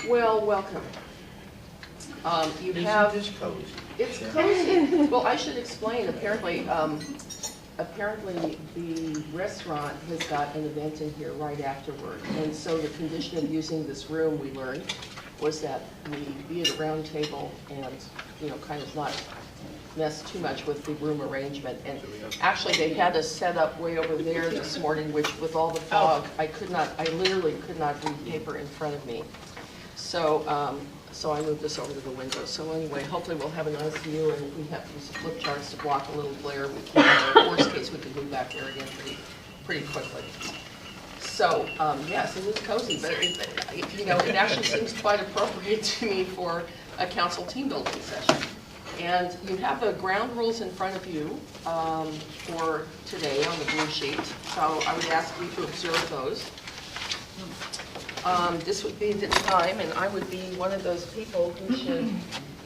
Well, welcome. You have, Isn't this cozy? it's cozy. Well, I should explain, apparently the restaurant has got an event in here right afterward. And so the condition of using this room, we learned, was that we be at a round table and, you know, kind of not mess too much with the room arrangement. And actually, they had us set up way over there this morning, which with all the fog, I literally could not read paper in front of me. So, so I moved this over to the window. So anyway, hopefully we'll have a nice view, and if we have to use flip charts to block a little glare, we can. Or worst case, we could move back there again pretty quickly. So, yes, it is cozy, but you know, it actually seems quite appropriate to me for a council team building session. And you have the ground rules in front of you for today on the blue sheet. So I would ask you to observe those. This would be the time, and I would be one of those people who should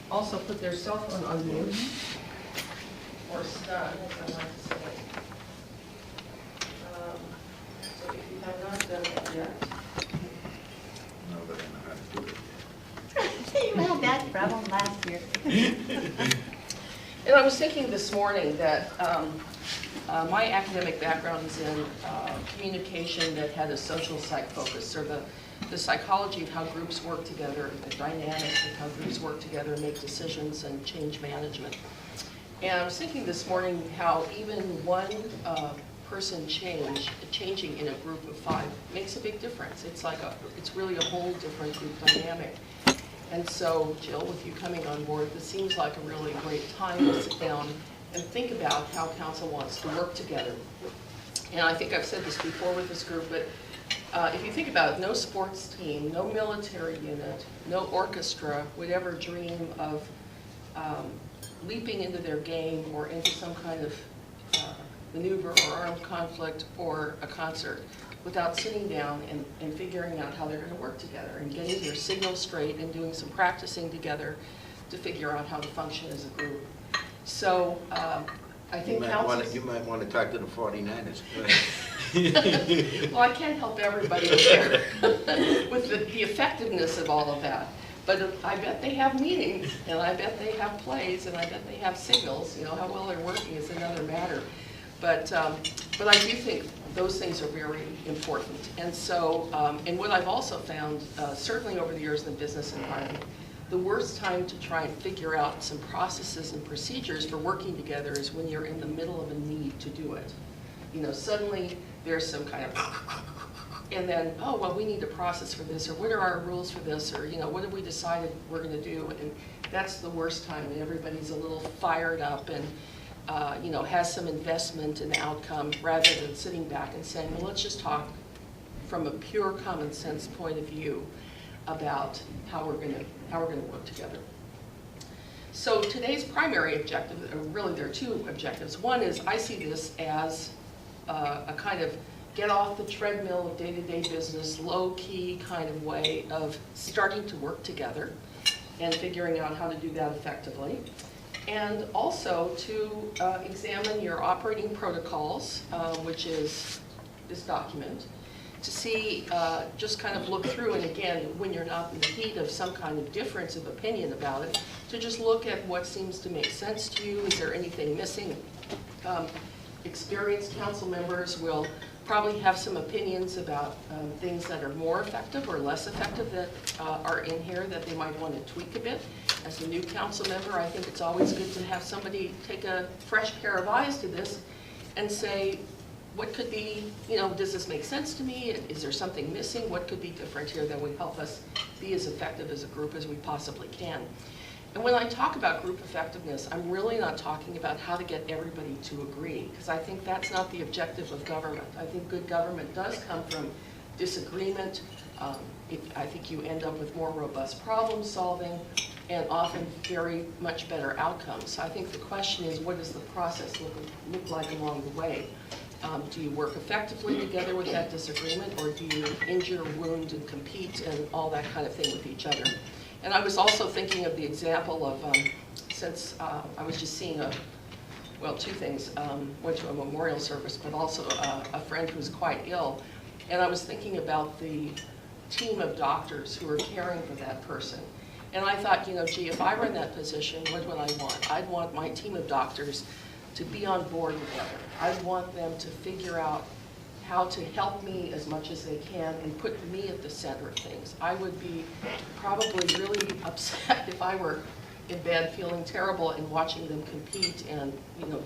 also put their cell phone on mute, or stun, as I like to say. So if you have not done it yet. No, but I know how to do it. You had that problem last year. And I was thinking this morning that my academic background is in communication that had a social psych focus, or the psychology of how groups work together, the dynamics of how groups work together, make decisions, and change management. And I was thinking this morning how even one person changing in a group of 5 makes a big difference. It's really a whole different group dynamic. And so, Jill, with you coming on board, this seems like a really great time to sit down and think about how council wants to work together. And I think I've said this before with this group, but if you think about it, no sports team, no military unit, no orchestra would ever dream of leaping into their game or into some kind of maneuver or armed conflict or a concert without sitting down and figuring out how they're going to work together and getting their signals straight and doing some practicing together to figure out how to function as a group. So I think you might want to talk to the 49ers. Well, I can't help everybody there with the effectiveness of all of that. But I bet they have meetings, and I bet they have plays, and I bet they have signals. You know, how well they're working is another matter. But I do think those things are very important. And so, and what I've also found, certainly over the years in the business environment, the worst time to try and figure out some processes and procedures for working together is when you're in the middle of a need to do it. You know, suddenly there's some kind of, and then, oh, well, we need a process for this, or what are our rules for this, or, you know, what have we decided we're going to do? And that's the worst time when everybody's a little fired up and, you know, has some investment in the outcome rather than sitting back and saying, well, let's just talk from a pure common sense point of view about how we're going to work together. So today's primary objective, or really there are 2 objectives. One is I see this as a kind of get off the treadmill of day-to-day business, low-key kind of way of starting to work together and figuring out how to do that effectively. And also to examine your operating protocols, which is this document, to see, just kind of look through, and again, when you're not in the heat of some kind of difference of opinion about it, to just look at what seems to make sense to you. Is there anything missing? Experienced council members will probably have some opinions about things that are more effective or less effective that are in here that they might want to tweak a bit. As a new council member, I think it's always good to have somebody take a fresh pair of eyes to this and say, what could be, you know, does this make sense to me? Is there something missing? What could be different here that would help us be as effective as a group as we possibly can? And when I talk about group effectiveness, I'm really not talking about how to get everybody to agree, because I think that's not the objective of government. I think good government does come from disagreement. I think you end up with more robust problem solving and often very much better outcomes. So I think the question is, what does the process look like along the way? Do you work effectively together with that disagreement, or do you injure, wound, and compete and all that kind of thing with each other? And I was also thinking of the example of, since I was just seeing well, 2 things. Went to a memorial service, but also a friend who's quite ill. And I was thinking about the team of doctors who are caring for that person. And I thought, you know, gee, if I were in that position, what would I want? I'd want my team of doctors to be on board together. I'd want them to figure out how to help me as much as they can and put me at the center of things. I would be probably really upset if I were in bed feeling terrible and watching them compete and, you know,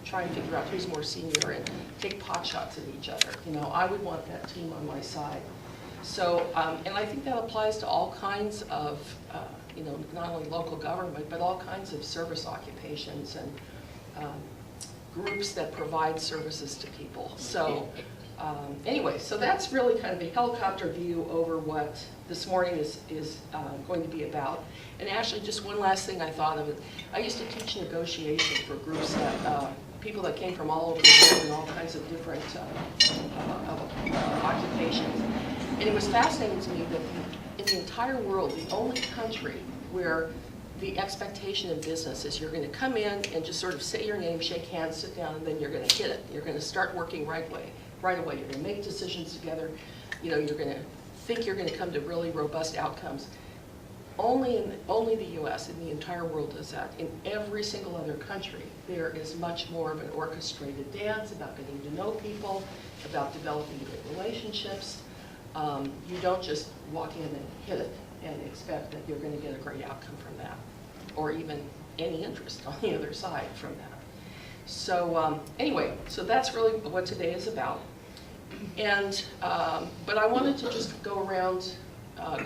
try and figure out who's more senior and take pot shots at each other. You know, I would want that team on my side. So, and I think that applies to all kinds of, you know, not only local government, but all kinds of service occupations and groups that provide services to people. So anyway, so that's really kind of a helicopter view over what this morning is going to be about. And actually, just one last thing I thought of it. I used to teach negotiation for groups that, people that came from all over the world and all kinds of different occupations. And it was fascinating to me that in the entire world, the only country where the expectation in business is you're going to come in and just sort of say your name, shake hands, sit down, and then you're going to hit it. You're going to start working right away. You're going to make decisions together. You know, you're going to think you're going to come to really robust outcomes. Only the U.S. in the entire world does that. In every single other country, there is much more of an orchestrated dance about getting to know people, about developing good relationships. You don't just walk in and hit it and expect that you're going to get a great outcome from that, or even any interest on the other side from that. So anyway, so that's really what today is about. And but I wanted to just go around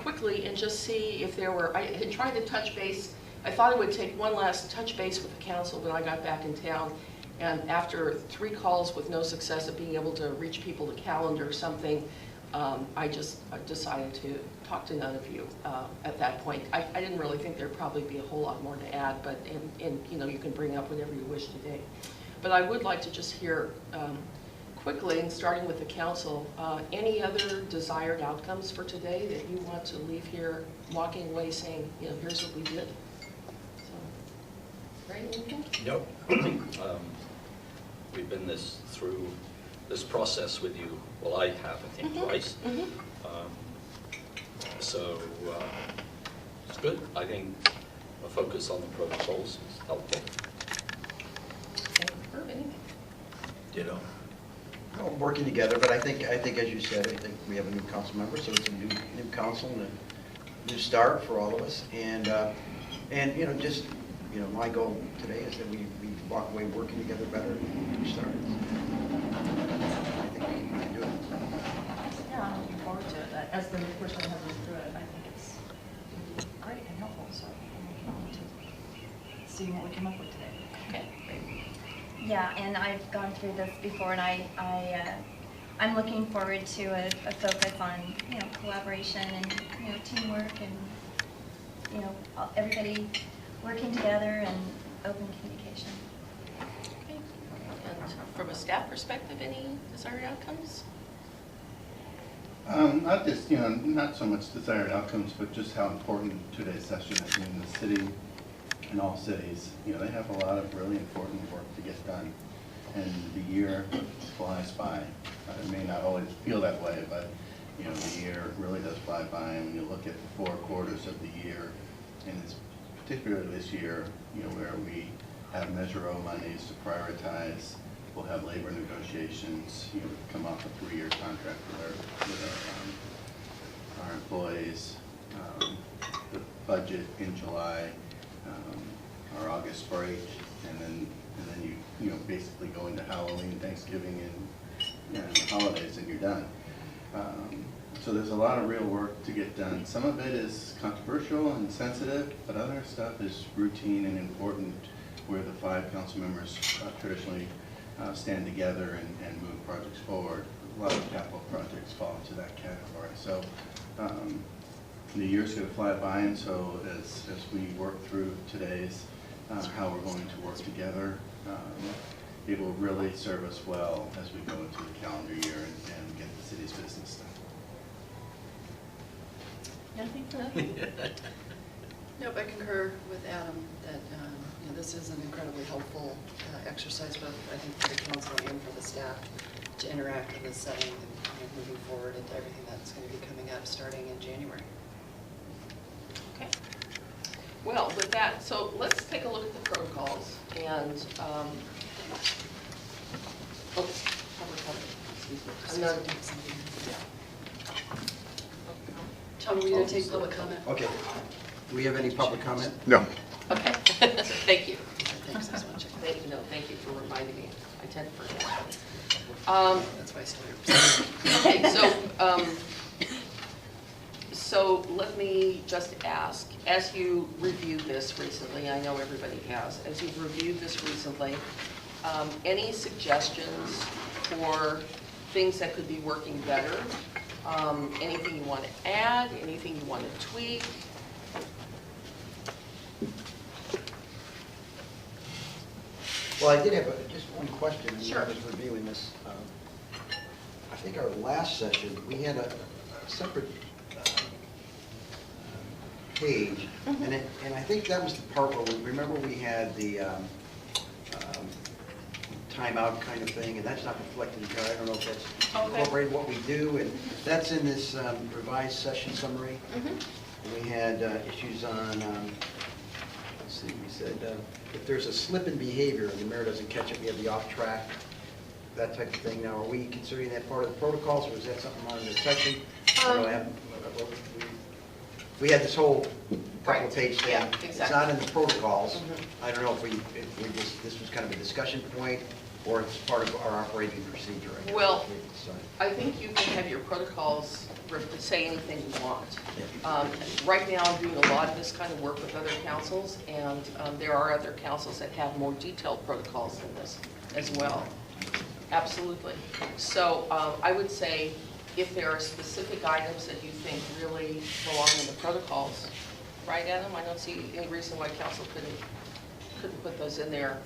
quickly and just see if there were, I had tried to touch base. I thought it would take one last touch base with the council when I got back in town. And after 3 calls with no success at being able to reach people to calendar something, I decided to talk to none of you at that point. I didn't really think there'd probably be a whole lot more to add, but and you know, you can bring up whatever you wish today. But I would like to just hear quickly, and starting with the council, any other desired outcomes for today that you want to leave here walking away saying, you know, here's what we did. So, right, Lincoln? Yep. We've been through this process with you. Well, I have, I think, twice. So it's good. I think a focus on the protocols is helpful. Ditto. Well, working together, but I think as you said, I think we have a new council member, so it's a new council and a new start for all of us. And you know, just you know, my goal today is that we walk away working together better than we started. I think we can do it. Yeah, I'm looking forward to it. As the person who has been through it, I think it's great and helpful. So I'm looking forward to seeing what we come up with today. Okay, great. Yeah, and I've gone through this before, and I'm looking forward to a focus on, you know, collaboration and, you know, teamwork and, you know, everybody working together and open communication. Okay. And from a staff perspective, any desired outcomes? Not just, you know, not so much desired outcomes, but just how important today's session has been in the city. In all cities, you know, they have a lot of really important work to get done, and the year flies by. It may not always feel that way, but you know, the year really does fly by. And when you look at the 4 quarters of the year, and it's particularly this year, you know, where we have Measure O monies to prioritize, we'll have labor negotiations. You know, we've come off a 3-year contract with our employees. The budget in July. Our August break, and then you know, basically go into Halloween, Thanksgiving, and the holidays, and you're done. So there's a lot of real work to get done. Some of it is controversial and sensitive, but other stuff is routine and important, where the 5 council members traditionally stand together and move projects forward. A lot of capital projects fall into that category. So. The year's going to fly by, and so as we work through today's how we're going to work together, it will really serve us well as we go into the calendar year and get the city's business done. Nothing for that? Nope, I concur with Adam that you know, this is an incredibly helpful exercise, both I think for the council and for the staff to interact in this setting moving forward into everything that's going to be coming up starting in January. Okay. Well, with that, so let's take a look at the protocols and, oops, excuse me. I'm not, Tom, are we going to take public comment? Okay. Do we have any public comment? No. okay, thank you. Thanks, that's much. Thank you, no, thank you for reminding me. I tend to forget. That's why I still Okay, so let me just ask, as you reviewed this recently, I know everybody has, as you've reviewed this recently, any suggestions for things that could be working better? Anything you want to add, anything you want to tweak? Well, I did have just one question. Sure. I was reviewing this. I think our last session, we had a separate page, and I think that was the part where, remember we had the timeout kind of thing, and that's not reflected in here. I don't know if that's Okay. incorporated what we do, and that's in this revised session summary. And we had issues on, let's see, we said, if there's a slip in behavior and the mayor doesn't catch it, we have the off track, that type of thing. Now, are we considering that part of the protocols, or is that something on the section? I don't know, I haven't- we had this whole couple of page thing. Yeah, It's exactly. not in the protocols. I don't know if we just, this was kind of a discussion point, or it's part of our operating procedure. I guess. Well, So, I think you can have your protocols say anything you want. Right now, I'm doing a lot of this kind of work with other councils, and there are other councils that have more detailed protocols than this as well. Absolutely. So I would say if there are specific items that you think really belong in the protocols, right, Adam? I don't see any reason why council couldn't put those in there.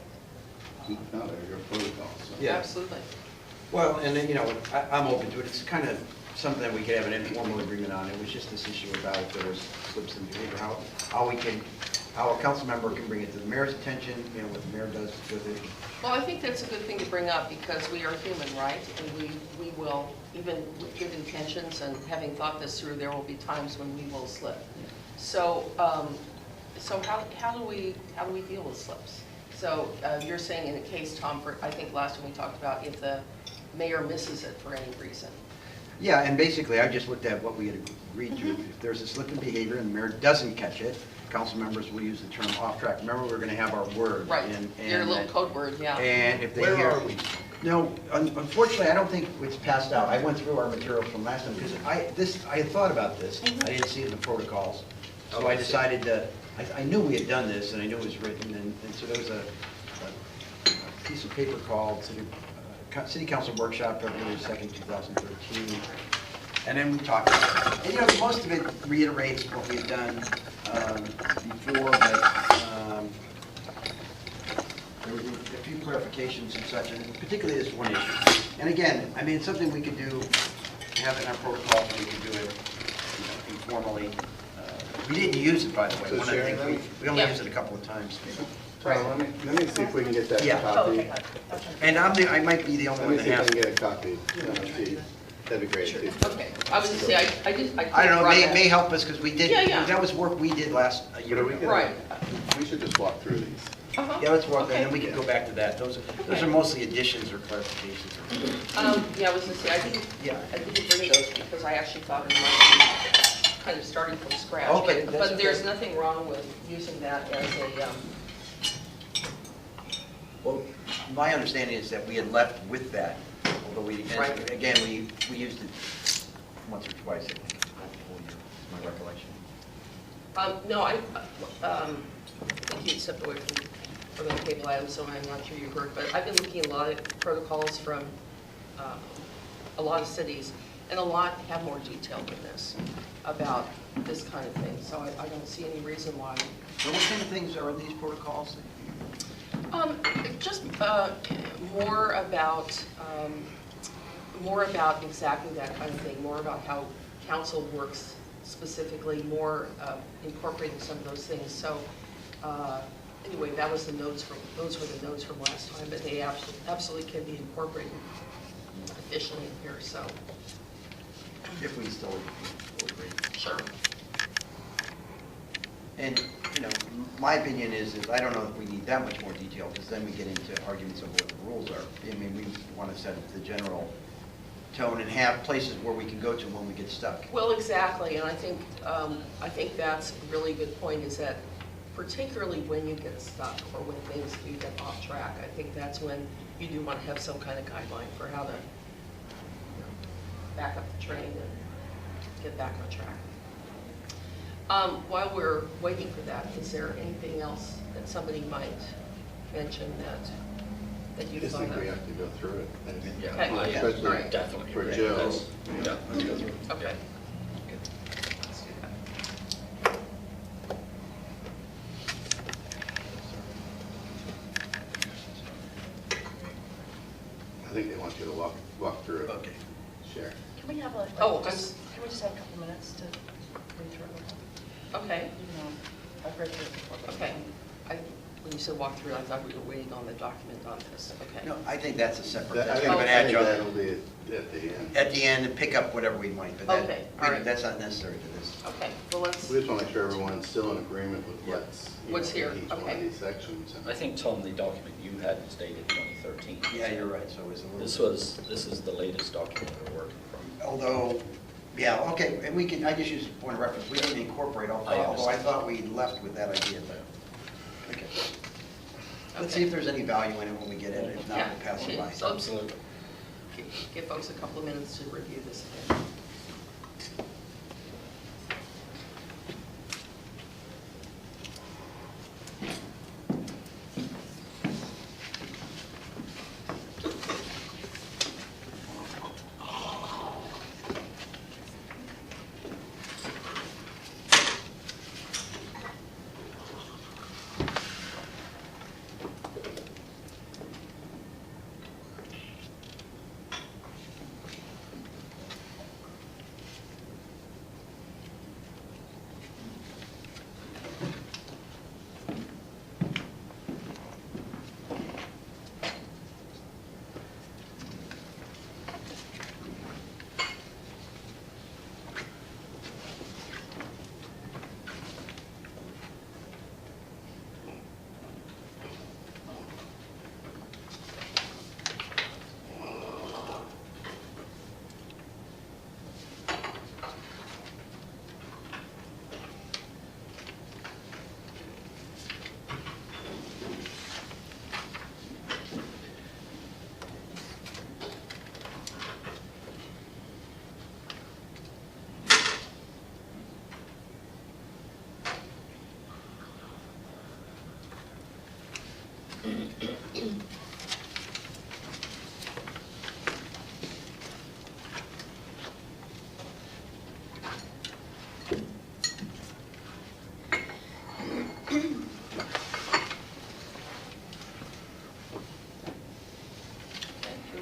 No, they're your protocols. So. Yeah. Absolutely. Well, and then, I'm open to it. It's kind of something that we could have an informal agreement on. It was just this issue about if there was slips in behavior, how a council member can bring it to the mayor's attention, what the mayor does with it. Well, I think that's a good thing to bring up because we are human, right? And we will, even with good intentions and having thought this through, there will be times when we will slip. So, how do we deal with slips? So you're saying in a case, Tom, I think last time we talked about if the mayor misses it for any reason. Yeah, and basically, I just looked at what we had agreed to. If there's a slip in behavior and the mayor doesn't catch it, council members will use the term off track. Remember, we're going to have our word. Right, your little code word, yeah. And if they Where hear, are we? No, unfortunately, I don't think it's passed out. I went through our material from last time because I had thought about this. I didn't see it in the protocols, so I decided to. I knew we had done this, and I knew it was written, and so there was a piece of paper called City Council Workshop, February 2nd, 2013. And then we talked about it. And, most of it reiterates what we've done before, but there were a few clarifications and such, and particularly this one issue. And again, it's something we could do, have it in our protocols, and we could do it informally. We didn't use it, by the way. So One of the sharing things them? we only Yeah. used it a couple of times. Well, let me see if we can get that Yeah. copy. okay. And I might be the only Let one me that see if I has can it. get a copy. That'd be great, too. Okay, I was going to say, I I don't know, brought it that. may help us, because we did, Yeah. that was work we did a year But are we ago. gonna- Right. We should just walk through these. Uh-huh. Yeah, let's walk, and Okay. then we can go back to that. Those are mostly additions or clarifications. Yeah, I was going to say, I didn't bring those because I actually thought it might be kind of starting from scratch. Okay, But that's there's okay. nothing wrong with using that as a, Well, my understanding is that we had left with that, although Right. again, we used it once or twice in the whole year, is my recollection. no, I think you stepped away from the table item, so I'm not sure you heard, but I've been looking at a lot of protocols from a lot of cities, and a lot have more detail than this about this kind of thing, so I don't see any reason why. So what kind of things are in these protocols? Just more about exactly that kind of thing, more about how council works specifically, more incorporating some of those things. So anyway, those were the notes from last time, but they absolutely can be incorporated efficiently in here. So if we still agree. Sure. And, you know, my opinion is I don't know if we need that much more detail, because then we get into arguments over what the rules are. I mean, we want to set the general tone and have places where we can go to when we get stuck. Well, exactly, and I think that's a really good point, is that particularly when you get stuck or when things do get off track, I think that's when you do want to have some kind of guideline for how to, you know, back up the train and get back on track. While we're waiting for that, is there anything else that somebody might mention that I you just thought think we of? have to go through it. Yeah, Okay. I- Especially All right. definitely. for agree. Jill. Let's- Yeah, let's go through it. Okay. Let's do that. I think they want you to walk through it. Okay. Share. Can we have a, Oh, can we just have a couple minutes to read through it? Okay. Even though I've read through it before. but- Okay. When you said walk through, I thought we were waiting on the document on this. Okay. No, I think that's a separate, That- I that's think kind of an I think adjunct. that'll be at the end. At the end, and pick up whatever we might, but that, Okay, all right. that's not necessary to this. Okay, well, let's, We just want to make sure everyone's still in agreement with Yeah. what's What's here, in each one okay. of these sections. And I think, Tom, the document you had was dated 2013. Yeah, you're right, so it's a little. This is the latest document we're working from. Although, yeah, okay, and we can, I just use point of reference, we didn't incorporate all, I although I understand. thought we left with that idea, but, okay. Let's see if there's any value in it when we get in, if not, yeah, we'll pass it okay, by. so Absolutely. give folks a couple of minutes to review this again.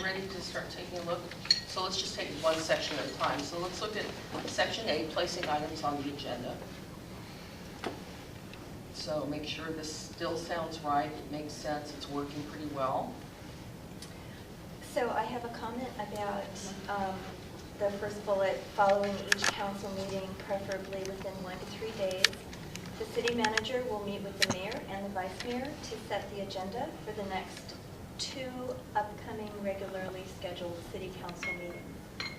Ready to start taking a look? So let's just take one section at a time. So let's look at section 8, placing items on the agenda. So make sure this still sounds right, it makes sense, it's working pretty well. So I have a comment about the first bullet, following each council meeting, preferably within 1 to 3 days. The city manager will meet with the mayor and the vice mayor to set the agenda for the next 2 upcoming regularly scheduled city council meetings.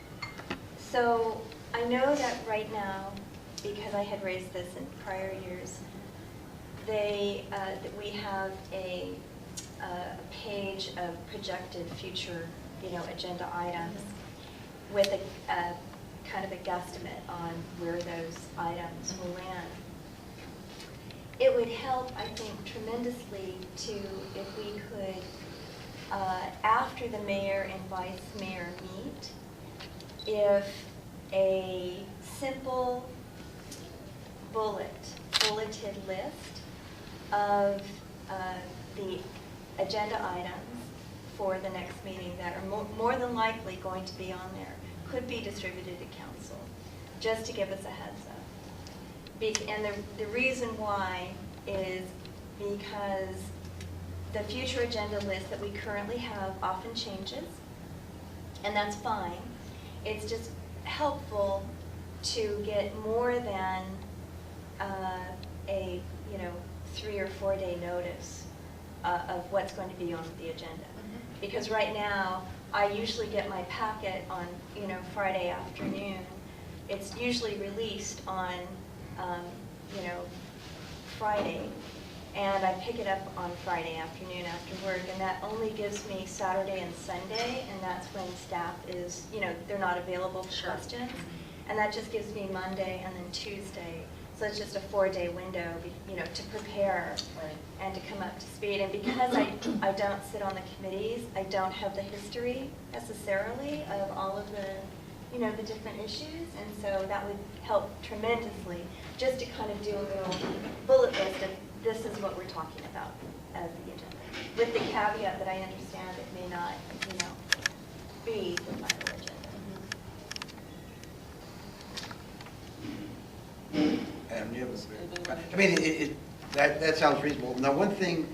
So I know that right now, because I had raised this in prior years, that we have a page of projected future, agenda items with a kind of a guesstimate on where those items will land. It would help, I think, tremendously if we could, after the mayor and vice mayor meet, if a simple bulleted list of the agenda items for the next meeting that are more than likely going to be on there could be distributed to council, just to give us a heads up. And the reason why is because the future agenda list that we currently have often changes, and that's fine. It's just helpful to get more than a, 3 or 4 day notice of what's going to be on the agenda. Because right now, I usually get my packet on, Friday afternoon. It's usually released on, Friday, and I pick it up on Friday afternoon after work, and that only gives me Saturday and Sunday, and that's when staff is, they're not available for questions. And that just gives me Monday and then Tuesday. So it's just a 4-day window, to prepare and to come up to speed. And because I don't sit on the committees, I don't have the history necessarily of all of the, the different issues. And so that would help tremendously just to kind of do a little bullet list of this is what we're talking about as the agenda. With the caveat that I understand it may not, be the final agenda. Adam, you have I mean, that sounds reasonable. Now, one thing,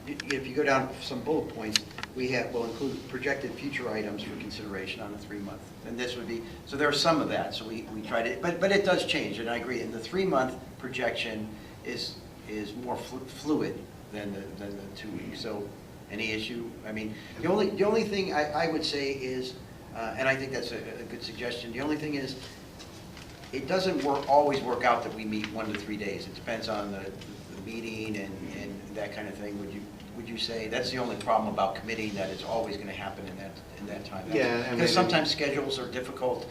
if you go down some bullet points, we'll include projected future items for consideration on a 3-month. And this would be, so there's some of that, so we try to, but it does change, and I agree. And the 3-month projection is more fluid than the 2 weeks. So any issue, I mean, the only thing I would say is, and I think that's a good suggestion, the only thing is, it doesn't always work out that we meet 1 to 3 days. It depends on the meeting and that kind of thing. Would you say that's the only problem about committing, that it's always going to happen in that time? Yeah, because sometimes schedules are difficult,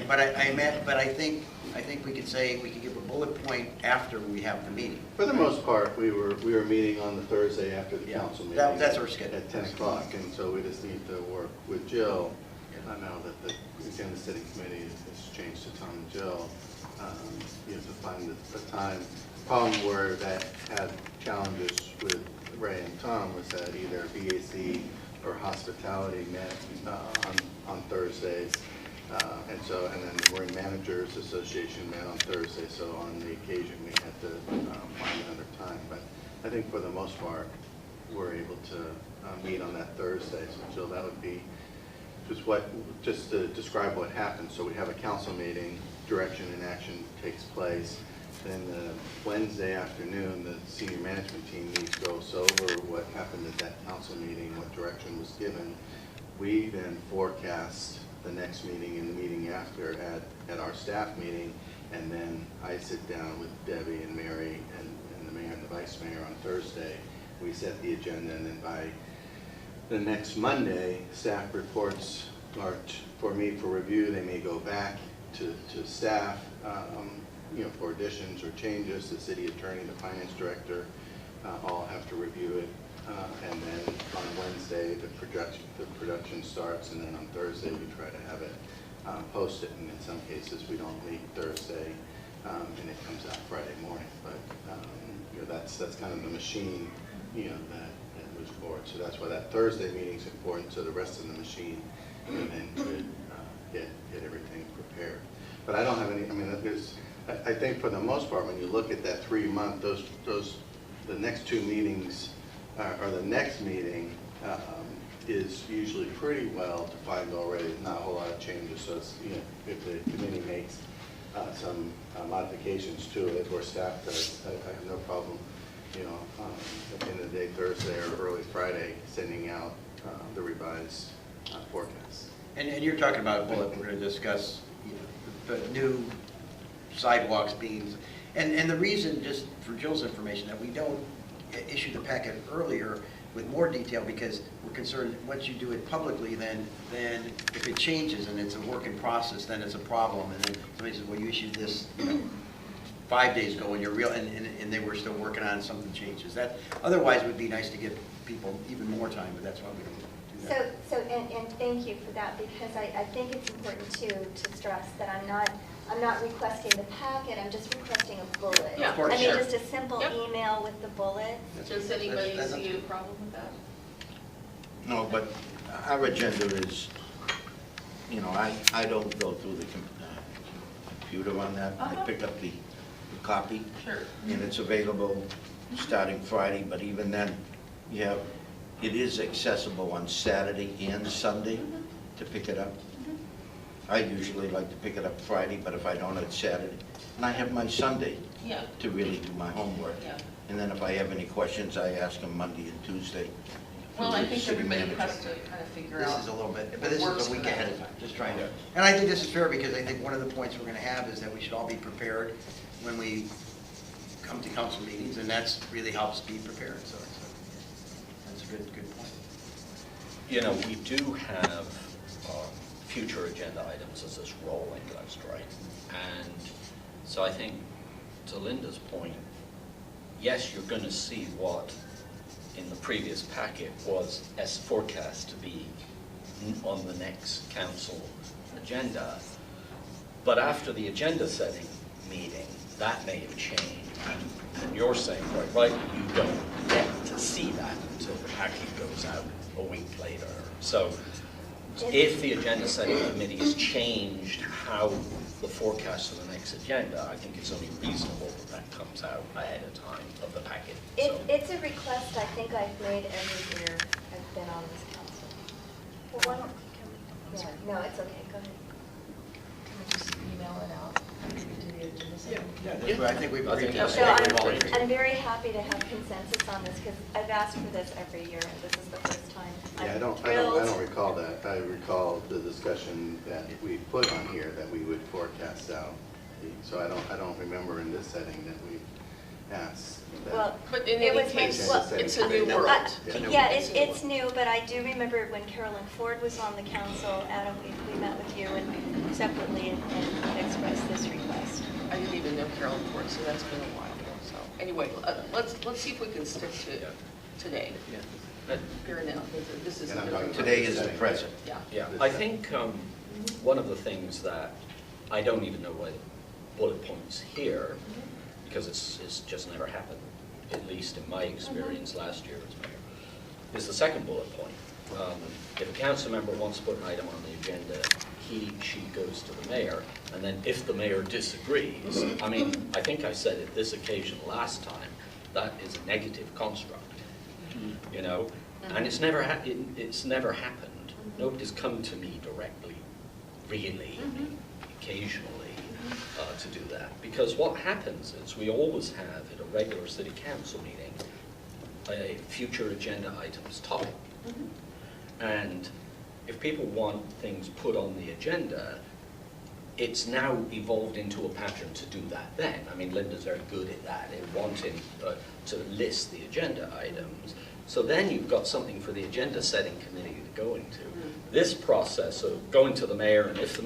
but I think we could say we could give a bullet point after we have the meeting. For the most part, we were meeting on the Thursday after the council meeting. That's our schedule. At 10 o'clock, and so we just need to work with Jill. I know that the city committee has changed to Tom and Jill, to find the time. The problem where that had challenges with Ray and Tom was that either BAC or hospitality met on Thursdays, and then the Marine Managers Association met on Thursday. So on the occasion we had to find another time. But I think for the most part we're able to meet on that Thursday. So Jill, that would be just to describe what happened. So we have a council meeting, direction and action takes place. Then the Wednesday afternoon, the senior management team meets, goes over what happened at that council meeting, what direction was given. We then forecast the next meeting and the meeting after at our staff meeting, and then I sit down with Debbie and Mary and the mayor and the vice mayor on Thursday. We set the agenda, and then by the next Monday, staff reports are for me for review. They may go back to staff, for additions or changes. The city attorney, the finance director, all have to review it. And then on Wednesday, the production starts, and then on Thursday we try to have it posted. And in some cases, we don't meet Thursday, and it comes out Friday morning. But that's kind of the machine, that moves forward. So that's why that Thursday meeting is important, so the rest of the machine then could get everything prepared. But I don't have any. I mean, I think for the most part, when you look at that 3-month, the next 2 meetings, or the next meeting is usually pretty well defined already. Not a whole lot of changes. So it's, if the committee makes some modifications to it, or staff does, I have no problem. At the end of the day, Thursday or early Friday, sending out the revised forecast. And you're talking about a bullet. We're going to discuss the new sidewalks, beams, and the reason, just for Jill's information, that we don't issue the packet earlier with more detail, because we're concerned once you do it publicly, then if it changes and it's a work in process, then it's a problem. And then somebody says, well, you issued this 5 days ago, and you're real, and they were still working on some of the changes. That otherwise would be nice to give people even more time, but that's why we don't do that. So and thank you for that, because I think it's important to stress that I'm not requesting the packet, I'm just requesting a bullet. Yeah, of course, I mean, sure. just a simple email with the bullets. Does anybody see a problem with that? No, but our agenda is, I don't go through the computer on that. I pick up the copy. Sure. And it's available starting Friday, but even then, it is accessible on Saturday and Sunday to pick it up. I usually like to pick it up Friday, but if I don't, it's Saturday. And I have my Sunday Yeah, to really do my homework. yeah. And then if I have any questions, I ask them Monday and Tuesday. Well, I think City everybody manager. has to kind of figure This out. is a little bit, what but this works is a week for them. ahead of time, just trying to. And I think this is fair because I think one of the points we're gonna have is that we should all be prepared when we come to council meetings, and that's really helps be prepared, so that's a good point. You know, we do have future agenda items as this rolling list, right? And so I think, to Linda's point, yes, you're going to see what in the previous packet was as forecast to be on the next council agenda. But after the agenda setting meeting, that may have changed. And you're saying, right, you don't get to see that until the packet goes out a week later. So if the agenda setting committee has changed how the forecast for the next agenda, I think it's only reasonable that that comes out ahead of time of the packet. So- It's a request I think I've made every year I've been on this council. Well, why don't, yeah, no, it's okay, go ahead. Can we just email it out? Do the agenda setting? Yeah, that's what I think we've I think agreed to. that's So what we've all agreed. I'm very happy to have consensus on this because I've asked for this every year and this is the first time. Yeah, I I'm don't thrilled. recall that. I recall the discussion that we put on here that we would forecast out. So I don't remember in this setting that we asked that. Well, But in it any was case, well, it's a new Yeah. world. yeah, it's new, but I do remember when Carolyn Ford was on the council, Adam, we met with you and separately and expressed this request. I didn't even know Carolyn Ford, so that's been a while. So anyway, let's see if we can stick to today. Fair enough. This is And I'm talking about Today is the setting. present. yeah. Yeah, I think one of the things that I don't even know why bullet points here, because it's just never happened, at least in my experience last year as mayor, is the second bullet point. If a council member wants to put an item on the agenda, she goes to the mayor, and then if the mayor disagrees, I mean, I think I said at this occasion last time, that is a negative construct, you know, and it's never happened. Nobody's come to me directly, really, occasionally, to do that. Because what happens is we always have at a regular city council meeting a future agenda items topic. And if people want things put on the agenda, it's now evolved into a pattern to do that then. I mean, Linda's very good at that, in wanting to list the agenda items. So then you've got something for the agenda setting committee to go into. This process of going to the mayor, and if the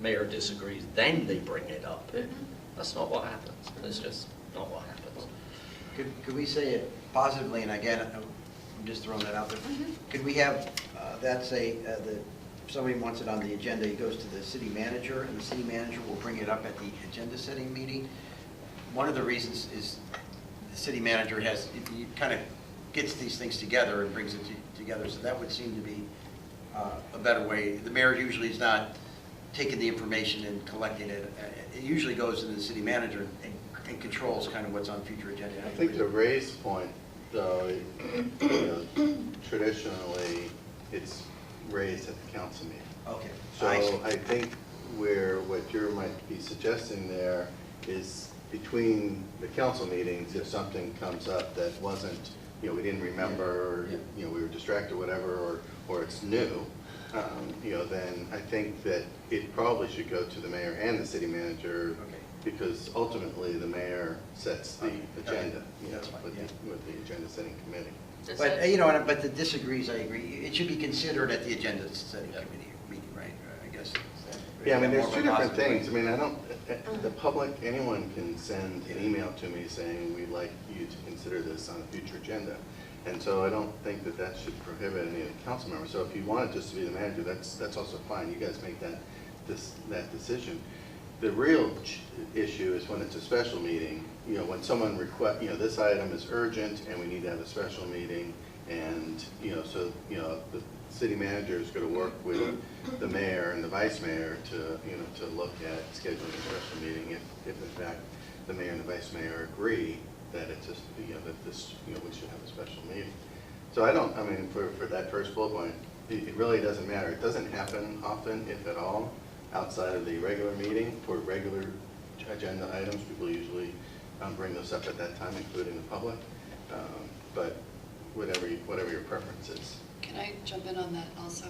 mayor disagrees, then they bring it up. That's not what happens. It's just not what happens. Could we say it positively, and again, I'm just throwing that out there. Could we have that say that if somebody wants it on the agenda, it goes to the city manager, and the city manager will bring it up at the agenda setting meeting? One of the reasons is the city manager he kind of gets these things together and brings it together, so that would seem to be a better way. The mayor usually is not taking the information and collecting it. It usually goes to the city manager and controls kind of what's on future agenda. I think to Ray's point, though, traditionally, it's raised at the council meeting. Okay. So I see. I think what you might be suggesting there is between the council meetings, if something comes up that wasn't, we didn't remember, or, we were distracted or whatever, or it's new, then I think that it probably should go to the mayor and the city manager, because ultimately the mayor sets the agenda, That's fine, with the agenda setting committee. But, but the disagrees, I agree. It should be considered at the agenda setting committee meeting, right? I guess. Yeah, I mean, there's More two of a different positive way. things. I mean, the public, anyone can send an email to me saying, we'd like you to consider this on a future agenda. And so I don't think that should prohibit any of the council members. So if you want it just to be the manager, that's also fine. You guys make that decision. The real issue is when it's a special meeting, when someone requests, this item is urgent and we need to have a special meeting, and, so, the city manager is going to work with the mayor and the vice mayor to look at scheduling a special meeting if in fact the mayor and the vice mayor agree that it's just, that this, we should have a special meeting. So I mean, for that first bullet point, it really doesn't matter. It doesn't happen often, if at all. outside of the regular meeting for regular agenda items. People usually bring those up at that time, including the public. But whatever your preference is. Can I jump in on that also?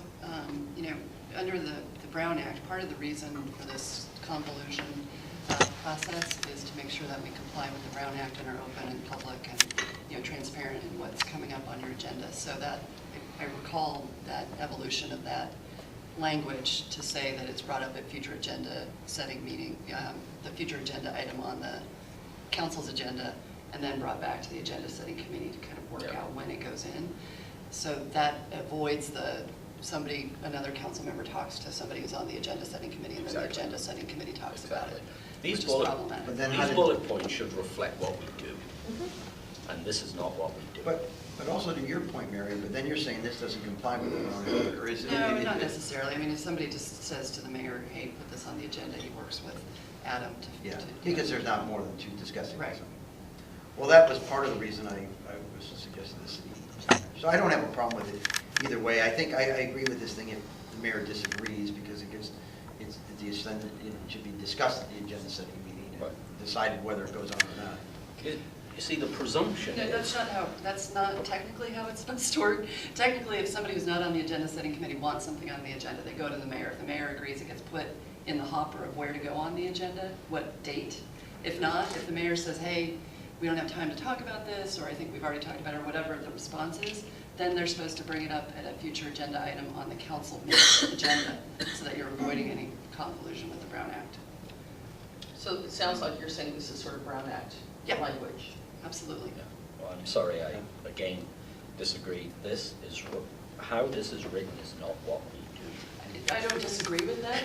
You know, under the Brown Act, part of the reason for this convolution process is to make sure that we comply with the Brown Act and are open and public and, you know, transparent in what's coming up on your agenda. So that, I recall that evolution of that language to say that it's brought up at future agenda setting meeting, the future agenda item on the council's agenda, and then brought back to the agenda setting committee to kind of work out when it goes in. So that avoids another council member talks to somebody who's on the agenda setting committee, and then the agenda setting committee talks about it, which is problematic. But then These bullet points should reflect what we do. And this is not what we do. But also to your point, Mary, but then you're saying this doesn't comply with the law, or is it? No, not necessarily. I mean, if somebody just says to the mayor, hey, put this on the agenda, he works with Adam to. Yeah, because there's not more than two discussing. Right. Well, that was part of the reason I was suggesting this. So I don't have a problem with it either way. I think I agree with this thing if the mayor disagrees, because it gives, it's the extent that it should be discussed at the agenda setting meeting and decided whether it goes on or not. You see, the presumption No, is... that's not technically how it's supposed to work. Technically, if somebody who's not on the agenda setting committee wants something on the agenda, they go to the mayor. If the mayor agrees, it gets put in the hopper of where to go on the agenda, what date. If not, if the mayor says, hey, we don't have time to talk about this, or I think we've already talked about it, or whatever the response is, then they're supposed to bring it up at a future agenda item on the council agenda, so that you're avoiding any convolution with the Brown Act. So it sounds like you're saying this is sort of Brown Act language. Absolutely. Yeah. Well, I'm sorry, I again disagree. How this is written is not what we do. I don't disagree with that.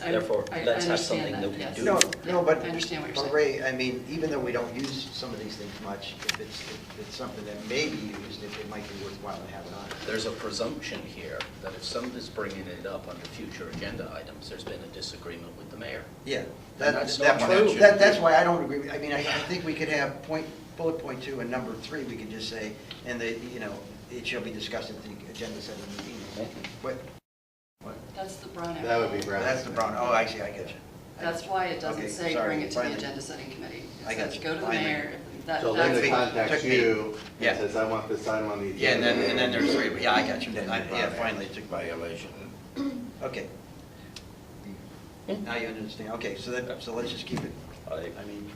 Therefore, let's have understand something that we yes. do. No, but I understand what you're saying. Ray, I mean, even though we don't use some of these things much, if it's something that may be used, it might be worthwhile to have it on. There's a presumption here that if somebody's bringing it up under future agenda items, there's been a disagreement with the mayor. Yeah, That's not true. That's why I don't agree. I mean, I think we could have bullet point 2 and number 3. We could just say, and it shall be discussed at the agenda setting meeting. What? That's the Brown Act. That would be Brown. That's the Brown. Oh, I see. I get you. That's why it doesn't Okay, say sorry, bring it to the finally. agenda setting committee. I It got says you. go to the Finally. mayor. So that's Linda me. contacts Took me. you Yeah. and says, I want this item on the agenda. Yeah, and then there's 3. But yeah, I got you. Then Yeah, finally it took Violation. Okay. Now you understand. Okay, so let's just keep it. I mean,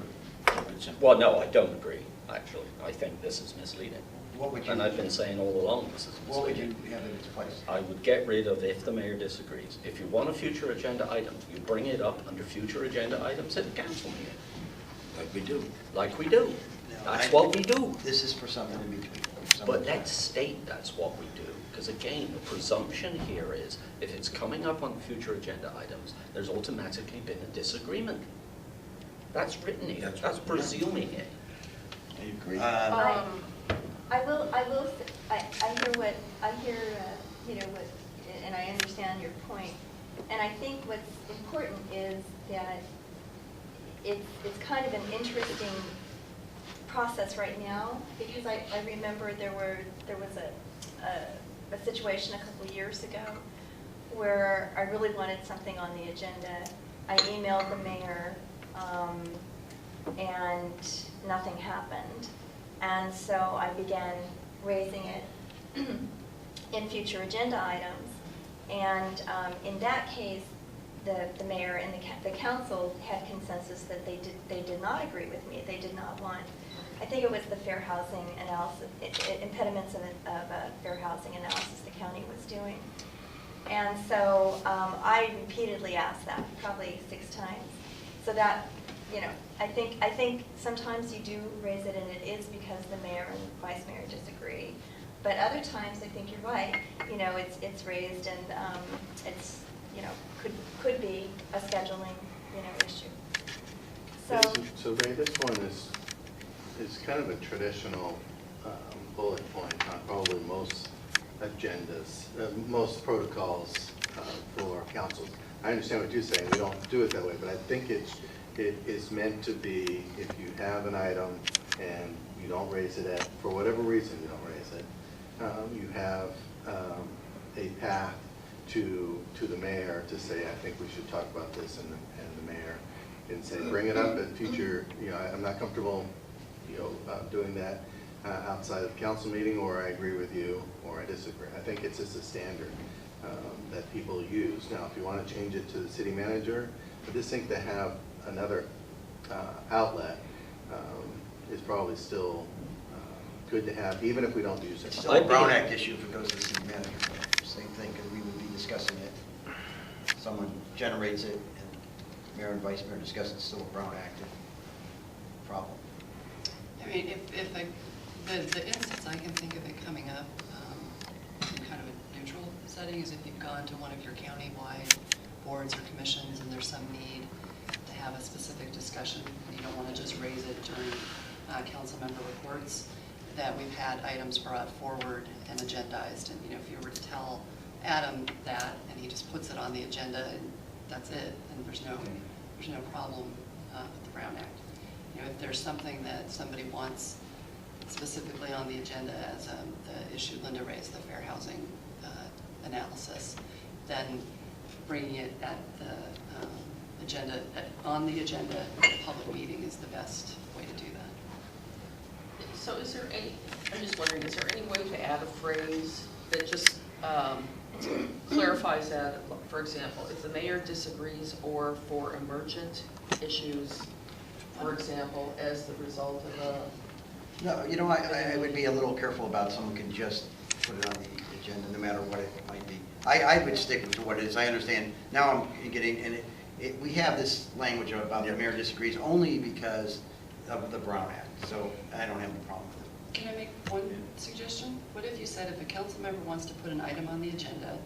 Well, no, I don't agree, actually. I think this is misleading. what would you? And I've been saying all along this is What would you misleading. have in its place? I would get rid of if the mayor disagrees. If you want a future agenda item, you bring it up under future agenda items at the council meeting, Like we do. like we do. No, That's what we do. This is for something in between. But let's state that's what we do, because again, the presumption here is, if it's coming up on future agenda items, there's automatically been a disagreement. That's written here, that's presuming it. I agree. I hear, what, and I understand your point. And I think what's important is that it's kind of an interesting process right now, because I remember there was a situation a couple of years ago where I really wanted something on the agenda. I emailed the mayor, and nothing happened. And so I began raising it in future agenda items. And in that case, the mayor and the council had consensus that they did not agree with me. They did not want, I think it was the fair housing analysis, impediments of a fair housing analysis the county was doing. And so I repeatedly asked that, probably 6 times. So that, I think sometimes you do raise it, and it is because the mayor and vice mayor disagree. But other times, I think you're right. It's raised, and it's could be a scheduling issue. So Ray, this one is kind of a traditional bullet point on probably most agendas, most protocols for councils. I understand what you're saying. We don't do it that way, but I think it is meant to be, if you have an item and you don't raise it for whatever reason you don't raise it, you have a path to the mayor to say, I think we should talk about this, and the mayor can say, bring it up at future, I'm not comfortable, doing that outside of the council meeting, or I agree with you, or I disagree. I think it's just a standard that people use. Now, if you want to change it to the city manager, I just think to have another outlet is probably still good to have, even if we don't use it. It's still a Brown Act issue if it goes to the city manager. Same thing, because we would be discussing it. Someone generates it, and mayor and vice mayor discuss it, it's still a Brown Act problem. I mean, the instance I can think of it coming up in kind of a neutral setting is if you've gone to one of your county-wide boards or commissions and there's some need to have a specific discussion, and you don't want to just raise it during council member reports, that we've had items brought forward and agendized. And if you were to tell Adam that, and he just puts it on the agenda, and that's it, and there's no problem with the Brown Act. If there's something that somebody wants specifically on the agenda, as the issue Linda raised, the fair housing analysis, then bringing it at the on the agenda at a public meeting is the best way to do that. So is there any, I'm just wondering, is there any way to add a phrase that just clarifies that? For example, if the mayor disagrees or for emergent issues, for example, as the result of a... No, I would be a little careful about someone can just put it on the agenda, no matter what it might be. I would stick to what it is. I understand. Now I'm getting, and we have this language about the mayor disagrees only because of the Brown Act, so I don't have a problem with it. Can I make one suggestion? What if you said if a council member wants to put an item on the agenda,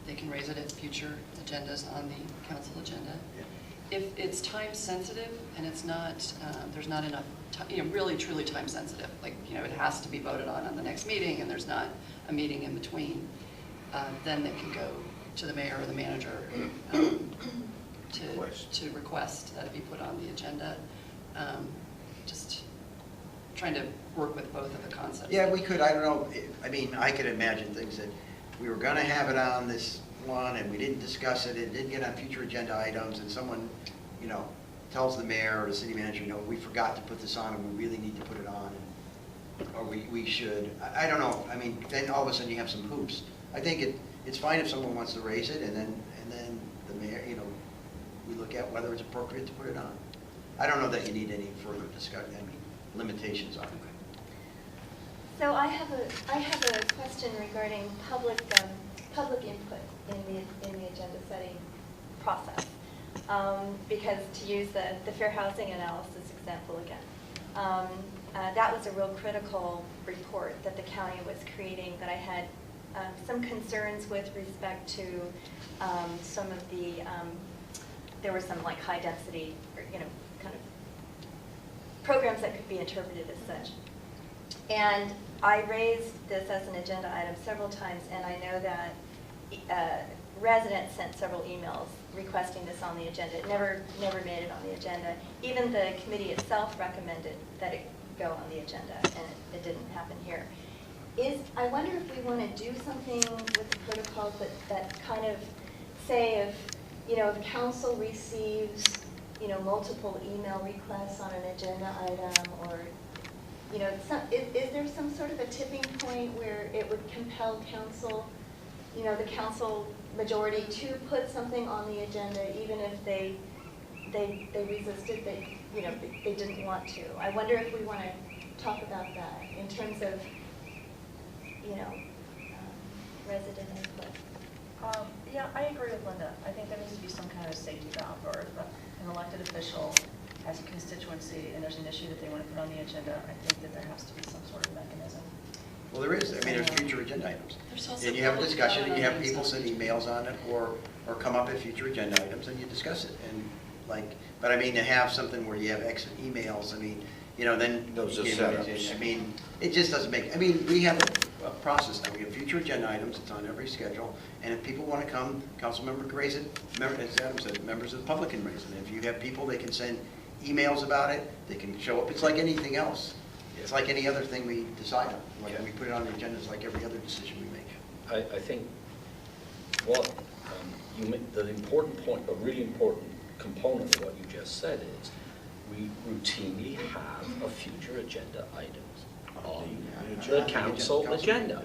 they can raise it at future agendas on the council agenda? Yeah. If it's time sensitive and it's not, there's not enough, really truly time sensitive, like, it has to be voted on the next meeting and there's not a meeting in between, then they can go to the mayor or the manager to request that it be put on the agenda. Just trying to work with both of the concepts. Yeah, we could. I don't know. I mean, I could imagine things that we were going to have it on this one and we didn't discuss it. It didn't get on future agenda items, and someone, tells the mayor or the city manager, we forgot to put this on and we really need to put it on, or we should. I don't know. I mean, then all of a sudden you have some hoops. I think it's fine if someone wants to raise it, and then the mayor, we look at whether it's appropriate to put it on. I don't know that you need any further discussion. I mean, limitations on it. So I have a question regarding public input in the agenda setting process. Because to use the fair housing analysis example again, that was a real critical report that the county was creating that I had some concerns with respect to some of the, there were some like high density, or, kind of programs that could be interpreted as such. And I raised this as an agenda item several times, and I know that residents sent several emails requesting this on the agenda. It never made it on the agenda. Even the committee itself recommended that it go on the agenda, and it didn't happen here. I wonder if we want to do something with the protocols that kind of say if council receives multiple email requests on an agenda item, or is there some sort of a tipping point where it would compel council, the council majority to put something on the agenda, even if they resisted, they didn't want to? I wonder if we want to talk about that in terms of, resident input. Yeah, I agree with Linda. I think there needs to be some kind of safety valve, or if an elected official has a constituency and there's an issue that they want to put on the agenda, I think that there has to be some sort of mechanism. Well, there is. I mean, there's future agenda items. There's also And you have a public discussion, and you have comment people on send it. emails on it, or come up at future agenda items, and you discuss it. And but I mean, to have something where you have extra emails, I mean, then Those are you setups. I mean, it just doesn't make. I mean, we have a process now. We have future agenda items. It's on every schedule, and if people want to come, council member can raise it. As Adam said, members of the public can raise it. And if you have people, they can send emails about it. They can show up. It's like anything else. It's like any other thing we decide on. When we put it on the agenda, it's like every other decision we make. I think what the important point, a really important component of what you just said is, we routinely have a future agenda items on the council agenda.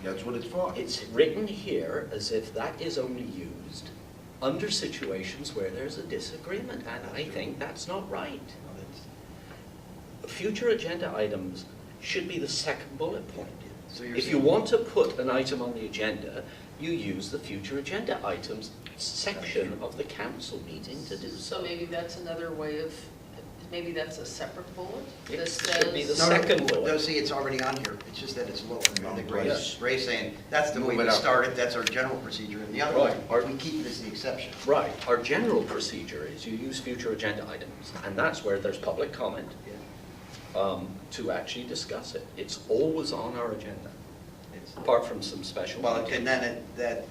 That's what it's for. It's written here as if that is only used under situations where there's a disagreement, and I think that's not right. Future agenda items should be the second bullet point. So you're If you saying- want to put an item on the agenda, you use the future agenda items section of the council meeting to do So so. maybe that's another way of, maybe that's a separate bullet It that should be the says. second No, bullet. see, it's already on here, it's just that it's lower. I think Yes. Ray's saying, that's the way Move we it up. started, that's our general procedure, and the other Right. one, we keep it as the exception. Right, our general procedure is you use future agenda items, and that's where there's public comment to actually discuss it. It's always on our agenda, apart from some special Well, meetings. and then that,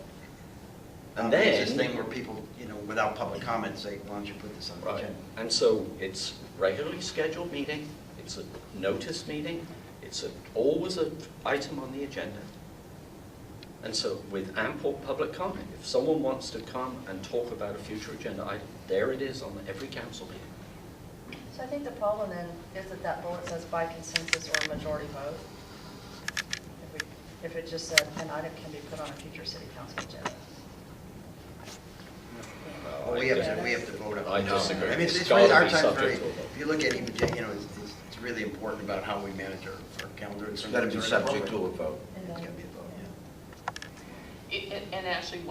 And there's this then- thing where people, without public comment, say, why don't you put this on the Right, agenda? and so it's regularly scheduled meeting, it's a notice meeting, it's always an item on the agenda. And so with ample public comment, if someone wants to come and talk about a future agenda item, there it is on every council meeting. So I think the problem then is that that bullet says by consensus or majority vote. If it just said an item can be put on a future city council agenda. Well, we have to vote on it. I disagree. I mean, It's it's gotta really our be time, subject to a vote. if you look at even, it's really important about how we manage our calendar. It's got to be subject to a vote. And It's then- got to be a vote, yeah. And actually,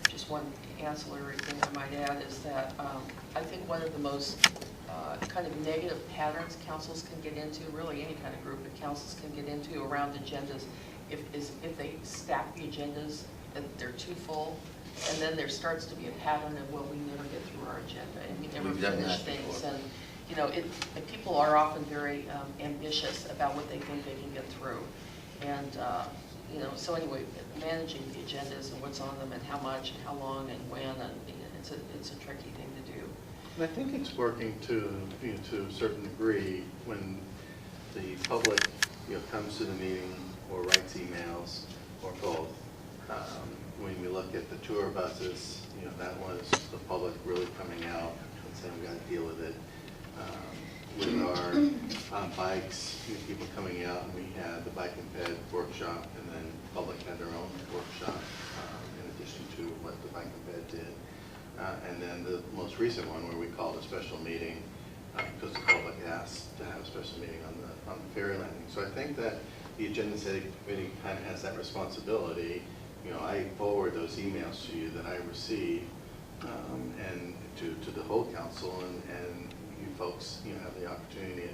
just one ancillary thing I might add is that I think one of the most kind of negative patterns councils can get into, really any kind of group of councils can get into around agendas, if they stack the agendas, and they're too full, and then there starts to be a pattern of, well, we never get through our agenda, and we never We've done finish that things. before. And people are often very ambitious about what they think they can get through. And, so anyway, managing the agendas and what's on them and how much and how long and when, and it's a tricky thing to do. And I think it's working to a certain degree when the public, comes to the meeting or writes emails or both. When we look at the tour buses, that was the public really coming out and saying we got to deal with it. With our bikes, people coming out, and we had the bike and ped workshop, and then public had their own workshop in addition to what the bike and ped did. And then the most recent one where we called a special meeting because the public asked to have a special meeting on the ferry landing. So I think that the agenda setting committee kind of has that responsibility. I forward those emails to you that I receive and to the whole council, and you folks have the opportunity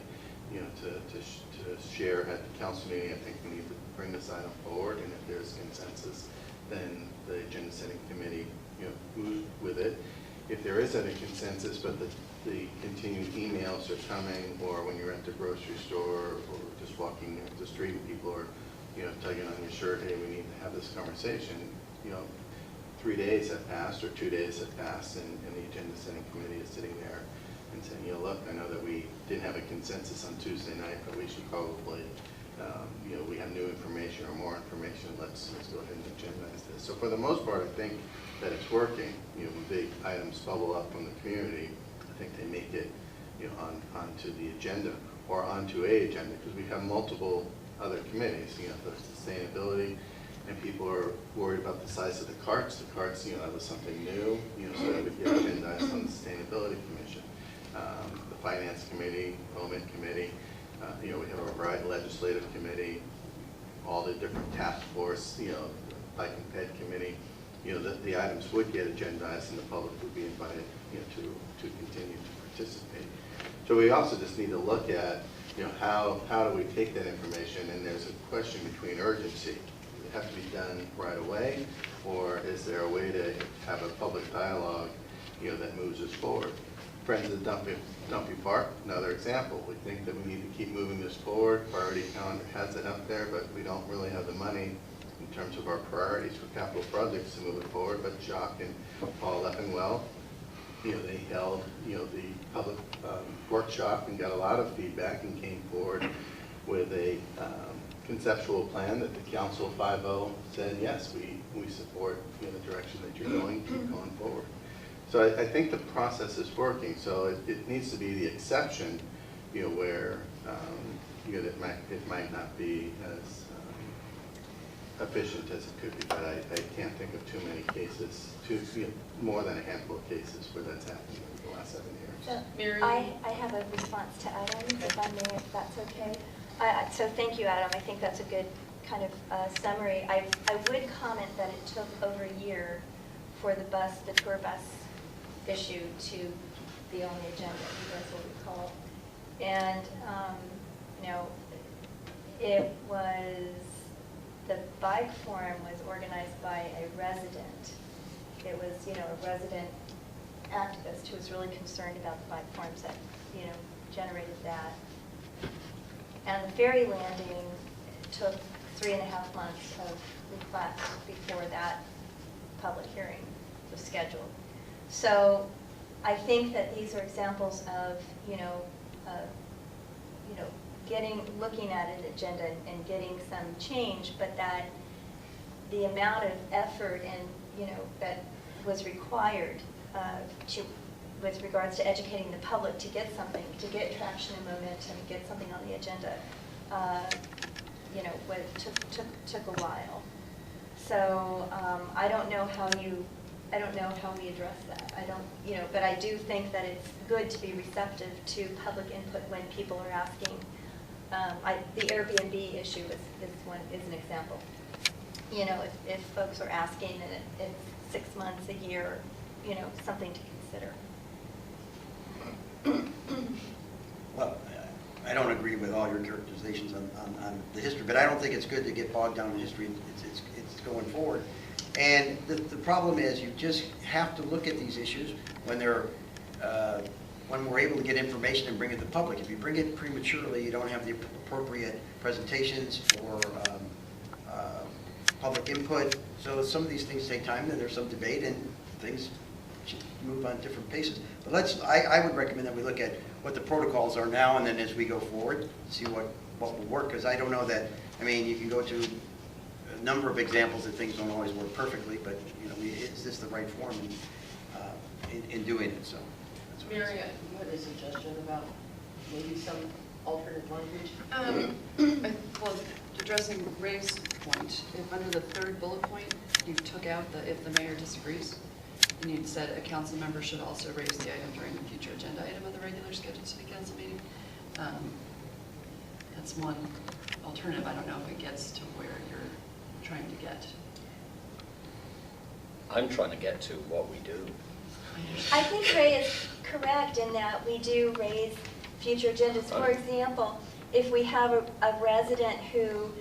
to share at the council meeting. I think we need to bring this item forward, and if there's consensus, then the agenda setting committee moves with it. If there isn't a consensus, but the continued emails are coming, or when you're at the grocery store or just walking up the street and people are tugging on your shirt, hey, we need to have this conversation, 3 days have passed or 2 days have passed, and the agenda setting committee is sitting there and saying, look, I know that we didn't have a consensus on Tuesday night, but we should probably, we have new information or more information, let's go ahead and agendize this. So for the most part, I think that it's working. When big items bubble up from the community, I think they make it, onto the agenda or onto a agenda, because we have multiple other committees, for sustainability, and people are worried about the size of the carts. The carts, that was something new, so that would get agendized on the Sustainability Commission. The Finance Committee, OMIT Committee, we have a variety legislative committee, all the different task force, Bike and Ped Committee, the items would get agendized and the public would be invited, to continue to participate. So we also just need to look at, how do we take that information, and there's a question between urgency. Does it have to be done right away, or is there a way to have a public dialogue, that moves us forward? Friends of the Dumpy Park, another example. We think that we need to keep moving this forward. Priority calendar has it up there, but we don't really have the money in terms of our priorities for capital projects to move it forward. But Jacques and Paul Leffenwell, they held, the public workshop and got a lot of feedback and came forward with a conceptual plan that the council 5-0 said, yes, we support, you know, the direction that you're going, keep going forward. So I think the process is working. So it needs to be the exception, you know, where you know, it might not be as efficient as it could be. But I can't think of too many cases, more than a handful of cases where that's happened in the last 7 years. So Mary? I have a response to Adam, if I may, if that's okay. So thank you, Adam. I think that's a good kind of summary. I would comment that it took over a year for the tour bus issue to be on the agenda, if you guys will recall. And, you know, it was, the bike forum was organized by a resident. It was, you know, a resident activist who was really concerned about the bike forums that, you know, generated that. And the ferry landing took 3.5 months of requests before that public hearing was scheduled. So I think that these are examples of, looking at an agenda and getting some change, but that the amount of effort and, you know, that was required with regards to educating the public to get something, to get traction and momentum, get something on the agenda, you know, took a while. So I don't know how we address that. I don't, you know, but I do think that it's good to be receptive to public input when people are asking. The Airbnb issue is an example. You know, if folks are asking and it's 6 months, a year, you know, something to consider. Well, I don't agree with all your characterizations on the history, but I don't think it's good to get bogged down in history. It's going forward. And the problem is you just have to look at these issues when when we're able to get information and bring it to the public. If you bring it prematurely, you don't have the appropriate presentations or public input. So some of these things take time, and there's some debate, and things should move on different paces. But I would recommend that we look at what the protocols are now, and then as we go forward, see what will work. Because I don't know that, I mean, you can go to a number of examples that things don't always work perfectly, but, you know, is this the right form in doing it? So. Mary, you had a suggestion about maybe some alternate language? Well, addressing Ray's point, if under the third bullet point, you took out if the mayor disagrees, and you said a council member should also raise the item during the future agenda item of the regular scheduled city council meeting. That's one alternative. I don't know if it gets to where you're trying to get. I'm trying to get to what we do. I think Ray is correct in that we do raise future agendas. For example, if we have a resident who,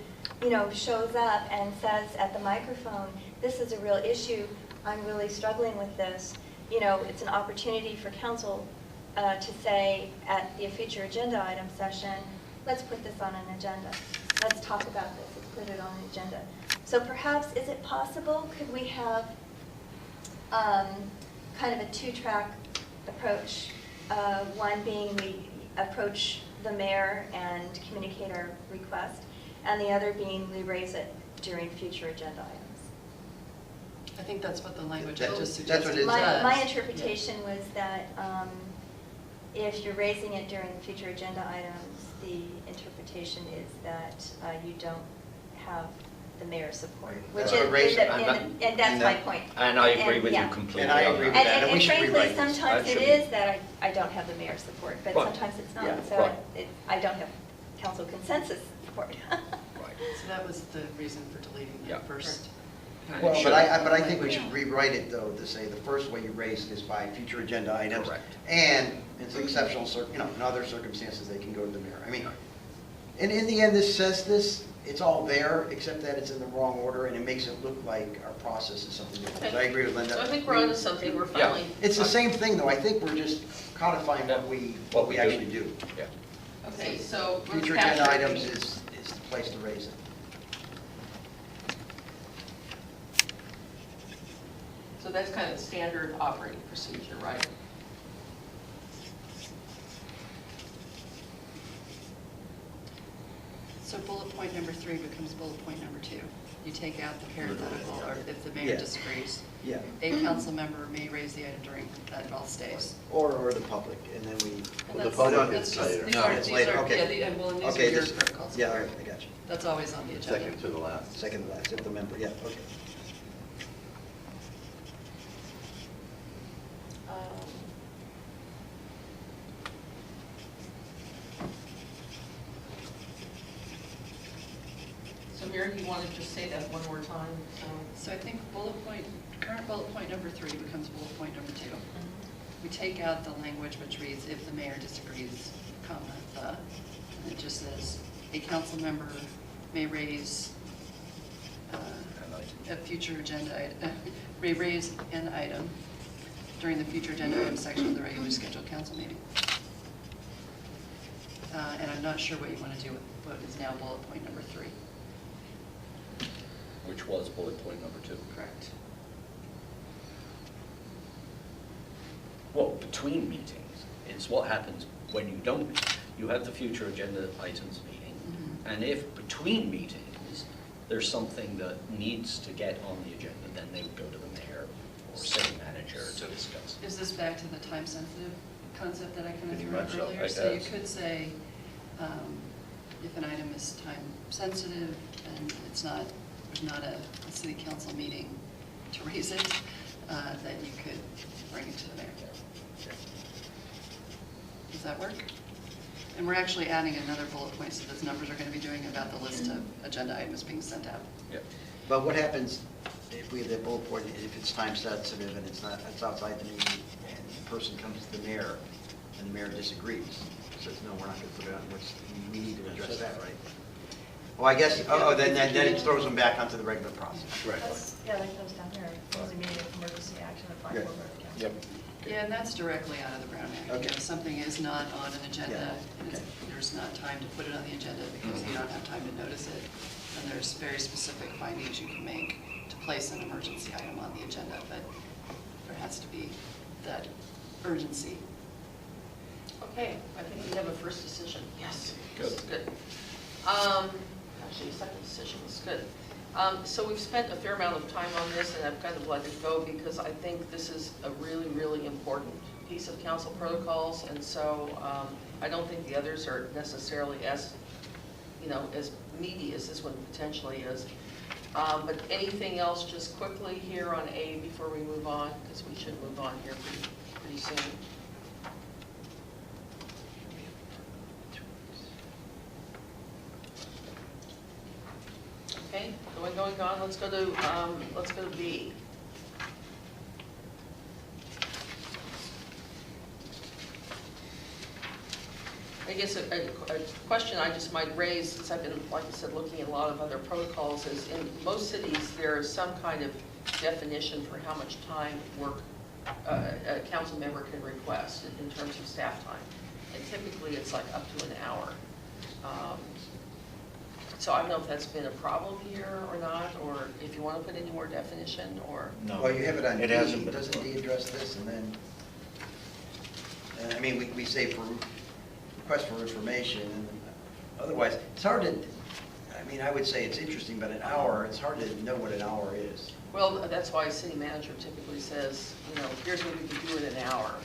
you know, shows up and says at the microphone, this is a real issue, I'm really struggling with this, you know, it's an opportunity for council to say at the future agenda item session, let's put this on an agenda. Let's talk about this, let's put it on an agenda. So perhaps, is it possible, could we have kind of a two-track approach? One being we approach the mayor and communicate our request, and the other being we raise it during future agenda items. I think that's what the language I just suggested. That's what it does. My interpretation was that if you're raising it during the future agenda items, the interpretation is that you don't have the mayor's support, which That's is, what raise it. and that's my point. And I agree with yeah. you completely. And I on agree that. with that. And we And should frankly, rewrite this. sometimes That it should is that I don't have the mayor's support, but Right. sometimes it's not. Yeah. So Right. I don't have council consensus support. Right. So that was the reason for deleting Yeah. that first. Well, Sure. but I think we should rewrite it, though, to say the first way you raise it is by future agenda items. Correct. And it's exceptional, in other circumstances, they can go to the mayor. I mean, and in the end, this says this, it's all there, except that it's in the wrong order, and it makes it look like our process is something different. I agree with Linda. So I think we're onto something, we're Yeah. finally. It's the same thing, though. I think we're just codifying what we actually do. Yeah. Okay, so. let's Future capture agenda it. items is the place to raise it. So that's kind of standard operating procedure, right? So So bullet point number 3 becomes bullet point number 2. You take out the parenthetical, or if the mayor Yeah. disagrees. Yeah. A council member may raise the item during, that all stays. Or the public, and then we. And the that's- public that's is just- later. these No, are- it's these later, are- okay. Yeah, well, and these Okay, are your this- protocols. Yeah, all right, I got you. That's always on the agenda. Second to the last. Second to last, if the member, yeah, okay. Um, So Mary, you want to just say that one more time? So I think current bullet point number 3 becomes bullet point number 2. We take out the language which reads, if the mayor disagrees, comma, the, and it just says, a council member may raise a future agenda, may raise an item during the future agenda item section of the regularly scheduled council meeting. And I'm not sure what you want to do with what is now bullet point number 3. Which was bullet point number 2. Correct. Well, between meetings, it's what happens when you don't meet. You have the future agenda items meeting, Mhm. and if between meetings, there's something that needs to get on the agenda, then they would go to the mayor or city manager to discuss. Is this back to the time-sensitive concept that I kind of Pretty threw out much so, earlier? I So you guess. could say, if an item is time-sensitive and it's not, there's not a city council meeting to raise it, that you could bring it to the mayor. Does that work? And we're actually adding another bullet point, so those numbers are going to be doing about the list of agenda items being sent out. Yep. But what happens if we have that bullet point, if it's time sensitive and it's not, it's outside the meeting, and the person comes to the mayor, and the mayor disagrees, says, no, we're not gonna put it on, we need to address that, right? Well, I guess, then it throws them back onto the regular process. Right. Yeah, that goes down there, close immediate emergency action at 5 Good. Board of Council. Yep. Yeah, and that's directly out of the Brown Act. Okay. If something is not on an agenda, Yeah, and okay. there's not time to put it on the agenda because you don't have time to notice it, then there's very specific findings you can make to place an emergency item on the agenda, but there has to be that urgency. Okay, I think we have a first decision. Yes. Good. This is good. Actually, a second decision is good. So we've spent a fair amount of time on this, and I've kind of let it go because I think this is a really, really important piece of council protocols, and so I don't think the others are necessarily as, as meaty as this one potentially is. But anything else just quickly here on A before we move on, because we should move on here pretty soon. Okay, going on, let's go to B. I guess a question I just might raise, since I've been, like I said, looking at a lot of other protocols, is in most cities, there is some kind of definition for how much time a council member can request in terms of staff time. And typically, it's like up to an hour. So I don't know if that's been a problem here or not, or if you want to put any more definition, or... No. Well, you have it on D, It hasn't been. doesn't D address this, and then, I mean, we say for request for information, and otherwise, it's hard to, I mean, I would say it's interesting, but an hour, it's hard to know what an hour is. Well, that's why a city manager typically says, here's what we can do in an hour.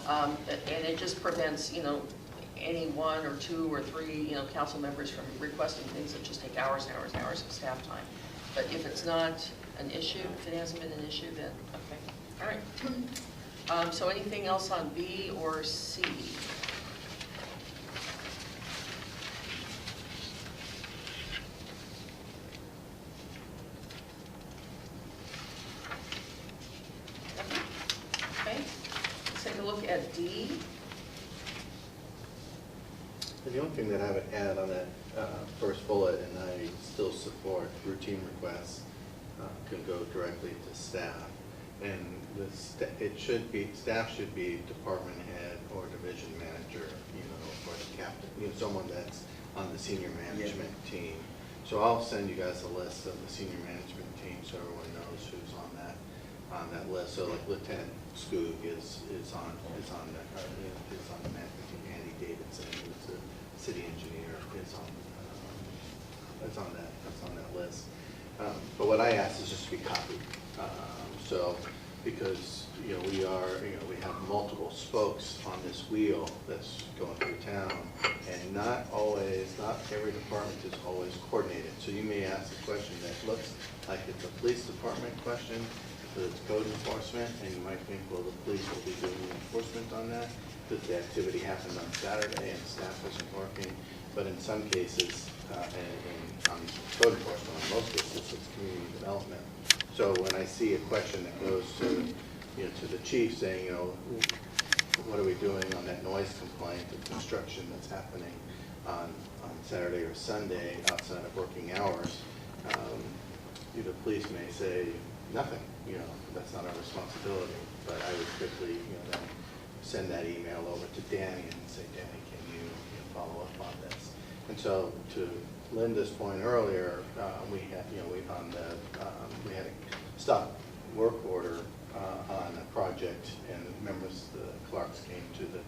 And it just prevents, any one or two or three, council members from requesting things that just take hours and hours and hours of staff time. But if it's not an issue, if it hasn't been an issue, then, okay, all right. So anything else on B or C? Okay, let's take a look at D. And the only thing that I would add on that first bullet, and I still support routine requests, can go directly to staff. And it should be, staff should be department head or division manager, or the captain, someone that's on the senior management team. So I'll send you guys a list of the senior management team so everyone knows who's on that list. So like Lieutenant Skoog is on the management team. Andy Davidson, who's the city engineer, is on that's on that list. But what I asked is just to be copied. So, because, you know, we have multiple spokes on this wheel that's going through town, and not every department is always coordinated. So you may ask a question that looks like it's a police department question, but it's code enforcement, and you might think, well, the police will be doing the enforcement on that, because the activity happened on Saturday and staff wasn't working. But in some cases, and on code enforcement, in most cases, it's community development. So when I see a question that goes to, you know, to the chief saying, you know, what are we doing on that noise complaint of construction that's happening on Saturday or Sunday outside of working hours, the police may say nothing, you know, that's not our responsibility. But I would quickly, you know, then send that email over to Danny and say, Danny, can you follow up on this? And so to Linda's point earlier, we had, you know, we had a stop work order on a project, and members, the Clarks came to the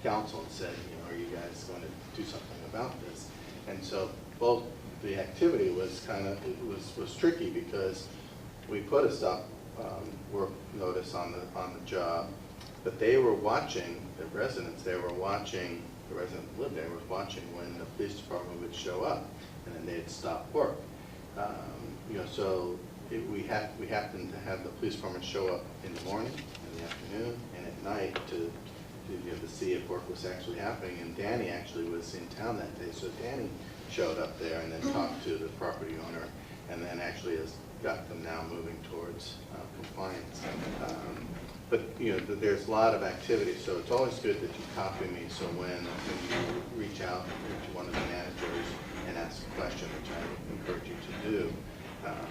council and said, you know, are you guys going to do something about this? And so both the activity was kind of, was tricky because we put a stop work notice on the job, but they were watching, the residents there were watching, the resident who lived there was watching when the police department would show up, and then they'd stop work. You know, so we happened to have the police department show up in the morning, in the afternoon, and at night to see if work was actually happening. And Danny actually was in town that day, so Danny showed up there and then talked to the property owner, and then actually has got them now moving towards compliance. But you know, there's a lot of activity, so it's always good that you copy me. So when you reach out to one of the managers and ask a question, which I encourage you to do,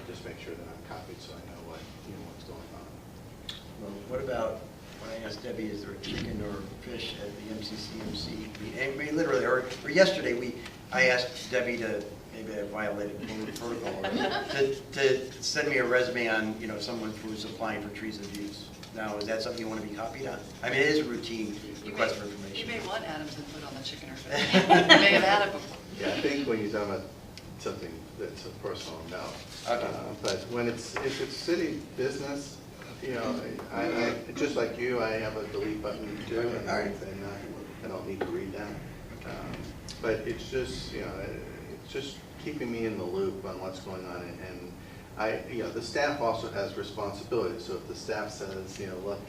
just make sure that I'm copied so I know what's going on. Well, what about when I asked Debbie, is there a chicken or fish at the MCCMC? I mean, literally, or yesterday I asked Debbie to, maybe I violated protocol, to send me a resume on, you know, someone who was applying for trees of use. Now, is that something you want to be copied on? I mean, it is a routine request for information. You may want Adam's input on the chicken or fish. You may have had it before. Yeah, I think when you're talking about something that's a personal note. Okay. But when if it's city business, you know, I just like you, I have a delete button too, and I don't need to read them. But it's just, you know, it's just keeping me in the loop on what's going on, and you know, the staff also has responsibility. So if the staff says, you know, look,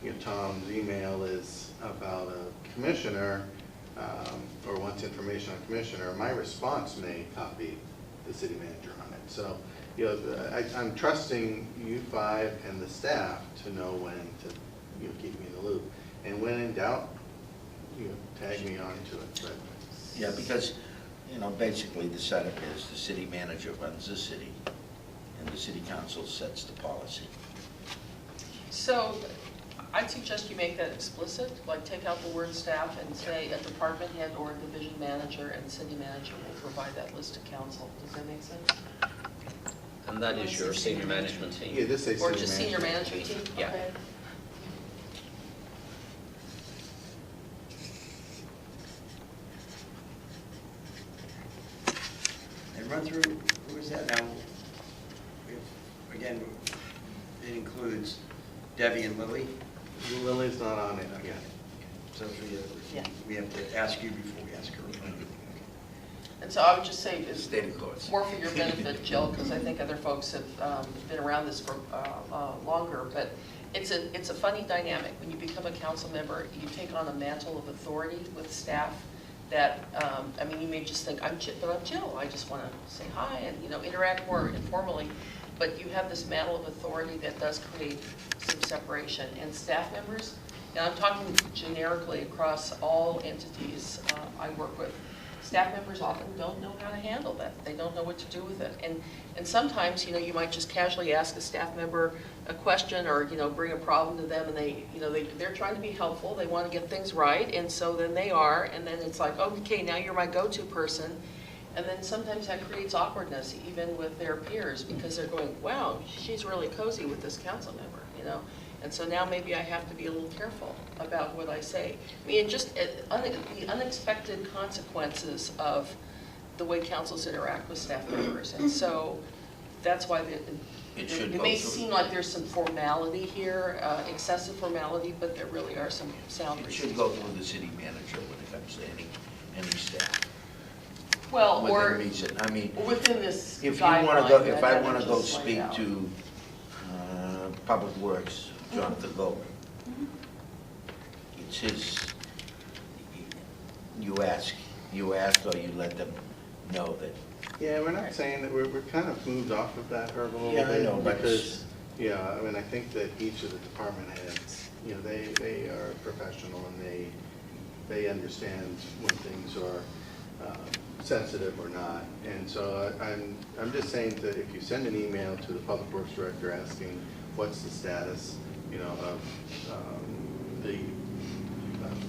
you know, Tom's email is about a commissioner, or wants information on a commissioner, my response may copy the city manager on it. So, you know, I'm trusting you five and the staff to know when to, you know, keep me in the loop. And when in doubt, you know, tag me onto it. But Yeah, because, you know, basically the setup is the city manager runs the city, and the city council sets the policy. So I'd suggest you make that explicit, like take out the word staff and say a department head or a division manager, and the city manager will provide that list to council. Does that make sense? And that is your senior management team? yeah, this is Or just senior management team? Yeah. Okay. And run through, who is that now? Again, it includes Debbie and Lily. Lily's not on it yet. So we have to ask you before we ask her. And so I would just say, it's State of course. more for your benefit, Jill, because I think other folks have been around this for longer, but it's a funny dynamic. When you become a council member, you take on a mantle of authority with staff that, I mean, you may just think, I'm Jill, I just want to say hi and, you know, interact more informally, but you have this mantle of authority that does create some separation. And staff members, and I'm talking generically across all entities I work with, staff members often don't know how to handle that. They don't know what to do with it. And sometimes, you know, you might just casually ask a staff member a question or, you know, bring a problem to them, and they, you know, they're trying to be helpful. They want to get things right, and so then they are, and then it's like, okay, now you're my go-to person. And then sometimes that creates awkwardness even with their peers, because they're going, wow, she's really cozy with this council member, you know. And so now maybe I have to be a little careful about what I say. I mean, just the unexpected consequences of the way councils interact with staff members. And so that's why it may seem like there's some formality here, excessive formality, but there really are some sound It reasons. should go through the city manager when it comes to any staff. Well, Within or reason. I mean, within this if you want to guideline go, that if I Heather want to go just laid speak out. to Public Works, Jonathan Goldman, it's his, you ask or you let them know that. Yeah, we're not saying that, we're kind of moved off of that herb a little Yeah, I bit. know, but Because, yeah, I mean, I think that each of the department heads, you know, they are professional and they understand when things are sensitive or not. And so I'm just saying that if you send an email to the Public Works Director asking what's the status, you know, of the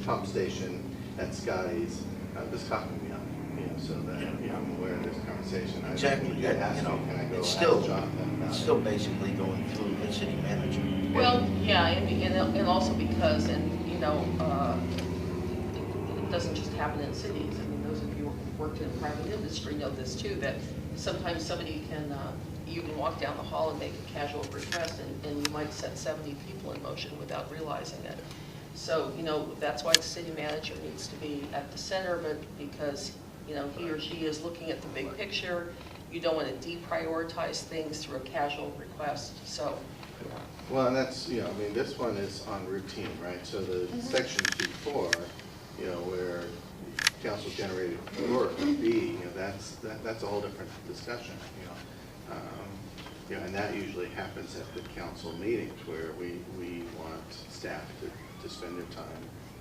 pump station at Scotty's, just copy me on it, you know, so that, you know, I'm aware of this conversation. Exactly, You that, ask you me, know, can I go it's ask still, Jonathan about it's it? still basically going through the city manager. Well, yeah, and also because, and you know, it doesn't just happen in cities. I mean, those of you who've worked in the private industry know this too, that sometimes somebody can, you can walk down the hall and make a casual request and you might set 70 people in motion without realizing it. So, you know, that's why the city manager needs to be at the center of it, because, you know, he or she is looking at the big picture. You don't want to deprioritize things through a casual request, so. Well, and that's, you know, I mean, this one is on routine, right? So the section before, you know, where council generated work would be, you know, that's a whole different discussion, you know. You know, and that usually happens at the council meetings where we want staff to spend their time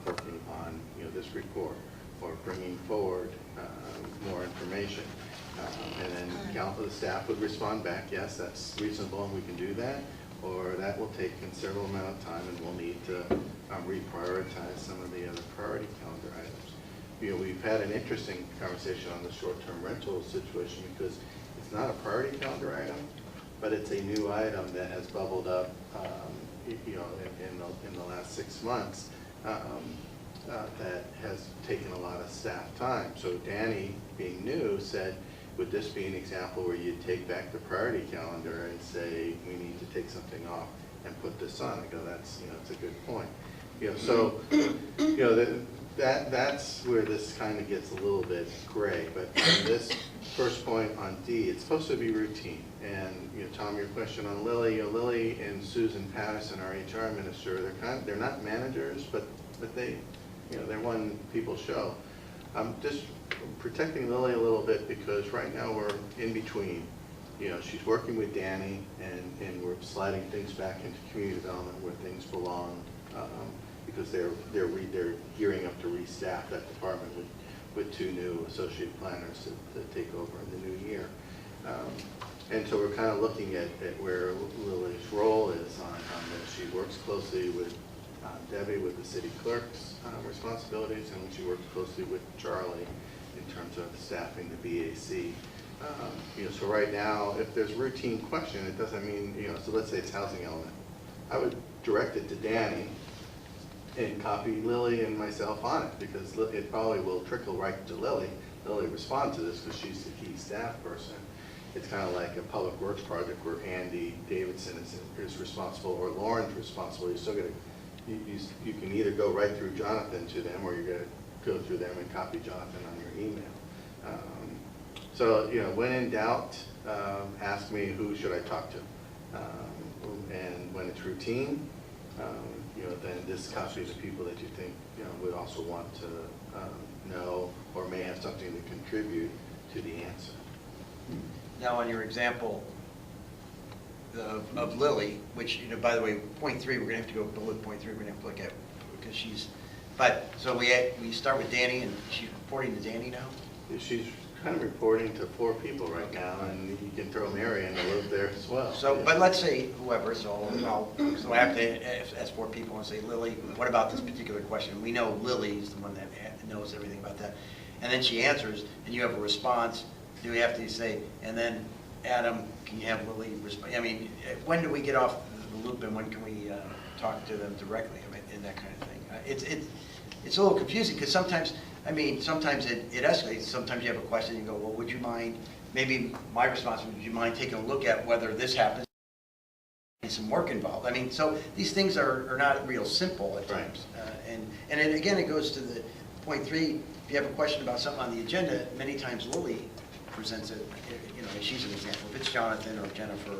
working on, you know, this report or bringing forward more information. And then the staff would respond back, yes, that's reasonable and we can do that, or that will take a considerable amount of time and we'll need to reprioritize some of the other priority calendar items. You know, we've had an interesting conversation on the short-term rental situation because it's not a priority calendar item, but it's a new item that has bubbled up, you know, in the last 6 months that has taken a lot of staff time. So Danny, being new, said, would this be an example where you take back the priority calendar and say, we need to take something off and put this on? I go, that's, you know, it's a good point. You know, so, you know, that's where this kind of gets a little bit gray. But on this first point on D, it's supposed to be routine. And, you know, Tom, your question on Lily, you know, Lily and Susan Patterson, our HR minister, they're not managers, but they, you know, they're one people show. I'm just protecting Lily a little bit because right now we're in between. You know, she's working with Danny and we're sliding things back into community development where things belong because they're gearing up to restaff that department with 2 new associate planners to take over in the new year. And so we're kind of looking at where Lily's role is on this. She works closely with Debbie with the city clerk's responsibilities, and she works closely with Charlie in terms of staffing the BAC. You know, so right now, if there's a routine question, it doesn't mean, you know, so let's say it's housing element. I would direct it to Danny and copy Lily and myself on it because it probably will trickle right to Lily. Lily respond to this because she's the key staff person. It's kind of like a public works project where Andy Davidson is responsible or Lauren's responsible. You're still going to, you can either go right through Jonathan to them or you're going to go through them and copy Jonathan on your email. So, you know, when in doubt, ask me who should I talk to. And when it's routine, you know, then just copy the people that you think, you know, would also want to know or may have something to contribute to the answer. Now, on your example of Lily, which, you know, by the way, point 3, we're going to have to go bullet point 3, we're going to have to look at because she's, but, so we start with Danny, and she's reporting to Danny now? She's kind of reporting to 4 people right now, and you can throw Mary in the loop there as well. So, Yeah. but let's say whoever, so I have to ask 4 people and say, Lily, what about this particular question? We know Lily's the one that knows everything about that. And then she answers, and you have a response. Do we have to say, and then Adam, can you have Lily respond? I mean, when do we get off the loop and when can we talk to them directly? I mean, and that kind of thing. It's a little confusing because sometimes I mean, sometimes it escalates. Sometimes you have a question, and you go, well, would you mind, maybe my response would you mind taking a look at whether this happens? Some work involved. I mean, so these things are not real simple at times. And again, it goes to the point 3, if you have a question about something on the agenda, many times Lily presents it, you know, she's an example. If it's Jonathan or Jennifer or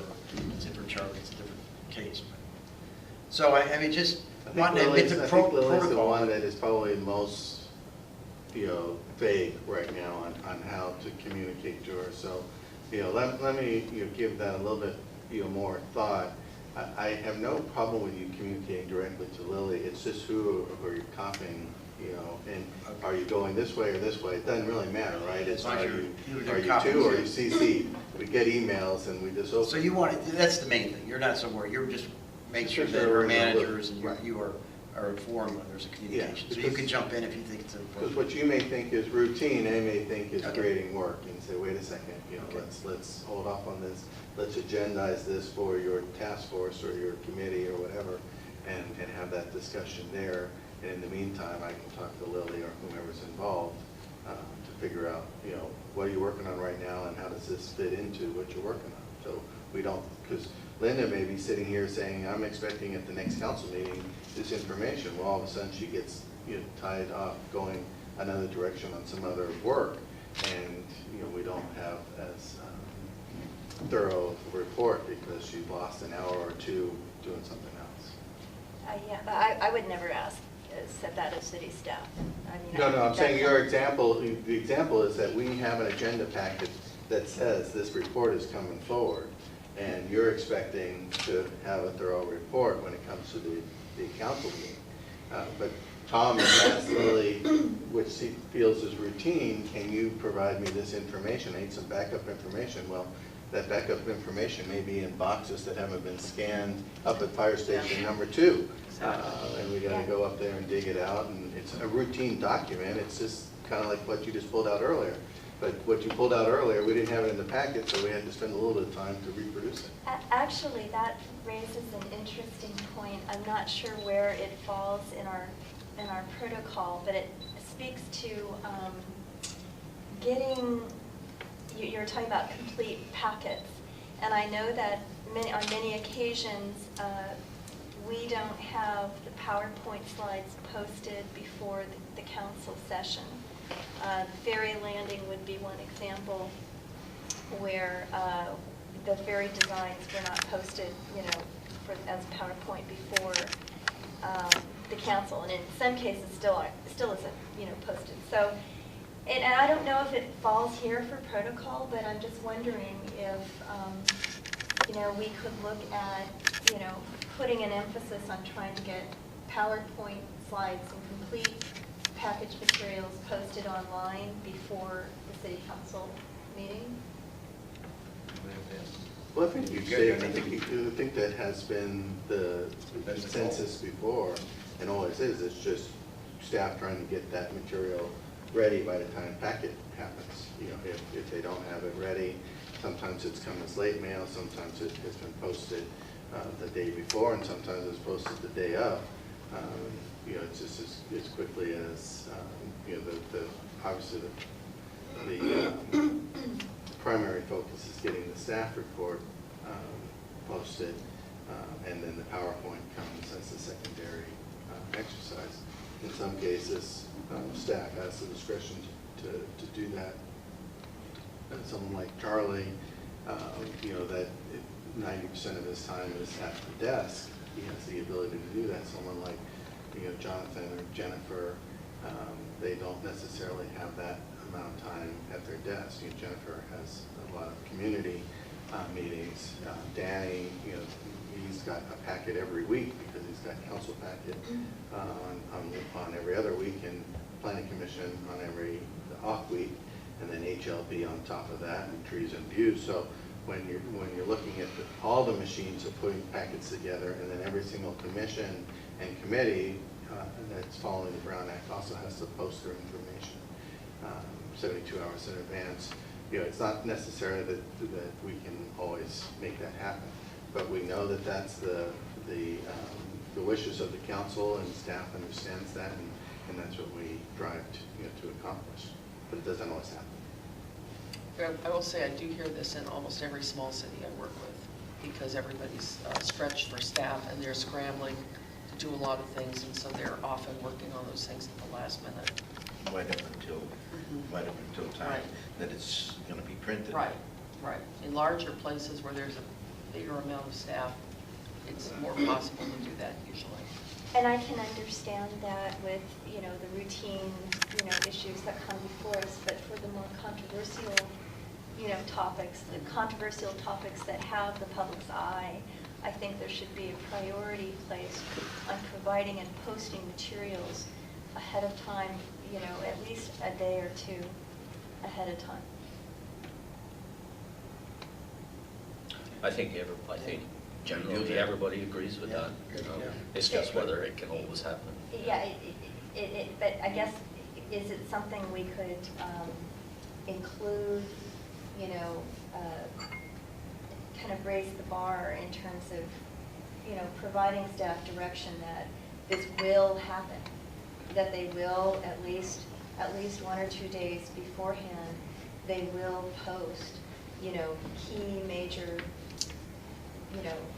it's for Charlie, it's a different case. So, I mean, just wanting to admit the protocol. Lily's the one that is probably most, vague right now on how to communicate to her. So, let me give that a little bit, more thought. I have no problem with you communicating directly to Lily. It's just who are you copying, and are you going this way or this way? It doesn't really matter, right? It's are you two or are you CC? We get emails and we just open. So you want to, that's the main thing. You're not somewhere. You're just make sure that our managers and you are informed when there's a communication. So you can jump in if you think it's important. Because what you may think is routine, they may think is creating work, and say, wait a second, let's hold off on this. Let's agendize this for your task force or your committee or whatever, and have that discussion there. And in the meantime, I can talk to Lily or whomever's involved to figure out, what are you working on right now, and how does this fit into what you're working on? So we don't, because Linda may be sitting here saying, I'm expecting at the next council meeting this information. Well, all of a sudden she gets tied off going another direction on some other work, and we don't have as thorough report because she lost an hour or two doing something else. Yeah, I would never set that as city staff. I mean, No, I'm saying your example, the example is that we have an agenda packet that says this report is coming forward, and you're expecting to have a thorough report when it comes to the council meeting. But Tom has asked Lily, which he feels is routine, can you provide me this information? I need some backup information. Well, that backup information may be in boxes that haven't been scanned up at fire station number 2. And we got to go up there and dig it out, and it's a routine document. It's just kind of like what you just pulled out earlier. But what you pulled out earlier, we didn't have it in the packet, so we had to spend a little bit of time to reproduce it. Actually, that raises an interesting point. I'm not sure where it falls in our protocol, but it speaks to getting. You're talking about complete packets, and I know that on many occasions we don't have the PowerPoint slides posted before the council session. Ferry landing would be one example where the ferry designs were not posted, as PowerPoint before the council, and in some cases still isn't, posted. So. And I don't know if it falls here for protocol, but I'm just wondering if, we could look at, putting an emphasis on trying to get PowerPoint slides and complete package materials posted online before the city council meeting. Well, I think I think that has been the consensus before, and always is. It's just staff trying to get that material ready by the time packet happens. If they don't have it ready, sometimes it's come as late mail, sometimes it has been posted the day before, and sometimes it's posted the day of. It's just as quickly as obviously the primary focus is getting the staff report posted, and then the PowerPoint comes as a secondary exercise. In some cases, staff has the discretion to do that. And someone like Charlie, that 90% of his time is at the desk, he has the ability to do that. Someone like, Jonathan or Jennifer, they don't necessarily have that amount of time at their desk. Jennifer has a lot of community meetings. Danny, he's got a packet every week because he's got council packet on every other week, and planning commission on every off week, and then HLB on top of that, and trees and views. So when you're looking at all the machines of putting packets together, and then every single commission and committee that's following the Brown Act also has to post their information 72 hours in advance. It's not necessary that we can always make that happen, but we know that that's the wishes of the council, and staff understands that, and that's what we drive to accomplish. But it doesn't always happen. I will say, I do hear this in almost every small city I work with, because everybody's stretched for staff, and they're scrambling to do a lot of things, and so they're often working on those things at the last minute. Right up until time Right. that it's going to be printed. Right, right. In larger places where there's a bigger amount of staff, it's more possible to do that usually. And I can understand that with, the routine, issues that come before us, but for the more controversial, topics, the controversial topics that have the public's eye, I think there should be a priority placed on providing and posting materials ahead of time, at least a day or two ahead of time. I think generally everybody agrees with that, It's just whether it can always happen. Yeah, but I guess, is it something we could include, kind of raise the bar in terms of, providing staff direction that this will happen, that they will at least 1 or 2 days beforehand, they will post, key major,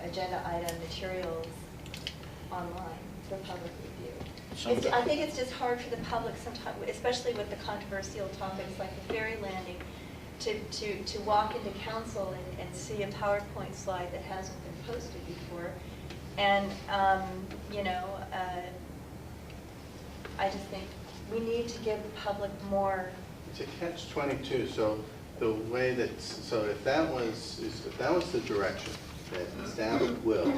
agenda item materials online for public review. I think it's just hard for the public sometimes, especially with the controversial topics like the ferry landing, to walk into council and see a PowerPoint slide that hasn't been posted before. And, I just think we need to give the public more. It's a catch-22, so the way that, so if that was the direction, that staff will,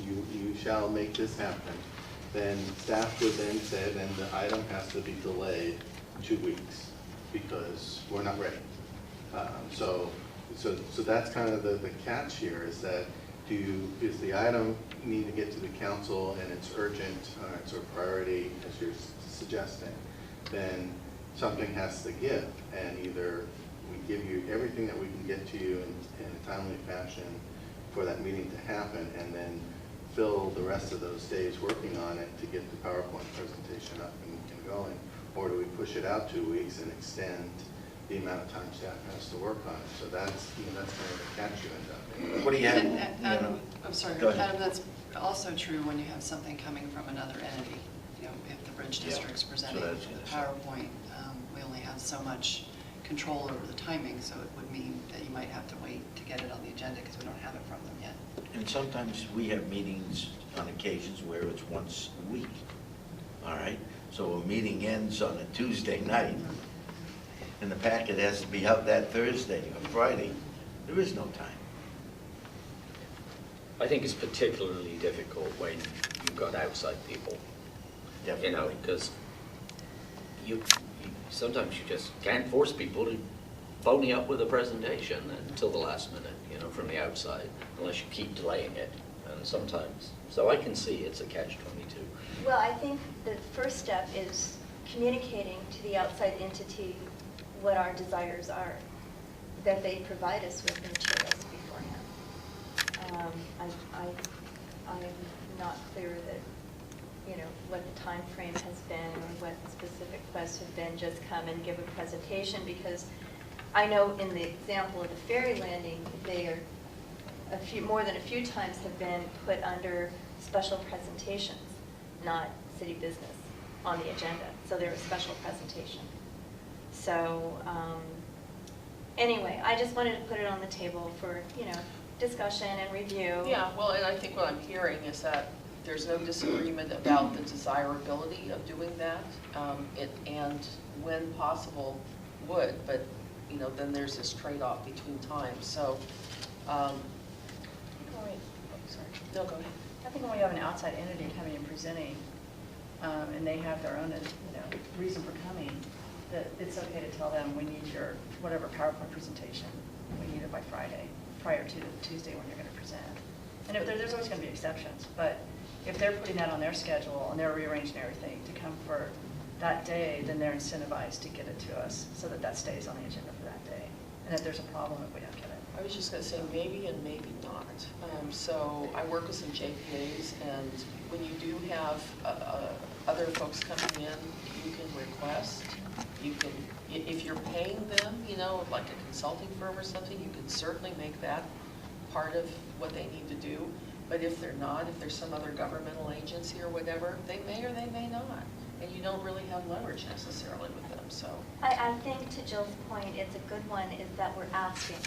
you shall make this happen, then staff would then say, then the item has to be delayed 2 weeks because we're not ready. So that's kind of the catch here, is that is the item need to get to the council and it's urgent, it's a priority, as you're suggesting, then something has to give, and either we give you everything that we can get to you in a timely fashion for that meeting to happen, and then fill the rest of those days working on it to get the PowerPoint presentation up and going, or do we push it out 2 weeks and extend the amount of time staff has to work on it? So that's kind of the catch you end up. What do you have? And Adam, I'm sorry, Go ahead. Adam, that's also true when you have something coming from another entity. If the bridge Yeah. district's presenting So with that's the gonna PowerPoint, we only have so much control over the timing, so it would mean that you might have to wait to get it on the agenda because we don't have it from them yet. And sometimes we have meetings on occasions where it's once a week, all right? So a meeting ends on a Tuesday night, and the packet has to be out that Thursday or Friday. There is no time. I think it's particularly difficult when you've got outside people, Definitely. because you sometimes you just can't force people to phony up with a presentation until the last minute, from the outside, unless you keep delaying it. And sometimes, so I can see it's a catch-22. Well, I think the first step is communicating to the outside entity what our desires are, that they provide us with the materials beforehand. I'm not clear that, what the time frame has been or what the specific quests have been, just come and give a presentation, because I know in the example of the ferry landing, they are more than a few times have been put under special presentations, not city business on the agenda. So they're a special presentation. So anyway, I just wanted to put it on the table for, discussion and review. Yeah, well, and I think what I'm hearing is that there's no disagreement about the desirability of doing that, and when possible would, but, then there's this trade-off between time, so. Sorry. No, go ahead. I think when we have an outside entity coming and presenting, and they have their own, reason for coming, that it's okay to tell them, we need your, whatever PowerPoint presentation, we need it by Friday, prior to Tuesday when you're going to present. And there's always going to be exceptions, but if they're putting that on their schedule and they're rearranging everything to come for that day, then they're incentivized to get it to us so that that stays on the agenda for that day. And if there's a problem, if we don't get it. I was just going to say maybe and maybe not. So I work with some JPAs, and when you do have other folks coming in, you can request, you can, if you're paying them, you know, like a consulting firm or something, you can certainly make that part of what they need to do. But if they're not, if there's some other governmental agency or whatever, they may or they may not. And you don't really have leverage necessarily with them, so. I think to Jill's point, it's a good one, is that we're asking.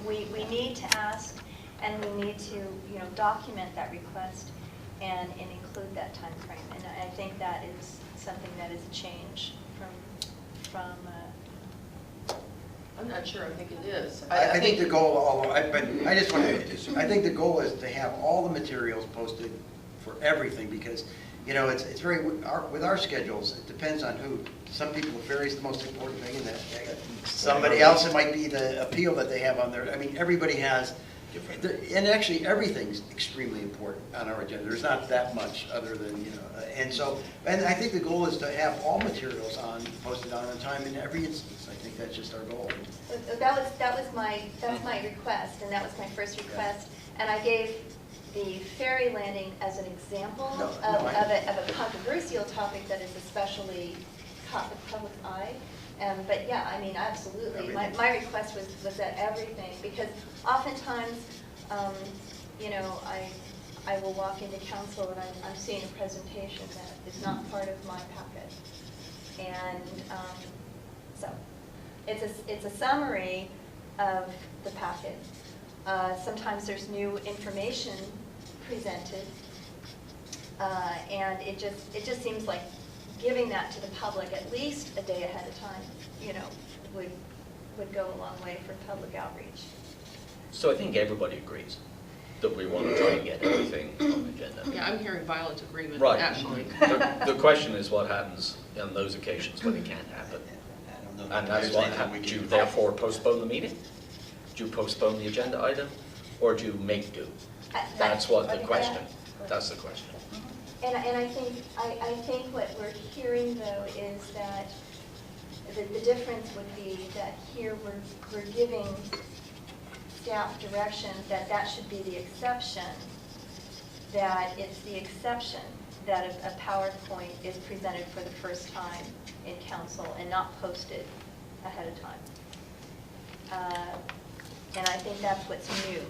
We need to ask, and we need to, you know, document that request and include that time frame. And I think that is something that is a change from I'm not sure, I think it is. I think the goal, but I just want to, I think the goal is to have all the materials posted for everything, because, you know, it's very, with our schedules, it depends on who. Some people, the ferry's the most important thing, and that somebody else, it might be the appeal that they have on there. I mean, everybody has, and actually, everything's extremely important on our agenda. There's not that much other than, you know, and so, and I think the goal is to have all materials posted on time in every instance. I think that's just our goal. that was my request, and that was my first request. And I gave the ferry landing as an example of a controversial topic that is especially caught the public's eye. But yeah, I mean, absolutely. My request was that everything, because oftentimes, you know, I will walk into council and I'm seeing a presentation that is not part of my packet. And so it's a summary of the packet. Sometimes there's new information presented, and it just seems like giving that to the public at least a day ahead of time, you know, would go a long way for public outreach. So I think everybody agrees that we want to try and get everything on the agenda. Yeah, I'm hearing violent agreement, Right. actually. The question is what happens on those occasions when it can't happen. I don't know. And that's what happens. Do you therefore postpone the meeting? Do you postpone the agenda item? Or do you make do? That's what the question, that's the question. And I think what we're hearing, though, is that the difference would be that here we're giving staff direction that should be the exception, that it's the exception that a PowerPoint is presented for the first time in council and not posted ahead of time. And I think that's what's new.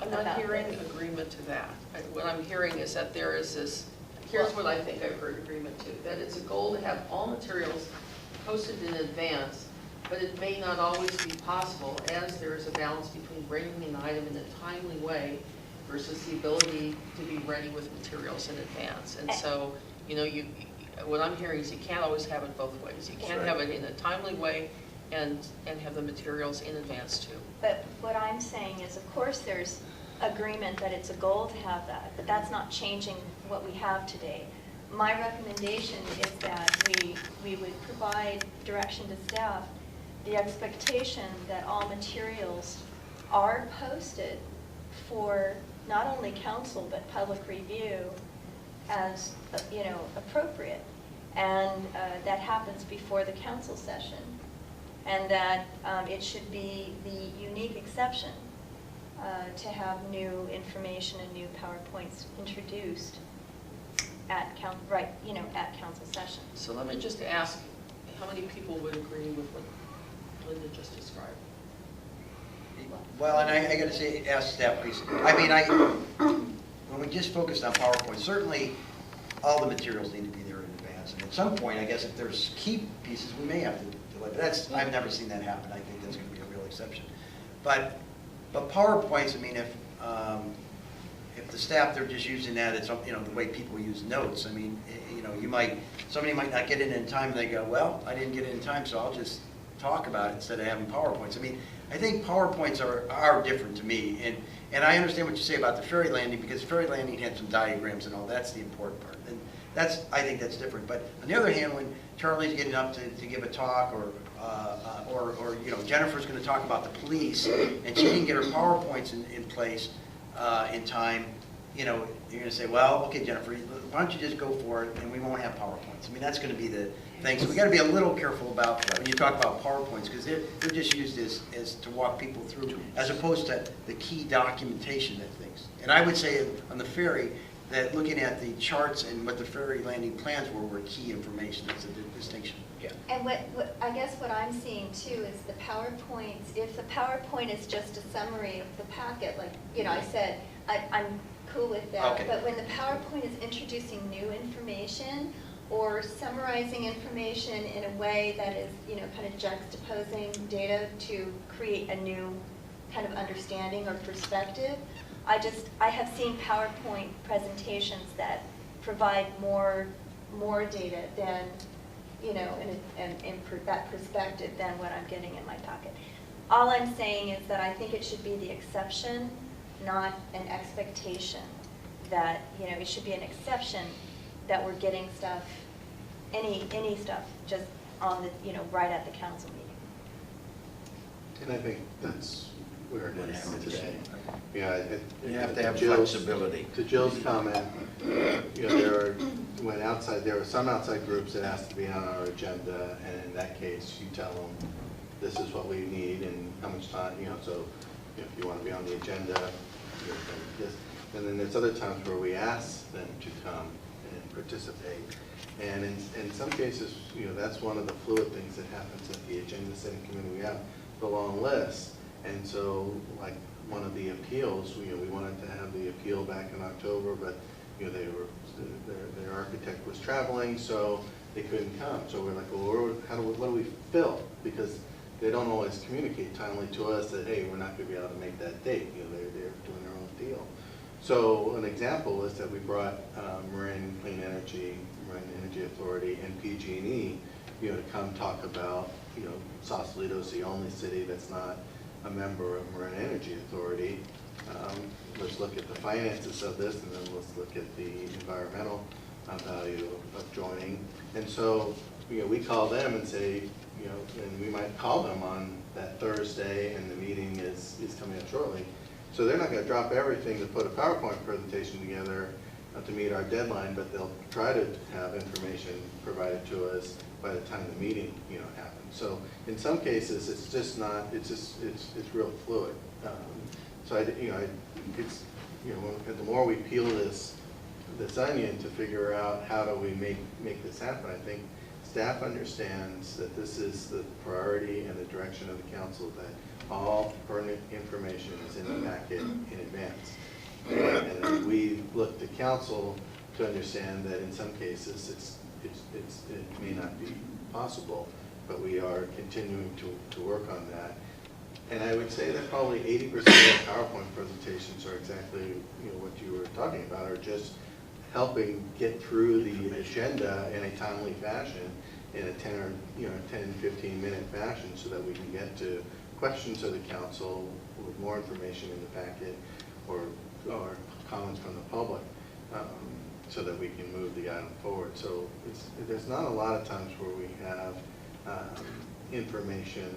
I'm not hearing agreement to that. What I'm hearing is that there is this, here's what I think I've heard agreement to, that it's a goal to have all materials posted in advance, but it may not always be possible, as there is a balance between bringing an item in a timely way versus the ability to be ready with materials in advance. And so, you know, what I'm hearing is you can't always have it both ways. You can't have it in a timely way and have the materials in advance too. But what I'm saying is, of course, there's agreement that it's a goal to have that, but that's not changing what we have today. My recommendation is that we would provide direction to staff, the expectation that all materials are posted for not only council but public review as, you know, appropriate, and that happens before the council session, and that it should be the unique exception to have new information and new PowerPoints introduced at council session. So let me just ask, how many people would agree with what Linda just described? Well, and I got to say, ask staff, please. I mean, when we just focused on PowerPoint, certainly all the materials need to be there in advance. And at some point, I guess if there's key pieces, we may have to delay. But I've never seen that happen. I think that's going to be a real exception. But PowerPoints, I mean, if the staff, they're just using that, it's, you know, the way people use notes. I mean, you know, somebody might not get it in time, and they go, well, I didn't get it in time, so I'll just talk about it instead of having PowerPoints. I mean, I think PowerPoints are different to me, and I understand what you say about the ferry landing, because ferry landing had some diagrams and all. That's the important part, and I think that's different. But on the other hand, when Charlie's getting up to give a talk, or you know, Jennifer's going to talk about the police, and she didn't get her PowerPoints in place in time, you know, you're going to say, well, okay, Jennifer, why don't you just go for it, and we won't have PowerPoints. I mean, that's going to be the thing. So we got to be a little careful about when you talk about PowerPoints, because they're just used as to walk people through, as opposed to the key documentation of things. And I would say on the ferry, that looking at the charts and what the ferry landing plans were key information. That's a distinction. Yeah. And I guess what I'm seeing too is the PowerPoints, if the PowerPoint is just a summary of the packet, like, you know, I said, I'm cool with that. Okay. But when the PowerPoint is introducing new information or summarizing information in a way that is, you know, kind of juxtaposing data to create a new kind of understanding or perspective, I have seen PowerPoint presentations that provide more data than, you know, and that perspective than what I'm getting in my pocket. All I'm saying is that I think it should be the exception, not an expectation. That, you know, it should be an exception that we're getting stuff, any stuff, just on the, you know, right at the council meeting. And I think that's where it is today. Yeah, You have to have Jill's- flexibility. To Jill's comment, you know, there were some outside groups that asked to be on our agenda, and in that case, you tell them, this is what we need and how much time, you know, so if you want to be on the agenda, you're going to this. And then there's other times where we ask them to come and participate. And in some cases, you know, that's one of the fluid things that happens at the agenda setting committee. We have the long list. And so, like, one of the appeals, you know, we wanted to have the appeal back in October, but, you know, their architect was traveling, so they couldn't come. So we're like, well, what do we fill? Because they don't always communicate timely to us that, hey, we're not going to be able to make that date. You know, they're doing their own deal. So an example is that we brought Marin Energy Authority and PG&E, you know, to come talk about, you know, Sausalito is the only city that's not a member of Marin Energy Authority. Let's look at the finances of this, and then let's look at the environmental value of joining. And so, you know, we call them and say, you know, and we might call them on that Thursday, and the meeting is coming up shortly. So they're not going to drop everything to put a PowerPoint presentation together to meet our deadline, but they'll try to have information provided to us by the time the meeting, you know, happens. So in some cases, it's just not, it's real fluid. So it's, you know, the more we peel this onion to figure out how do we make this happen, I think staff understands that this is the priority and the direction of the council, that all pertinent information is in the packet in advance. And then we look to council to understand that in some cases it may not be possible, but we are continuing to work on that. And I would say that probably 80% of PowerPoint presentations are exactly, you know, what you were talking about, are just helping get through the agenda in a timely fashion, in a 10, 15 minute fashion, so that we can get to questions of the council with more information in the packet, or comments from the public, so that we can move the item forward. So there's not a lot of times where we have information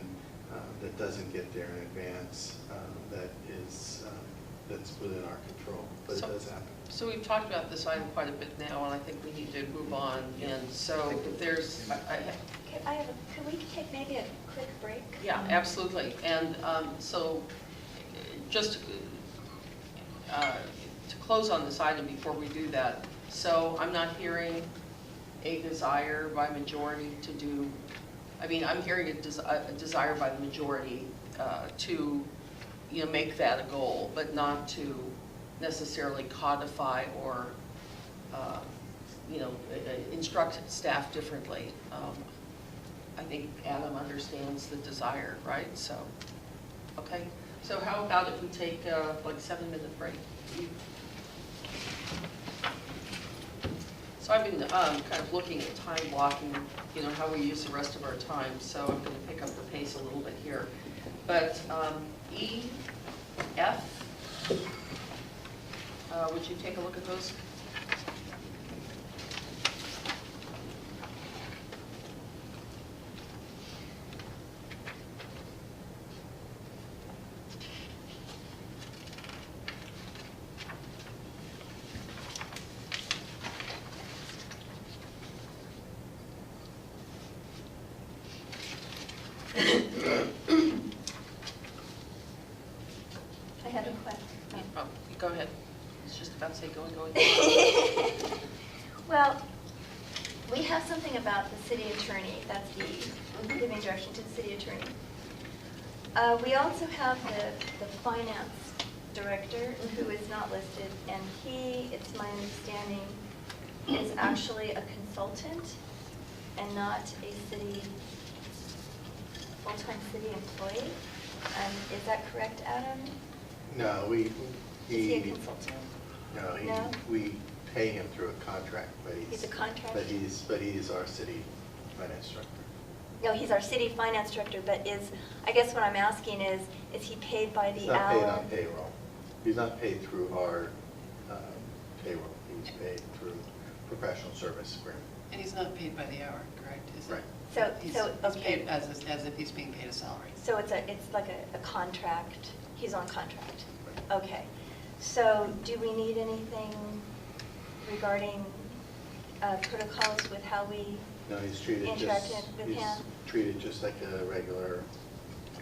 that doesn't get there in advance, that's within our control, but it does happen. So we've talked about this item quite a bit now, and I think we need to move on. And so there's, Can we take maybe a quick break? yeah, absolutely. And so just to close on this item before we do that, so I'm not hearing a desire by majority to do, I mean, I'm hearing a desire by the majority to, you know, make that a goal, but not to necessarily codify or, you know, instruct staff differently. I think Adam understands the desire, right? So, okay. So how about if we take like a 7-minute break? So I've been kind of looking at time blocking, you know, how we use the rest of our time. So I'm going to pick up the pace a little bit here. But E, F, would you take a look at those? I have a question. Oh, go ahead. I was just about to say go. attorney. That's the giving direction to the city attorney. We also have the finance director, who is not listed, and he, it's my understanding, is actually a consultant and not a city, full-time city employee. Is that correct, Adam? No, Is he a consultant? No? we pay him through a contract, but He's a contract? But he's our city finance director. No, he's our city finance director, but I guess what I'm asking is he paid by He's the not paid hour? on payroll. He's not paid through our payroll. He's paid through professional service agreement. And he's not paid by the hour, correct? Is it? Right. He's Okay. paid as if he's being paid a salary. So it's like a contract, he's on contract? Okay. So do we need anything regarding protocols with how we No, he's treated interacted with he's him? treated just like a regular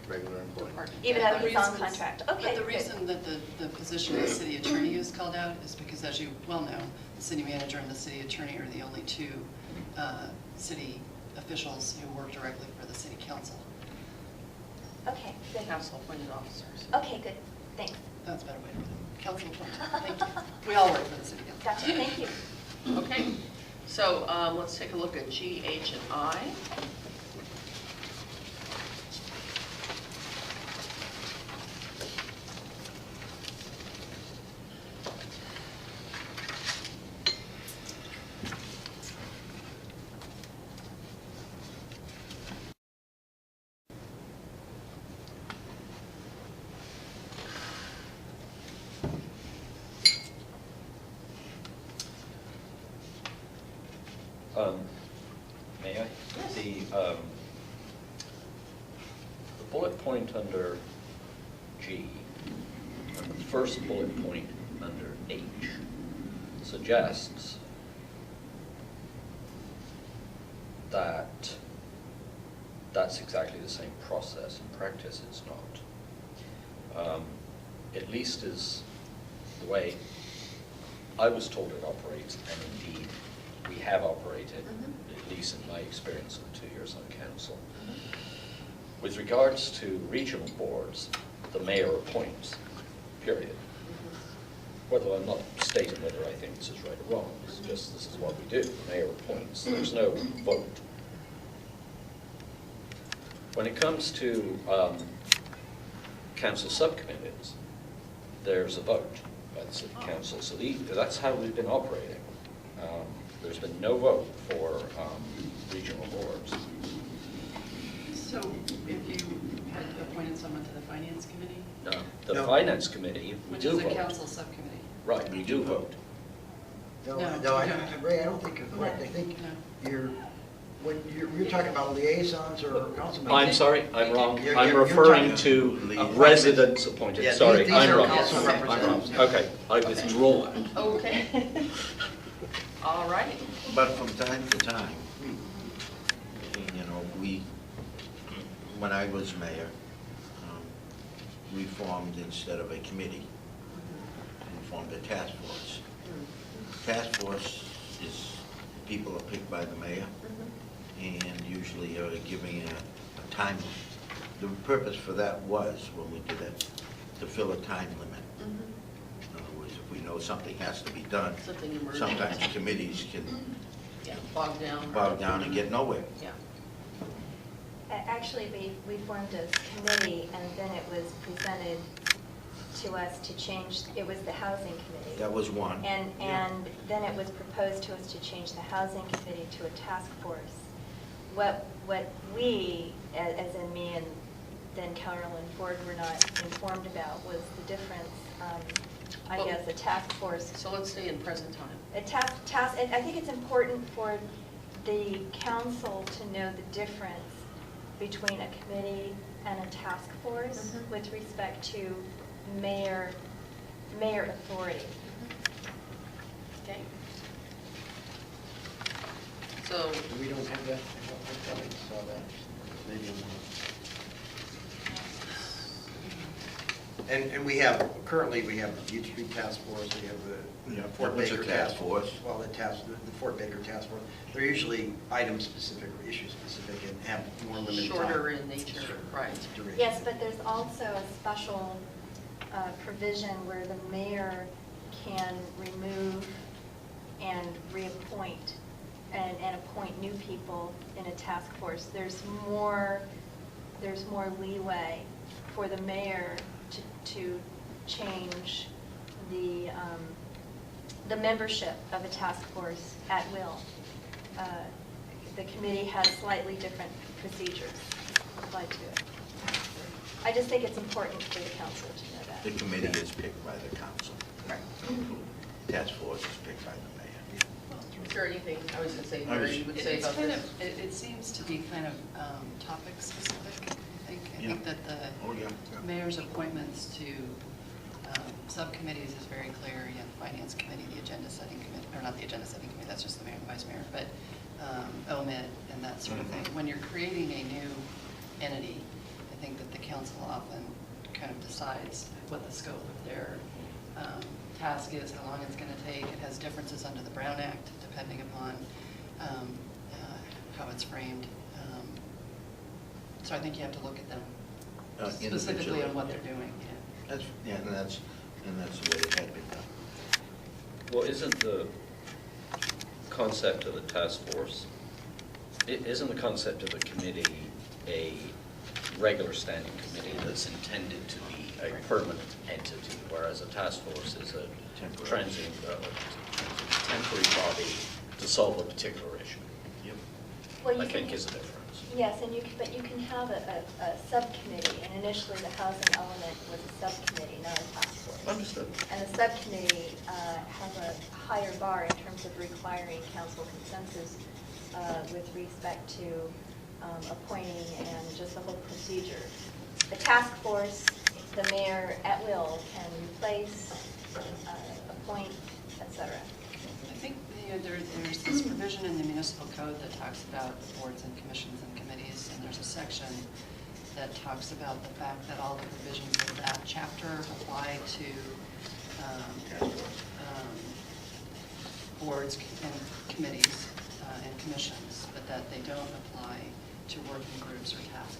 employee. Department. Even But though the he's on reasons- contract. Okay, But the good. reason that the position of the city attorney is called out is because, as you well know, the city manager and the city attorney are the only two city officials who work directly for the city council. Okay, good. Council appointed officers. Okay, good, thanks. That's a better way to put it. Council appointed, thank you. We all work for the city council. Gotcha, thank you. Okay, so let's take a look at G, H, and I. May I? The bullet point under G, and the first bullet point under H, suggests that that's exactly the same process. In practice, it's not. At least is the way I was told it operates, and indeed we have operated, at least in my experience of 2 years on council. With regards to regional boards, the mayor appoints, period. Whether I'm not stating whether I think this is right or wrong, it's just this is what we do. The mayor appoints. There's no vote. When it comes to council subcommittees, there's a vote by the city council. So that's how we've been operating. There's been no vote for regional boards. So if you had appointed someone to the finance committee, The No. finance committee, we which do is a vote. council subcommittee? Right, we do vote. No, No, Ray, I don't think you're correct. I think when you're talking about liaisons or council members. I'm sorry, I'm wrong. You're- I'm you're referring talking to appointments. residents appointed. Yeah, Sorry, these I'm are wrong. council I'm representatives. wrong. Okay, I withdraw. Okay. All right. But from time to time, when I was mayor, we formed, instead of a committee, we formed a task force. Task force is, people are picked by the mayor, and usually are giving a time limit. The purpose for that was, when we did it, to fill a time limit. In other words, if we know something has to be done, Something emerging. sometimes committees can Yeah, bogged down. bog down and get nowhere. Yeah. Actually, we formed a committee, and then it was presented to us to change, it was the housing committee. That was one. And then it was proposed to us to change the housing committee to a task force. What we, as in me and then Carolyn Ford, were not informed about was the difference, I Well- guess, a task force. So let's stay in present time. I think it's important for the council to know the difference between a committee and a task force with respect to mayor authority. Okay. So, We don't have that. I don't think I saw that. Maybe I'm And we have, currently, we have the Youth Street Task Force, we have the Fort What's a Baker task force? Well, the Fort Baker Task Force, they're usually item-specific or issue-specific and have more limited time. Shorter in nature, right. Duration. Yes, but there's also a special provision where the mayor can remove and reappoint and appoint new people in a task force. There's more leeway for the mayor to change the membership of a task force at will. The committee has slightly different procedures applied to it. I just think it's important for the council to know that. The committee is picked by the council. Right. Task force is picked by the mayor. Is there anything, I was going to say, I was- Mary, you would say It's about kind this? of, it seems to be kind of topic specific, I think. I Yeah. think that the Oh, yeah. mayor's appointments to subcommittees is very clear. You have the finance committee, the agenda setting committee, or not the agenda setting committee, that's just the mayor and vice mayor, but OMID and that sort of thing. When you're creating a new entity, I think that the council often kind of decides what the scope of their task is, how long it's going to take. It has differences under the Brown Act, depending upon how it's framed. So I think you have to look at them specifically on what they're doing. Yeah. That's the way it had been done. Well, isn't the concept of the task force, isn't the concept of the committee a regular standing committee that's intended to be a permanent entity, whereas a task force is a Temporary. transient, temporary body to solve a particular issue? Yep. Well, I think is a difference. Yes, and but you can have a subcommittee, and initially the housing element was a subcommittee, not a task force. Understood. And the subcommittee has a higher bar in terms of requiring council consensus with respect to appointing and just the whole procedure. The task force, the mayor at will can replace, appoint, etc. I think there's this provision in the municipal code that talks about boards and commissions and committees, and there's a section that talks about the fact that all the provisions of that chapter apply to boards and committees and commissions, but that they don't apply to working groups or task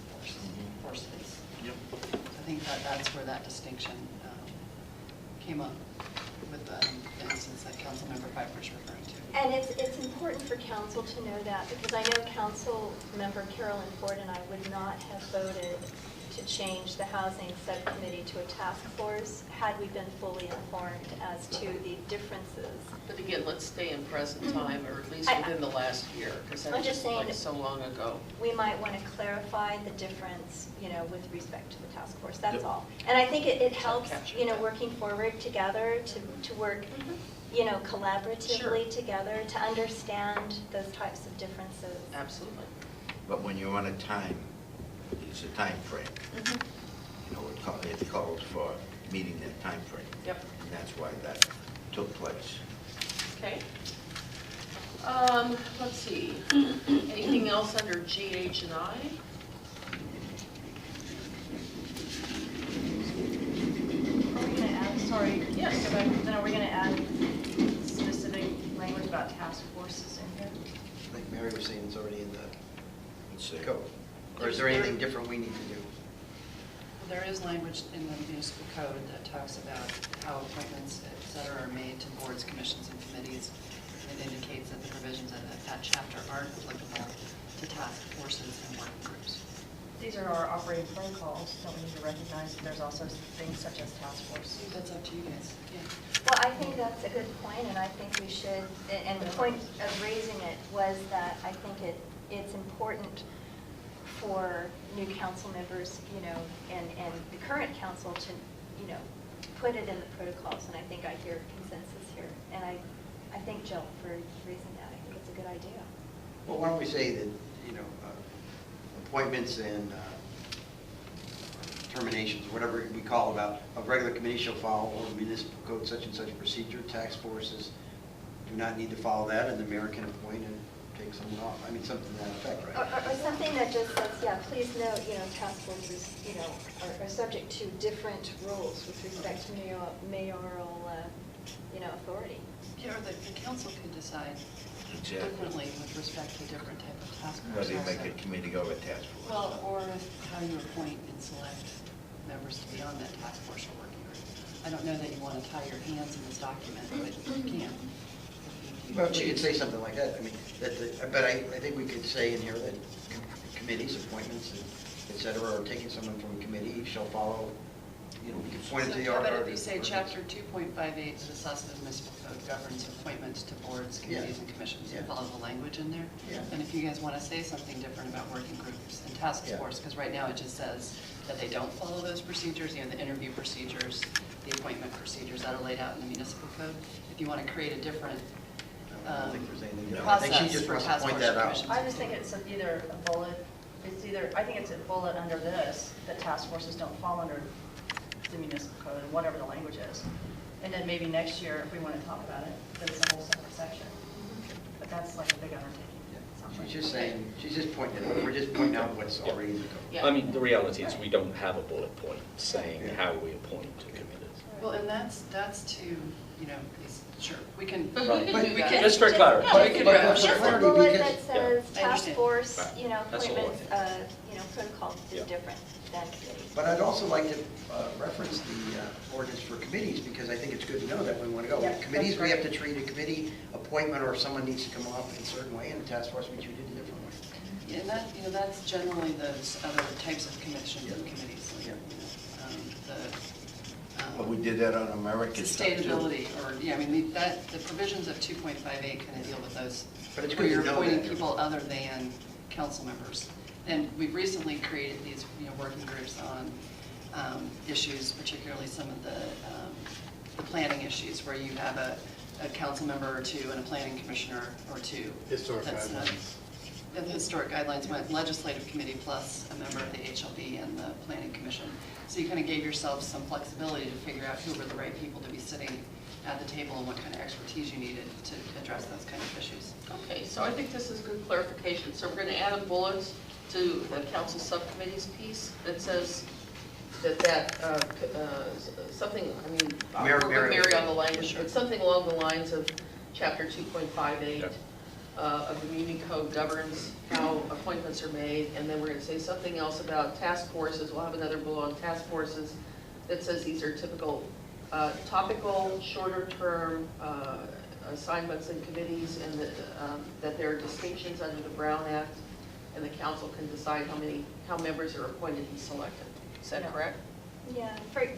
forces. Yep. I think that's where that distinction came up with the instance that Councilmember Piper is referring to. And it's important for council to know that, because I know Council Member Carolyn Ford and I would not have voted to change the housing subcommittee to a task force had we been fully informed as to the differences. But again, let's stay in present time, or at least within the last year, because I'm that's just just saying like that so long ago. We might want to clarify the difference, with respect to the task force, that's Yep. all. And I think it helps, Capture that. working forward together to work, collaboratively Sure. together to understand those types of differences. Absolutely. But when you're on a time, it's a time frame. It calls for meeting that time frame. Yep. And that's why that took place. Okay. Let's see. Anything else under G, H, and I? Are we going to add, sorry, Yes. go back, then are we going to add specific language about task forces in here? Like Mary was saying, it's already in the Let's see. code. Or is there anything different we need to do? There is language in the municipal code that talks about how appointments, et cetera, are made to boards, commissions, and committees. It indicates that the provisions of that chapter aren't applicable to task forces and working groups. These are our operating protocols. Don't we need to recognize that there's also things such as task I force? think that's up to you guys. Yeah. Well, I think that's a good point, and I think we should, and the point of raising it was that I think it's important for new council members, and the current council to, put it in the protocols, and I think I hear consensus here. And I thank Jill for raising that. I think it's a good idea. Well, why don't we say that, appointments and terminations, whatever we call about, a regular committee shall follow municipal code such and such procedure. Task forces do not need to follow that, and the mayor can appoint and take someone off. I mean, something to that effect, right? Or something that just says Yeah, please note, task forces, are subject to different rules with respect to mayoral, authority. Yeah, or the council could decide Exactly. differently with respect to different type of task Whether forces. you make a committee go with task force. Well, or how you appoint and select members to be on that task force or working group. I don't know that you want to tie your hands in this document, but you can. Well, we could say something like that, I mean, but I think we could say in here that committees, appointments, et cetera, or taking someone from a committee shall follow, we could point it to the. How about if you say chapter 2.58 of the Sausalito Municipal Code governs appointments to boards, committees, and commissions, and Yeah. follow the language in there? Yeah. And if you guys want to say something different about working groups and task Yeah. force, because right now it just says that they don't follow those procedures, the interview procedures, the appointment procedures that are laid out in the municipal code. If you want to create a different I don't think there's anything different. I process think she just for wants to task point force that and out. commissions. I just think it's either a bullet, I think it's a bullet under this, that task forces don't fall under the municipal code, and whatever the language is. And then maybe next year, if we want to talk about it, then it's a whole separate section. But that's like a big undertaking. Sounds like. She's just saying, she's just pointing it out, we're just pointing out what's already in the code. Yeah. I mean, the reality is we don't have a bullet point saying Yeah. how we appoint committees. Well, and that's to, sure, we can. Right. we can- Just for clarity. Yeah, we could But- wrap- but- Just a clarity, bullet because- that says I task understand. force, Right. That's all I appointments, think. protocol Yeah. is different than committees. But I'd also like to reference the ordinance for committees, because I think it's good to know that we want to go. Yeah, Committees, that's we have right. to treat a committee appointment, or if someone needs to come off in a certain way, and a task force, we treat it a different way. Yeah, and that, that's generally those other types of commissions and Yeah. committees, like, Yeah. But we did that on American stuff too. sustainability, or, the provisions of 2.58 kind of deal with those. But it's where good to you're know appointing that. people other than council members. And we've recently created these, working groups on issues, particularly some of the planning issues, where you have a council member or two and a planning commissioner or two. Historic That's, guidelines. The historic guidelines went legislative committee plus a member of the HLB and the planning commission. So you kind of gave yourself some flexibility to figure out who were the right people to be sitting at the table and what kind of expertise you needed to address those kind of issues. Okay, so I think this is good clarification. So we're going to add a bullet to the council subcommittees piece that says something, I'll Mary- work with Mary- Mary on the language, but something along the lines of chapter 2.58 Yeah. of the Muni Code governs how appointments are made, and then we're going to say something else about task forces. We'll have another bullet on task forces that says these are typical, topical, shorter-term assignments and committees, and that there are distinctions under the Brown Act, and the council can decide how members are appointed and selected. Is that Yeah. correct? Yeah,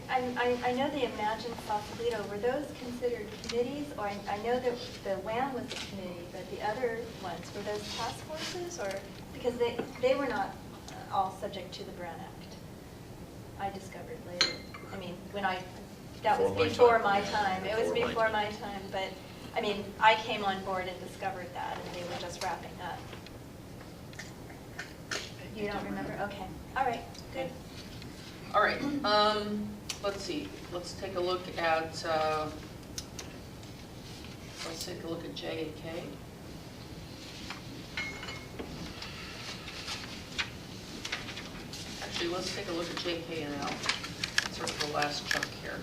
I know the Imagine Sausalito, were those considered committees? Or I know that the WAM was a committee, but the other ones, were those task forces? Or, because they were not all subject to the Brown Act, I discovered later. That was before my time. It was before my time, but, I came on board and discovered that, and they were just wrapping up. You don't remember? Okay, all right, good. All right, let's see, let's take a look at, J and K. Actually, let's take a look at J, K, and L, sort of the last chunk here.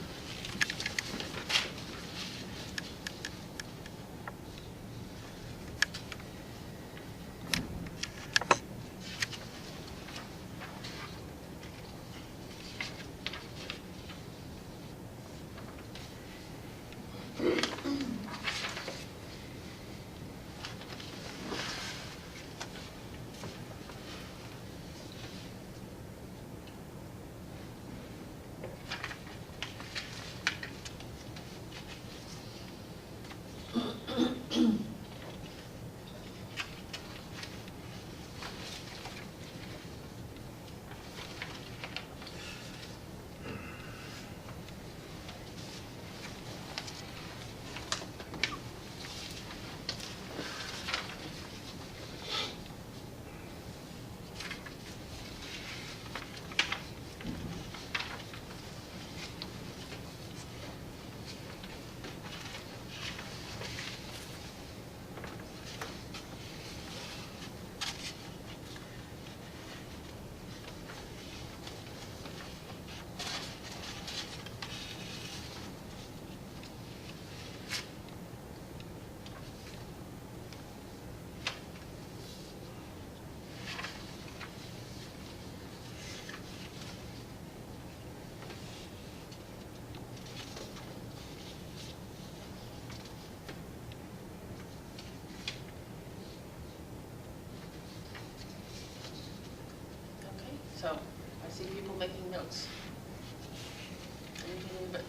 So, I see people making notes.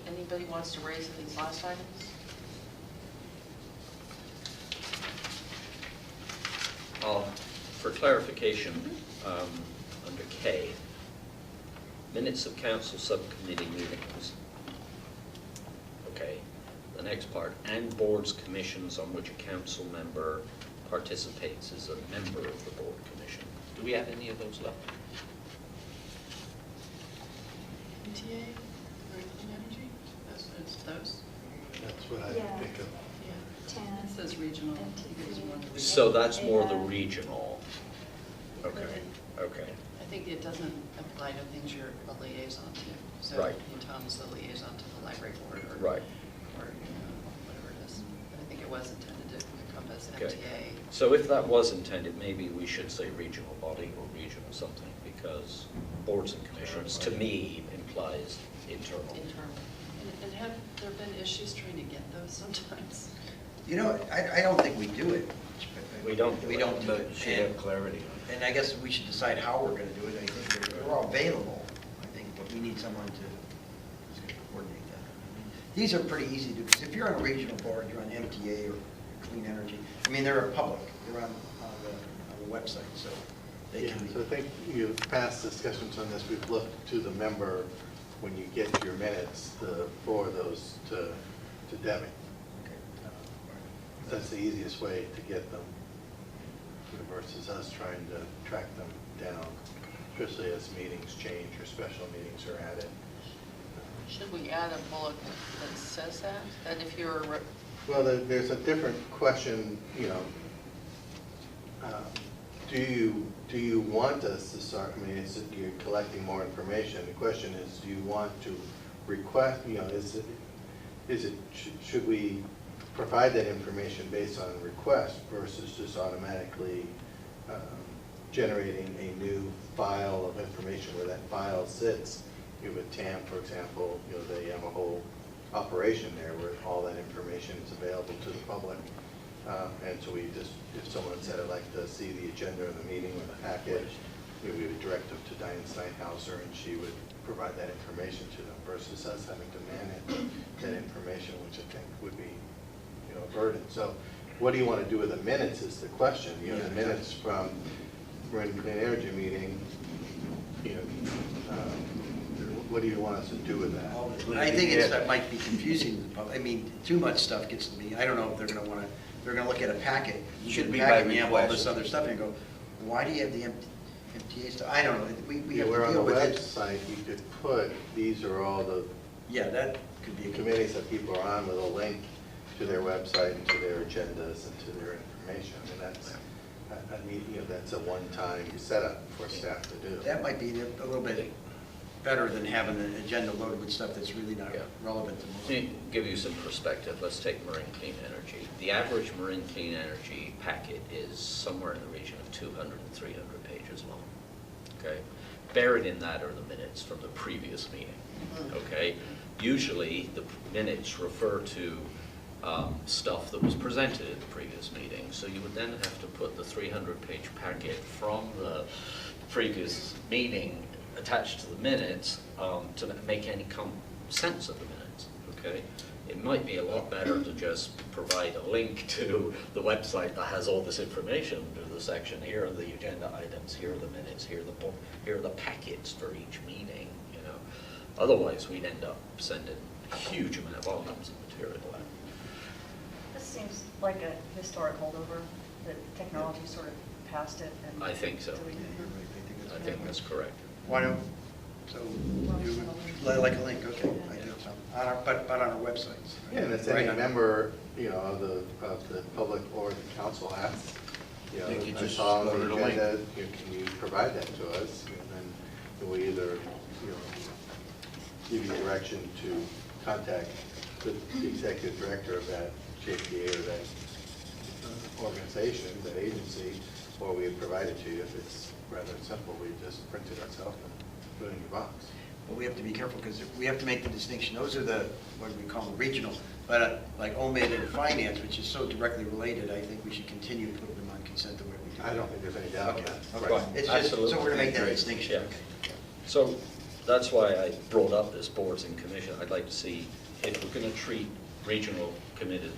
Anybody wants to raise these last items? For clarification, under K, minutes of council subcommittee meetings. Okay, the next part, and boards, commissions on which a council member participates as a member of the board commission. Do we have any of those left? MTA, very clean energy, those? That's what I Yeah. think of. TAN. It says regional. MTC. So that's more the Yeah. regional. Okay, okay. I think it doesn't apply to things you're a liaison to. So Right. Tom's the liaison to the library board or. Right. Or, whatever it is. But I think it was intended to encompass Okay. MTA. So if that was intended, maybe we should say regional body or regional something, because boards and commissions, to me, implies internal. Internal. And have there been issues trying to get those sometimes? You know, I don't think we do it. We don't do We it. don't do But it. you should have clarity on it. And I guess we should decide how we're gonna do it. I think they're all available, I think, but we need someone who's gonna coordinate that. These are pretty easy to do, because if you're on a regional board, you're on MTA or Clean Energy, I mean, they're public, they're on the website, so they Yeah, can so I be. think, past discussions on this, we've looked to the member when you get your minutes to forward those to Debbie. That's the easiest way to get them, versus us trying to track them down, especially as meetings change or special meetings are added. Should we add a bullet that says that? That if you're, Well, there's a different question, do you want us to start, I mean, you're collecting more information. The question is, do you want to request, should we provide that information based on request versus just automatically generating a new file of information where that file sits? With TAM, for example, they have a whole operation there where all that information is available to the public. And so we just, if someone said, I'd like to see the agenda of the meeting or the package, we would direct them to Diane Steinhauser and she would provide that information to them versus us having to manage that information, which I think would be, a burden. So what do you want to do with the minutes is the question. The minutes from an energy meeting, what do you want us to do with that? I think that might be confusing to the public. I mean, too much stuff gets to be, I don't know if they're gonna wanna, they're gonna look at a packet. You Should get a be packet by and you have all this request. other stuff and you go, why do you have the MTA stuff? I don't know, we have Where to on deal the with it. website, you could put, these are all the Yeah, that could be a committees that people are on with a link to their website and to their agendas and to their information. And that's a one-time setup for staff to do. That might be a little bit better than having an agenda loaded with stuff that's really not Yeah. relevant to most. To give you some perspective, let's take marine clean energy. The average marine clean energy packet is somewhere in the region of 200 and 300 pages long, okay? Buried in that are the minutes from the previous meeting, okay? Usually, the minutes refer to stuff that was presented at the previous meeting, so you would then have to put the 300-page packet from the previous meeting attached to the minutes to make any sense of the minutes, okay? It might be a lot better to just provide a link to the website that has all this information to the section. Here are the agenda items, here are the minutes, here are the packets for each meeting, Otherwise, we'd end up sending a huge amount of volumes of material out. This seems like a historic holdover, that technology sort of passed it and. I think so. deleted it. I think that's correct. Why don't, so, you would like a link, okay, I do so. But on our websites. Yeah, and if any member, of the public or the council asks, They could I just saw on go to the the link. agenda, can you provide that to us? And then we either, give you direction to contact the executive director of that JPA or that organization, that agency, or we provide it to you. If it's rather simple, we just print it ourselves and put it in your box. But we have to be careful, because we have to make the distinction, those are the, what do we call them, regional, but like OMID and finance, which is so directly related, I think we should continue to put them on consent the way we do. I don't think there's any doubt on Okay, that. okay. It's just, so we're gonna make that Great. distinction. Yeah. Okay. So that's why I brought up this boards and commission. I'd like to see if we're going to treat regional committee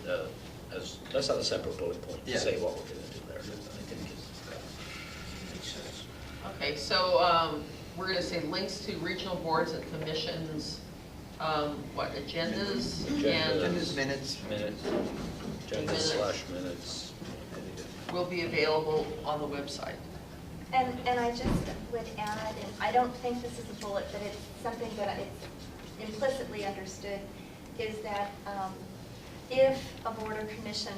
as, let's have a separate bullet point to Yeah. say what we're going to do there. I think it makes sense. Okay, so we're going to say links to regional boards and commissions, what, agendas? Agendas. Agendas, minutes. Minutes, Minutes. agendas/minutes. Will be available on the website. And I just would add, and I don't think this is a bullet, but it's something that it's implicitly understood, is that if a board or commission,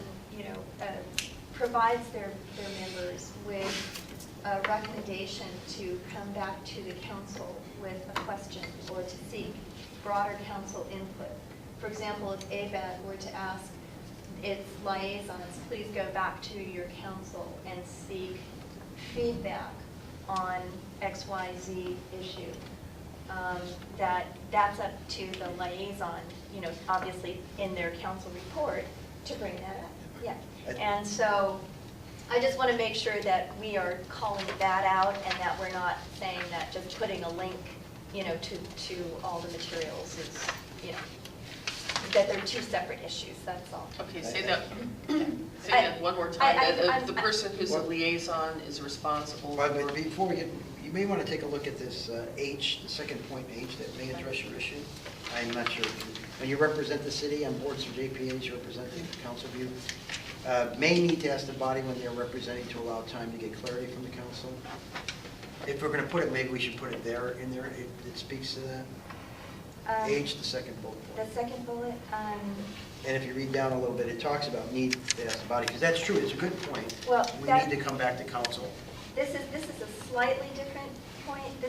provides their members with a recommendation to come back to the council with a question or to seek broader council input. For example, if ABET were to ask its liaisons, please go back to your council and seek feedback on XYZ issue. That's up to the liaison, obviously in their council report to bring that up. Yeah. And so I just want to make sure that we are calling that out and that we're not saying that just putting a link, to all the materials is, that they're two separate issues, that's all. Okay, say that one more time, that the person who's a liaison is responsible But for. before we get, you may want to take a look at this H, the second point H, that may address your issue. I'm not sure. When you represent the city on boards or JPAs, you represent the council view. May need to ask the body when they're representing to allow time to get clarity from the council. If we're going to put it, maybe we should put it there, in there, it speaks to that. H, the second bullet point. The second bullet, And if you read down a little bit, it talks about need to ask the body, because that's true, it's a good point. Well, We that- need to come back to council. this is a slightly different point.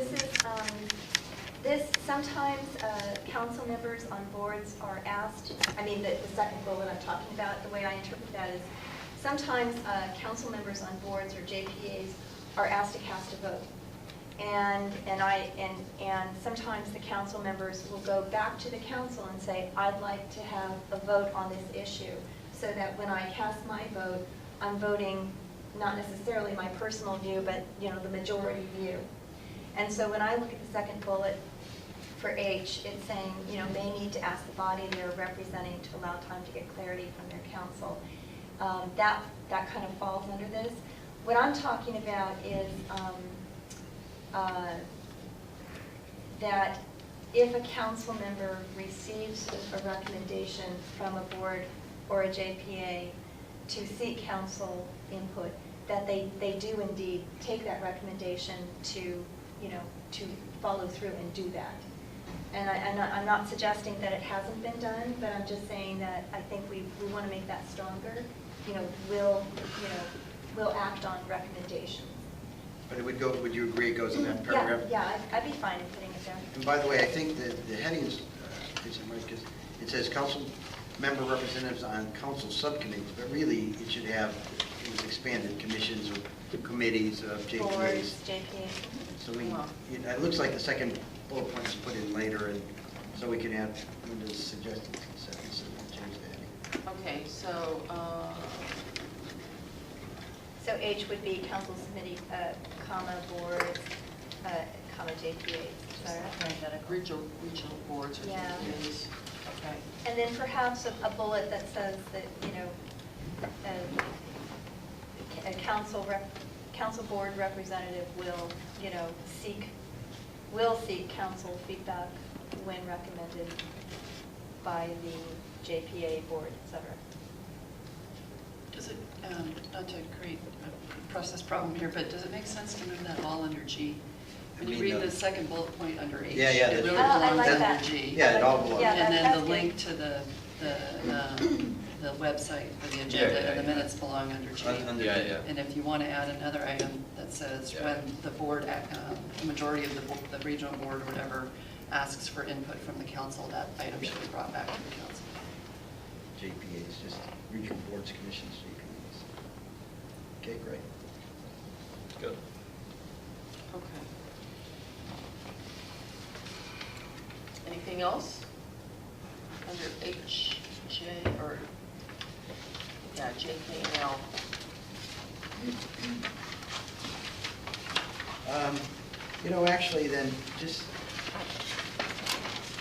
This sometimes council members on boards are asked, the second bullet I'm talking about, the way I interpret that is, sometimes council members on boards or JPAs are asked to cast a vote. And sometimes the council members will go back to the council and say, I'd like to have a vote on this issue, so that when I cast my vote, I'm voting not necessarily my personal view, but the majority view. And so when I look at the second bullet for H, it's saying, they need to ask the body they're representing to allow time to get clarity from their council. That kind of falls under this. What I'm talking about is that if a council member receives a recommendation from a board or a JPA to seek council input, that they do indeed take that recommendation to follow through and do that. And I'm not suggesting that it hasn't been done, but I'm just saying that I think we want to make that stronger. We'll act on recommendations. But it would go, would you agree it goes in that paragraph? Yeah, I'd be fine with putting it there. And by the way, I think that the heading is, because it says council member representatives on council subcommittees, but really it should have, it was expanded, commissions or committees of JPAs. Boards, JPAs. So it looks like the second bullet point is put in later, and so we can add Linda's suggested sentence and change the heading. Okay, so, So H would be council committee, comma, boards, comma, JPAs. Sorry. regional boards or Yeah. JPAs. Okay. And then perhaps a bullet that says that, a council board representative will, seek council feedback when recommended by the JPA board, et cetera. Does it, not to create a process problem here, but does it make sense to move that all under G? When you read the second bullet point under H, Yeah, yeah, it really I belongs like under that. G. Yeah, it all belongs. Yeah, And then that's the good. link to the website for the agenda and the minutes belong under G. Yeah. And if you want to add another item that says when the board, the majority of the regional board or whatever asks for input from the council, that item should be brought back to the council. JPAs, just regional boards, commissions, JPAs. Okay, great. Good. Okay. Anything else? Under H, J, or, yeah, J, K, and L. You know, actually, then, just,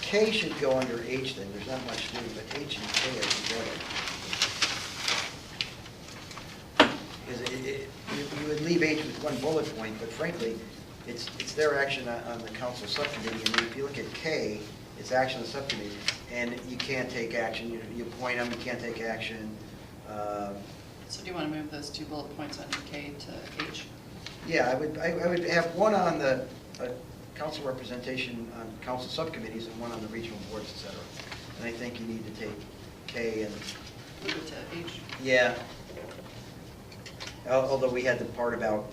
K should go under H then, there's not much to do, but H and K are together. Because you would leave H with one bullet point, but frankly, it's their action on the council subcommittee, and if you look at K, it's action of the subcommittee, and you can't take action, you appoint them, you can't take action. So do you want to move those 2 bullet points under K to H? Yeah, I would have one on the council representation on council subcommittees and one on the regional boards, et cetera. And I think you need to take K and, Move it to H. yeah. Although we had the part about,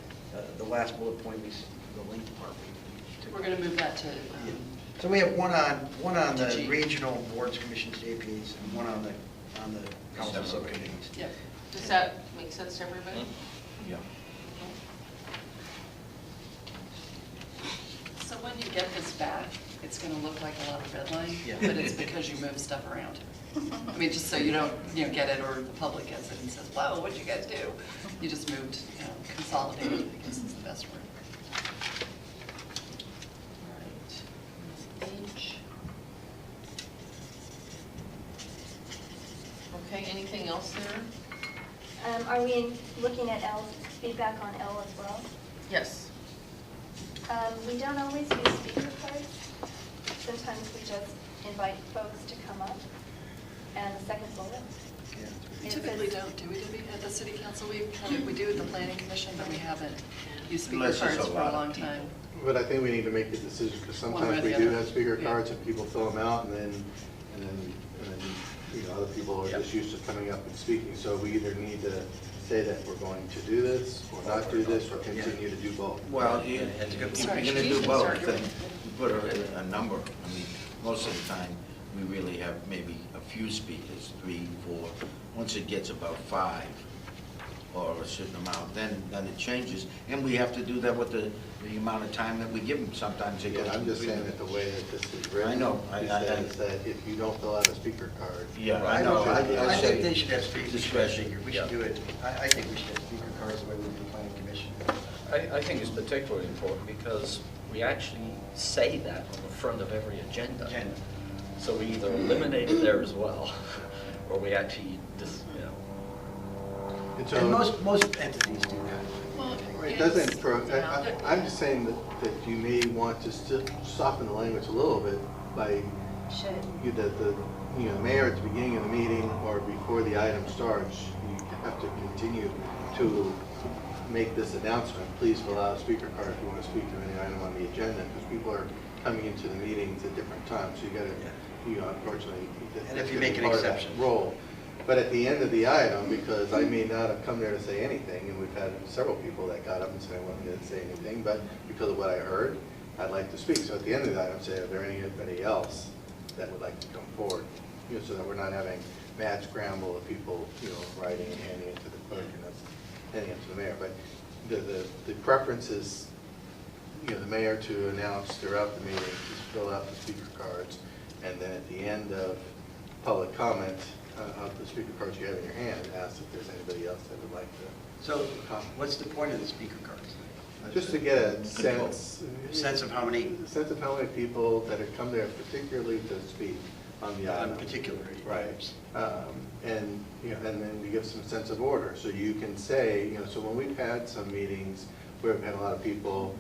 the last bullet point, the length part. we took. We're going to move that to, So we have one on the G. regional boards, commissions, JPs, and one on the council Separate. subcommittees. yep. Does that make sense to everybody? Yeah. So when you get this back, it's going to look like a lot of redlining, Yeah. but it's because you move stuff around. I mean, just so you don't, get it, or the public gets it and says, whoa, what'd you guys do? You just moved, consolidated, I guess is the best word. All right. H. Okay, anything else there? Are we looking at L's, feedback on L as well? Yes. We don't always use speaker cards. Sometimes we just invite folks to come up. And the second bullet. We typically don't, do we, at the city council? We do at the planning commission, but we haven't used speaker Unless there's cards a for a lot of long people. time. But I think we need to make the decision, because One way or sometimes we the do other. have speaker Yeah. cards and people fill them out, and then, other people are just used to coming up and speaking. So we either need to say that we're going to do this, or not do this, or continue to do both. Well, if you're Sorry, gonna excuse do me, both, sorry. then you put a number. I mean, most of the time, we really have maybe a few speakers, 3, 4. Once it gets about 5, or a certain amount, then it changes. And we have to do that with the amount of time that we give them. Sometimes it goes. Yeah, I'm just saying that the way that this is written. I know. It says that if you don't fill out a speaker card. Yeah, I know. I say think they should have speaker discretion. We should do it, I think we should have speaker cards the way we do the planning commission. I think it's particularly important because we actually say that on the front of every agenda. So we either eliminate it there as well, or we actually just, And so- And most entities do that. Well, It doesn't, I'm just saying that you may want to still soften the language a little bit by Should. the mayor at the beginning of the meeting or before the item starts, you have to continue to make this announcement. Please fill out a speaker card if you want to speak to any item on the agenda, because people are coming into the meetings at different times. So you got to, unfortunately. And if that's you gonna make be an part of that exception. Role. But at the end of the item, because I may not have come there to say anything, and we've had several people that got up and said, I wasn't to say anything, but because of what I heard, I'd like to speak. So at the end of the item, say, is there anybody else that would like to come forward? So that we're not having mad scramble of people, writing and handing it to the clerk and that's handing it to the mayor. But the preference is, the mayor to announce throughout the meeting, just fill out the speaker cards, and then at the end of public comment, of the speaker cards you have in your hand, ask if there's anybody else that would like to So comment. what's the point of the speaker cards? Just to get a sense. Sense of how many? A sense of how many people that have come there particularly to speak on the item. On particular Right. items. And then we give some sense of order. So you can say, so when we've had some meetings where we've had a lot of people,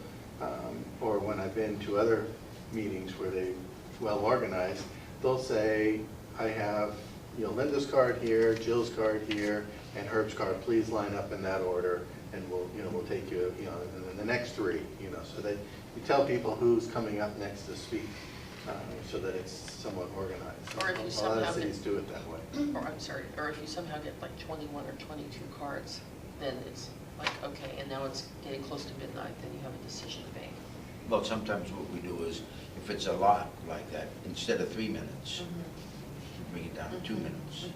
or when I've been to other meetings where they're well organized, they'll say, I have Linda's card here, Jill's card here, and Herb's card. Please line up in that order, and we'll take you, and then the next 3, so that you tell people who's coming up next to speak, so that it's somewhat organized. Or if you A lot somehow of cities do it that way. Or if you somehow get like 21 or 22 cards, then it's like, okay, and now it's getting close to midnight, then you have a decision to make. Well, sometimes what we do is, if it's a lot like that, instead of 3 minutes, we bring it down to 2 minutes.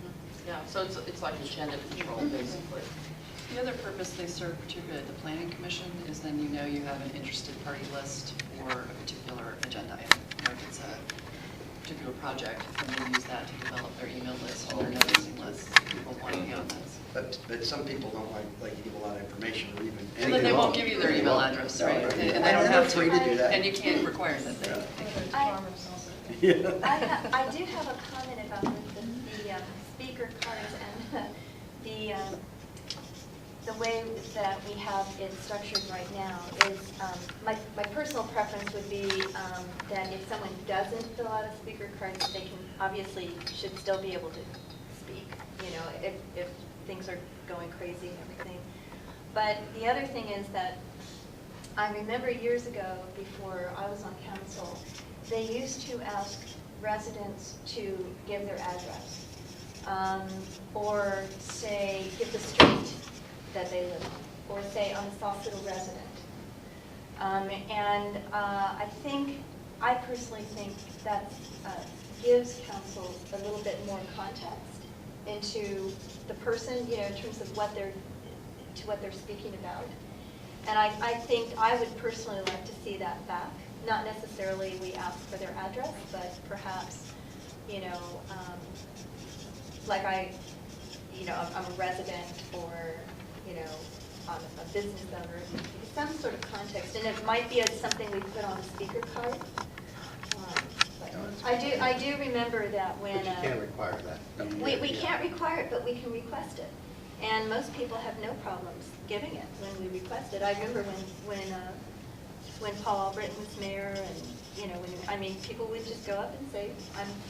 Yeah, so it's like agenda control, basically. The other purpose they serve, particularly at the planning commission, is then you have an interested party list for a particular agenda item. If it's a particular project, and they use that to develop their email list or their noticing list. People want to be on this. But some people don't like to give a lot of information or even Well, anything. then they won't give you their email address, right? Right. And And they don't they're have free to do that. And you can't require that they. Yeah. I do have a comment about the speaker cards and the way that we have it structured right now is, my personal preference would be that if someone doesn't fill out a speaker card, they can, obviously, should still be able to speak, you know, if things are going crazy and everything. But the other thing is that I remember years ago, before I was on council, they used to ask residents to give their address, or say, give the street that they live on, or say I'm a Sausalito resident. I personally think that gives council a little bit more context into the person, you know, in terms of what they're speaking about. And I think I would personally like to see that back. Not necessarily we ask for their address, but perhaps, you know, like I'm a resident, or, you know, I'm a business owner, some sort of context. And it might be something we put on a speaker card. I do remember that when... But you can't require that. We can't require it, but we can request it. And most people have no problems giving it when we request it. I remember when Paul Albritton was mayor, and, you know, people would just go up and say,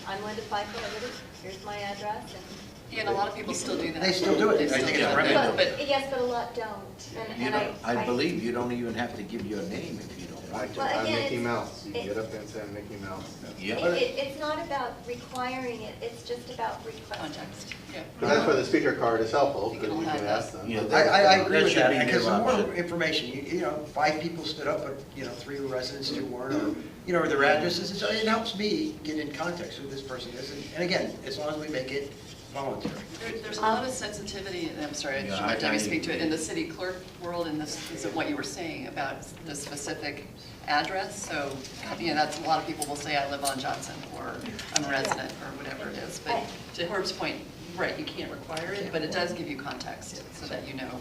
I'm Linda Pfeiffer, here's my address, and... Yeah, and a lot of people still do that. They still do it. They I still think do it's it. right. But Yes, but a lot don't. You know, I believe you don't even have to give your name if you don't want to. Well, I'm again, Mickey it's- Mouse. You can get up there and say I'm Mickey Mouse. Yeah. It's not about requiring it, it's just about requesting. context, yeah. But that's where the speaker card is helpful, You because can you all can have ask that. them. Yeah, I agree That with should that, be because their the more option. information, you know, 5 people stood up, but, you know, 3 were residents, 2 weren't, or, you know, or their addresses, so it helps me get in context who this person is, and again, as long as we make it voluntary. There's a lot of sensitivity, and I'm sorry, I Yeah, should let Debbie I speak to it, in the city clerk world, and this is what you were saying about the specific address. So, you know, that's, a lot of people will say, I live on Johnson, or I'm a resident, or whatever it is. But to Herb's point, right, you can't require it, but it does give you context, so that you know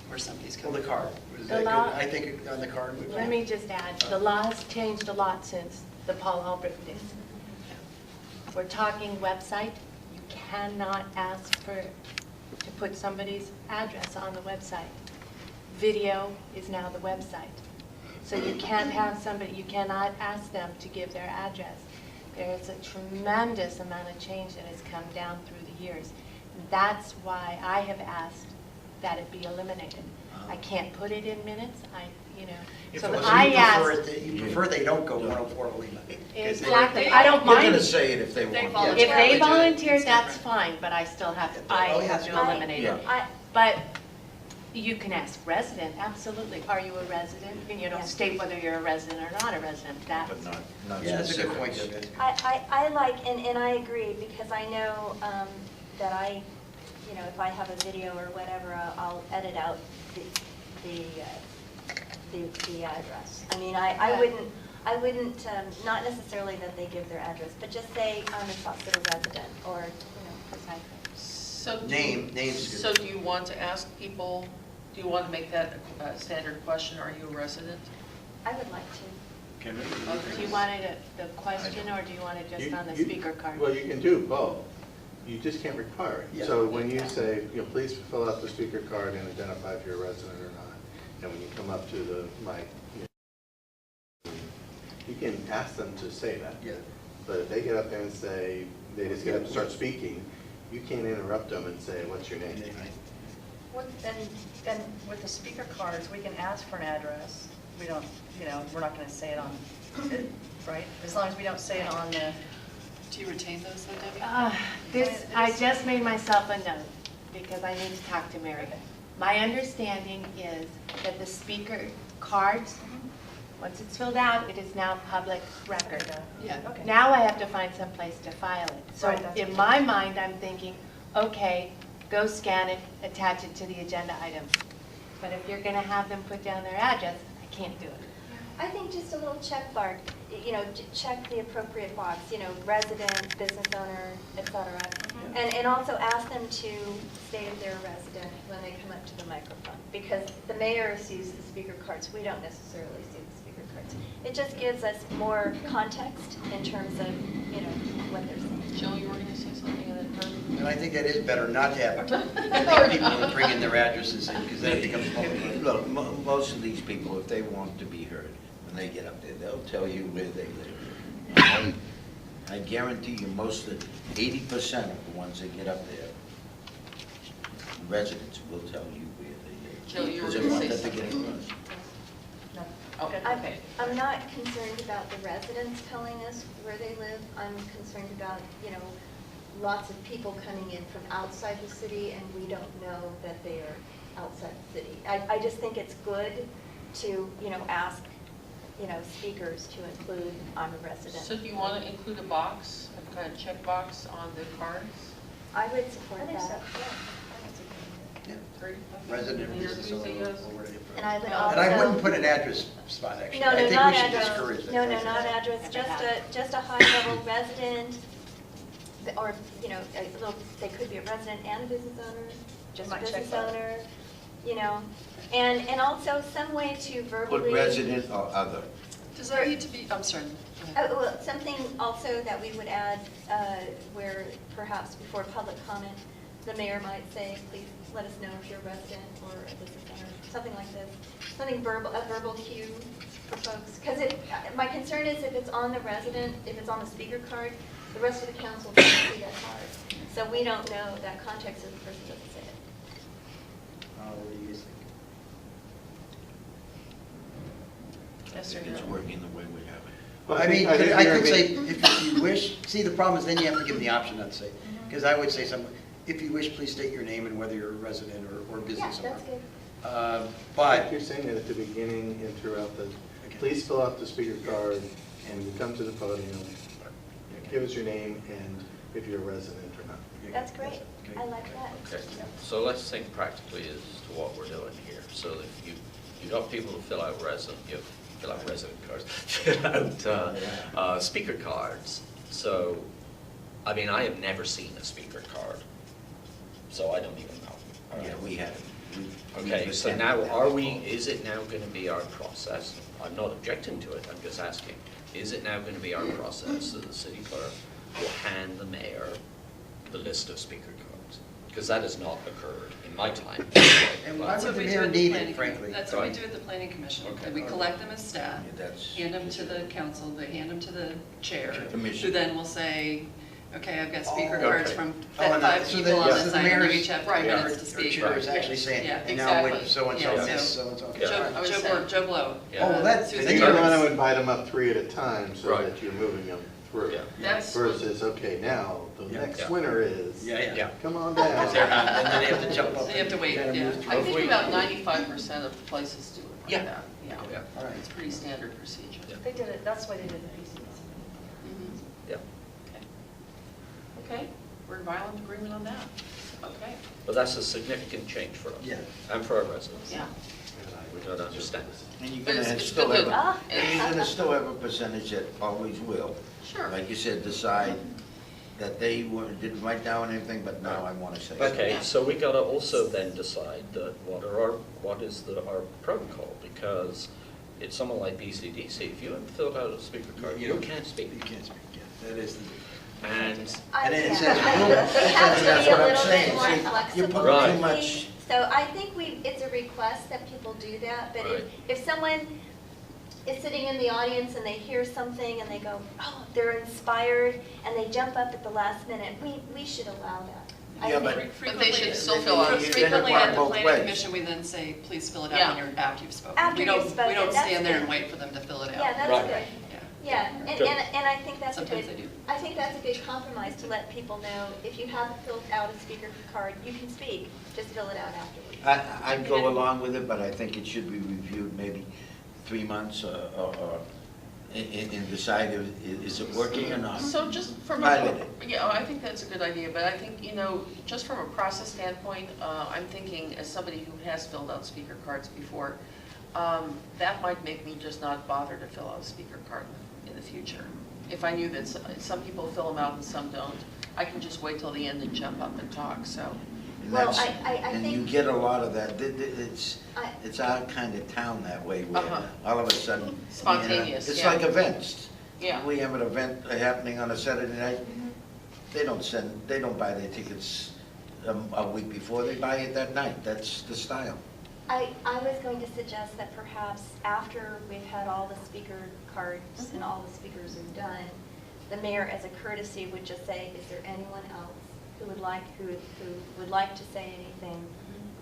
where somebody's Well, coming the from. card, is The that good? law- I think on the card. we- Let me just add, the law has changed a lot since the Paul Albritton days. We're talking website. You cannot ask to put somebody's address on the website. Video is now the website. So you can't have somebody, you cannot ask them to give their address. There's a tremendous amount of change that has come down through the years. That's why I have asked that it be eliminated. I can't put it in minutes, If so it was- I you prefer asked. it, you prefer they don't go 104 Lima. Exactly, I don't They're mind. gonna say it if they They want. volunteer. If they Voluntarily do it. volunteer, It's that's different. fine, but I still have to, Oh, I yeah, have that's to right. eliminate it. Yeah. But you can ask resident, absolutely. Are you a resident? And you don't Yeah. state whether you're a resident or not a resident. That's, But not Yeah, that's a good point, specifics. David. I like, and I agree, because I know that if I have a video or whatever, I'll edit out the address. I mean, I wouldn't, not necessarily that they give their address, but just say I'm a Sausalito resident, or, precisely. So do Name's good. So do you want to ask people, do you want to make that a standard question, are you a resident? I would like to. Can we? Do you want it the question, or do you want it just on the speaker card? Well, you can do both. You just can't require it. Yeah. So when you say, please fill out the speaker card and identify if you're a resident or not, and when you come up to the mic, you can ask them to say that. Yeah. But if they get up there and say, they just get up and start speaking, you can't interrupt them and say, what's your name? And with the speaker cards, we can ask for an address. We don't, we're not going to say it on it, right? As long as we don't say it on the... Do you retain those, though, Debbie? I just made myself a note because I need to talk to Mary. My understanding is that the speaker cards, once it's filled out, it is now public record. Yeah. Okay. Now I have to find some place to file it. So Right, that's in what- my mind, I'm thinking, okay, go scan it, attach it to the agenda item. But if you're going to have them put down their address, I can't do it. I think just a little check mark. you know, check the appropriate box, you know, resident, business owner, et cetera. And also ask them to state if they're a resident when they come up to the microphone, because the mayor sees the speaker cards, we don't necessarily see the speaker cards. It just gives us more context in terms of, you know, what they're saying. Joe, you were going to say something and then Herbie? And I think that is better not to have people bring in their addresses in, because then it becomes public. Look, most of these people, if they want to be heard, when they get up there, they'll tell you where they live. I guarantee you, most of, 80% of the ones that get up there, residents will tell you where they live. Joe, you were Because they going want to that say to get something. across. Oh, I'm- okay. I'm not concerned about the residents telling us where they live. I'm concerned about, you know, lots of people coming in from outside the city and we don't know that they are outside the city. I just think it's good to, you know, ask, you know, speakers to include, I'm a resident. So do you want to include a box, a kind of check box on the cards? I would support I think so, that. yeah. I think it's a good idea. Yeah. Great. Resident And business you say owner. yes? or whatever. And I would And also. And I wouldn't put an address spot, actually. No, I no, think not we should address. discourage that. No, no, not address, just a high-level resident, or, you know, a little, they could be a resident and a business owner, just a Might check business both. owner, you know, and also some way to verbally. Put resident or other. Does that need to be, I'm sorry. go ahead. Well, something also that we would add, where perhaps before public comment, the mayor might say, please let us know if you're a resident or a business owner, something like this. Something verbal, a verbal cue for folks. Because my concern is if it's on the resident, if it's on the speaker card, the rest of the council doesn't see that card. So we don't know that context if the person doesn't say it. What do you guys think? Yes or It's no? working the way we have it. Well, I mean, think I could you're say, being- if you wish, see, the problem is then you have to give them the option not to say. Because I would say something, if you wish, please state your name and whether you're a resident or Yeah, business owner. that's good. But, You're saying that at the beginning and throughout the, Okay. please fill out the speaker card and you come to the podium, give us your name and if you're a resident or not. That's great. Okay. I like that. Okay, so let's think practically as to what we're doing here. So if you got people to fill out resident cards, fill out speaker cards. So, I mean, I have never seen a speaker card, so I don't even know. All right. Yeah, we have it. Okay, so now is it now going to be our process? I'm not objecting to it, I'm just asking, is it now going to be our process that the city clerk will hand the mayor the list of speaker cards? Because that has not occurred in my time. And why That's would what the we do mayor at the need planning it, frankly? That's what we Right. do at the planning commission. Okay. And we collect them as staff, Yeah, that's- hand them to the council, they hand them to the chair, Commission. who then will say, okay, I've got speaker Oh, cards okay. from and five so people the- on so this the side, and you mayor's- each have 5 yeah, minutes to Or speak. chair is actually saying, Yeah, and now would exactly. so-and-so Yeah, miss so- so-and-so. Yeah. Joe Blow. Yeah. Oh, that's- Susan And you're Jones. going to invite them up 3 at a time so Right. that you're moving them through. Yeah. That's what- Versus, okay, now, the Yeah. next Yeah. winner is, Yeah, yeah. come on Because they're down. not, and then they have to jump up. So you have to wait, and kinda yeah. move through. I think about 95% of the places do it like Yeah. that. Yeah. Yeah. All right. It's pretty standard procedure. Yeah. They did it, that's why they did the PCs. Mhm. Yeah, Okay, we're in violent agreement on that. Okay, but that's a significant change for us. Yeah. And for our residents. yeah. We don't understand. And you're But gonna it's still good have, to- Ah. and you're gonna still have a percentage that always will. Sure. Like you said, decide that they didn't write down anything, but now I wanna say. Okay, so we gotta also then decide that what is our protocol, because it's someone like BCDC, if you haven't filled out a speaker card, you can't speak. You can't speak, yeah. That is the. And, And it Yeah. says, It has to That's be a what I'm little saying. bit more See, flexible. you put Right. too much, So I think it's a request that people do that, but Right. if someone is sitting in the audience and they hear something and they go, oh, they're inspired, and they jump up at the last minute, we should allow that. I Yeah, think. but- But they should still Then fill out a you- speaker Frequently work at the both planning ways. commission, we then say, please fill it out Yeah. when you're, after you've spoken. After We you've don't spoken, stand that's there and good. wait for them to fill it out. Yeah, that's Right. good. Yeah. Yeah, and, Good. and I think that's a good, Sometimes they do. I think that's a good compromise to let people know, if you haven't filled out a speaker card, you can speak, just fill it out afterwards. I'd go along with it, but I think it should be reviewed maybe 3 months or and decide is it working or not. So just from Pilot a, yeah, I think that's a good idea, but I think, just from a process standpoint, I'm thinking, as somebody who has filled out speaker cards before, that might make me just not bother to fill out a speaker card in the future. If I knew that some people fill them out and some don't, I can just wait till the end and jump up and talk, so. And Well, that's- I And you think- get a lot of that. It's I- our kind of town that way, where Uh-huh. all of a sudden. Spontaneous, It's yeah. like events. Yeah. We have an event happening on a Saturday night. They don't buy their tickets a week before, they buy it that night. That's the style. I was going to suggest that perhaps after we've had all the speaker cards and all the speakers are done, the mayor, as a courtesy, would just say, is there anyone else who would like to say anything?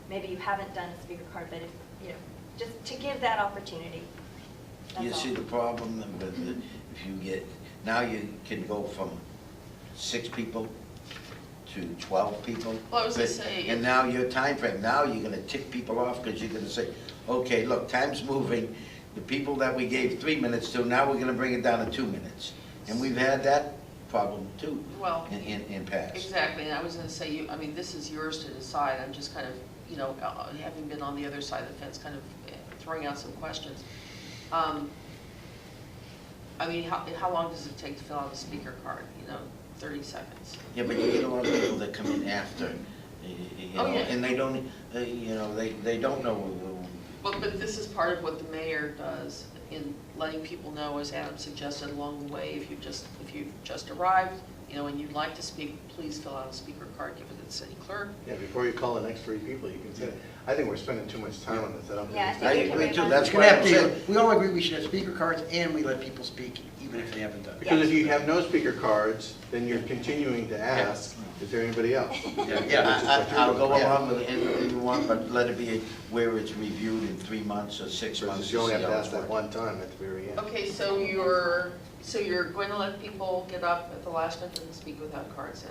Maybe you haven't done a speaker card, but if, just to give that opportunity. You That's see all. the problem with it, if you get, now you can go from 6 people to 12 people. Well, I was gonna say- And now your time frame, now you're gonna tick people off because you're gonna say, okay, look, time's moving. The people that we gave 3 minutes to, now we're gonna bring it down to 2 minutes. And we've had that problem too Well, in past. exactly, and I was gonna say, I mean, this is yours to decide. I'm just kind of, having been on the other side of the fence, kind of throwing out some questions. I mean, how long does it take to fill out a speaker card? 30 seconds. Yeah, but you get a lot of people that come in after, Oh, yeah. and they don't, they don't know. Well, but this is part of what the mayor does in letting people know, as Adam suggested along the way, if you've just arrived, and you'd like to speak, please fill out a speaker card, give it to the city clerk. Yeah, before you call the next 3 people, you can say, I think we're spending too much time on this. I don't think Yeah, I it's- think I we can agree move too, on. that's It's why gonna I'm have saying. to, we all agree we should have speaker cards and we let people speak, even if they haven't done it. Because if you have no speaker cards, then you're continuing to ask, is there anybody else? Yeah, I'll go Yeah. along with anything you want, but let it be where it's reviewed in 3 months or 6 months. Versus you only have see to how ask it's that working. one time at the very end. Okay, so you're going to let people get up at the last minute and speak without cards in?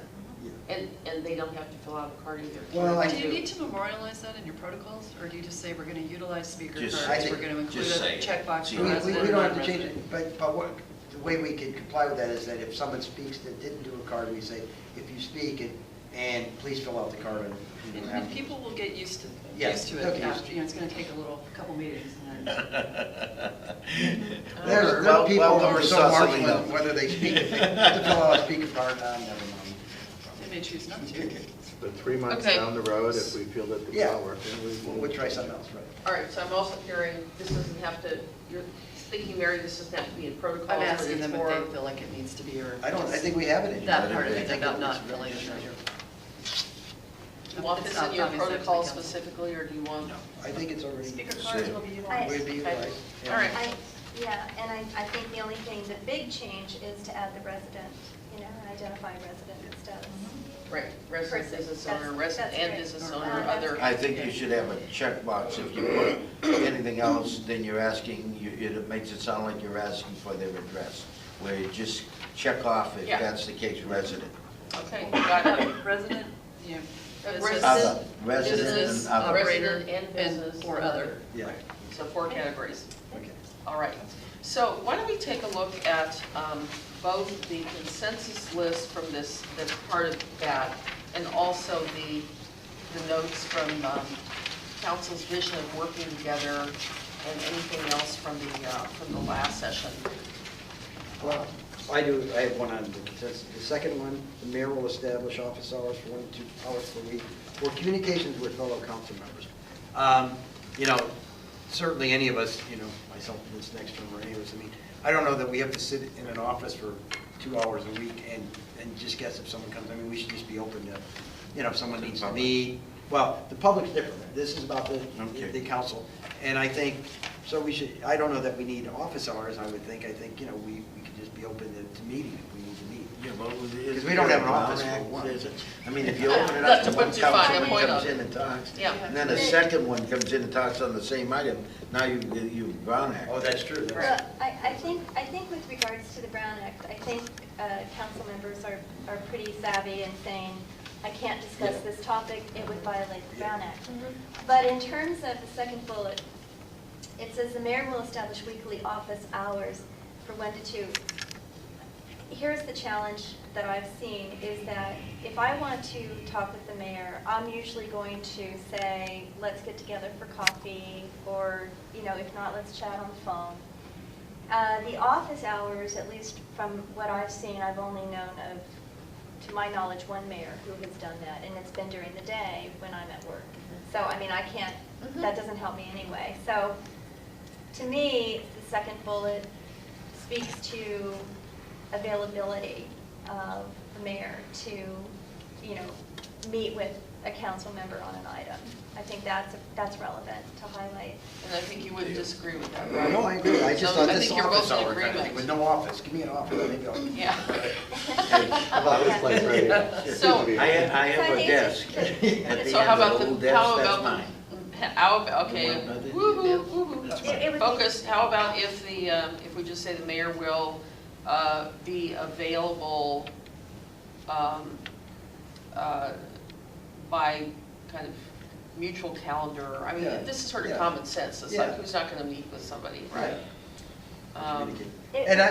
And they don't have to fill out a card either? Well, Or Do you do? need to memorialize that in your protocols, or do you just say we're going to utilize speaker Just- cards, I we're think- going to include just a say it. checkbox See, for We resident? don't have to non-resident? change it, but the way we can comply with that is that if someone speaks that didn't do a card, we say, if you speak, and please fill out the card. And people will get used to Yes, it. they'll get used after, it's going to take a couple meetings. And then- There are Well, people who welcome are to so Sausalito. marginal, whether they speak, if they have to fill out a speaker card, never mind. They may choose not to. But 3 months Okay. down the road, if we feel that it's Yeah. not working, We'll try something else, right? All right, so I'm also hearing, this doesn't have to, you're thinking, Mary, this doesn't have to be in protocols, I'm but asking it's them if more. they feel like it needs to be, or. I think we have it in. That part of I it, think about it's not really filling it right out. here. Do you want It's this in your obviously up to the protocols council. specifically, or do you want? I think it's already. Speaker cards will be I- utilized. Would be right. All right. Yeah, and I think the only thing, the big change is to add the resident, identify resident status. Right, resident, Person. business owner, That's- resident that's and great. business Uh, owner, that's other. great. I think you should have a checkbox. If you put anything else, then you're asking, it makes it sound like you're asking for their address, where you just check off if Yeah. that's the case, resident. Okay, got it. Resident, business, Other, resident business, and other. operator, Resident and business. or other. Yeah. So 4 categories. Okay. All right. So why don't we take a look at both the consensus list from this, that's part of that, and also the notes from council's vision of working together, and anything else from the last session. Well, I have one on the consensus. The second one, the mayor will establish office hours for 1 to 2 hours per week for communications with fellow council members. Certainly any of us, myself in this next term or any of us, I don't know that we have to sit in an office for 2 hours a week and just guess if someone comes. We should just be open to, if someone needs to meet. Well, the public's different. This is about the council. And I think, so we should, I don't know that we need office hours, I would think. I think, we could just be open to meeting if we need to meet. Yeah, well, Because we don't have an office for one. I mean, if you open it up to one That's what you find the councilman point comes of. in and talks, Yeah. and then a second one comes in and talks on the same item, now you've Brown Act. Oh, that's true. Well, I think with regards to the Brown Act, I think council members are pretty savvy in saying, I can't discuss this topic, it would violate the Brown Act. But in terms of the second bullet, it says the mayor will establish weekly office hours for 1 to 2. here's the challenge that I've seen, is that if I want to talk with the mayor, I'm usually going to say, let's get together for coffee, or, if not, let's chat on the phone. The office hours, at least from what I've seen, I've only known of, to my knowledge, one mayor who has done that, and it's been during the day when I'm at work. So, I can't, that doesn't help me anyway. So, to me, the second bullet speaks to availability of the mayor to, meet with a council member on an item. I think that's relevant to highlight. And I think you wouldn't disagree with that, right? No, I agree. I just thought I this think you're office both in hour kind of thing, agreement. with no office. Give me an office, maybe I'll. Yeah. How about this place right here? So- I have So I a think desk it's- at the So end how of about the little the, desk, how that's about mine. okay, You want another? woo-hoo, woo-hoo. That's It would be- Focus, how about if if we just say the mayor will be available by kind of mutual calendar? I mean, Yeah, this is sort of yeah. common sense. It's Yeah. like, who's not going to meet with somebody, right? Communicate. It- And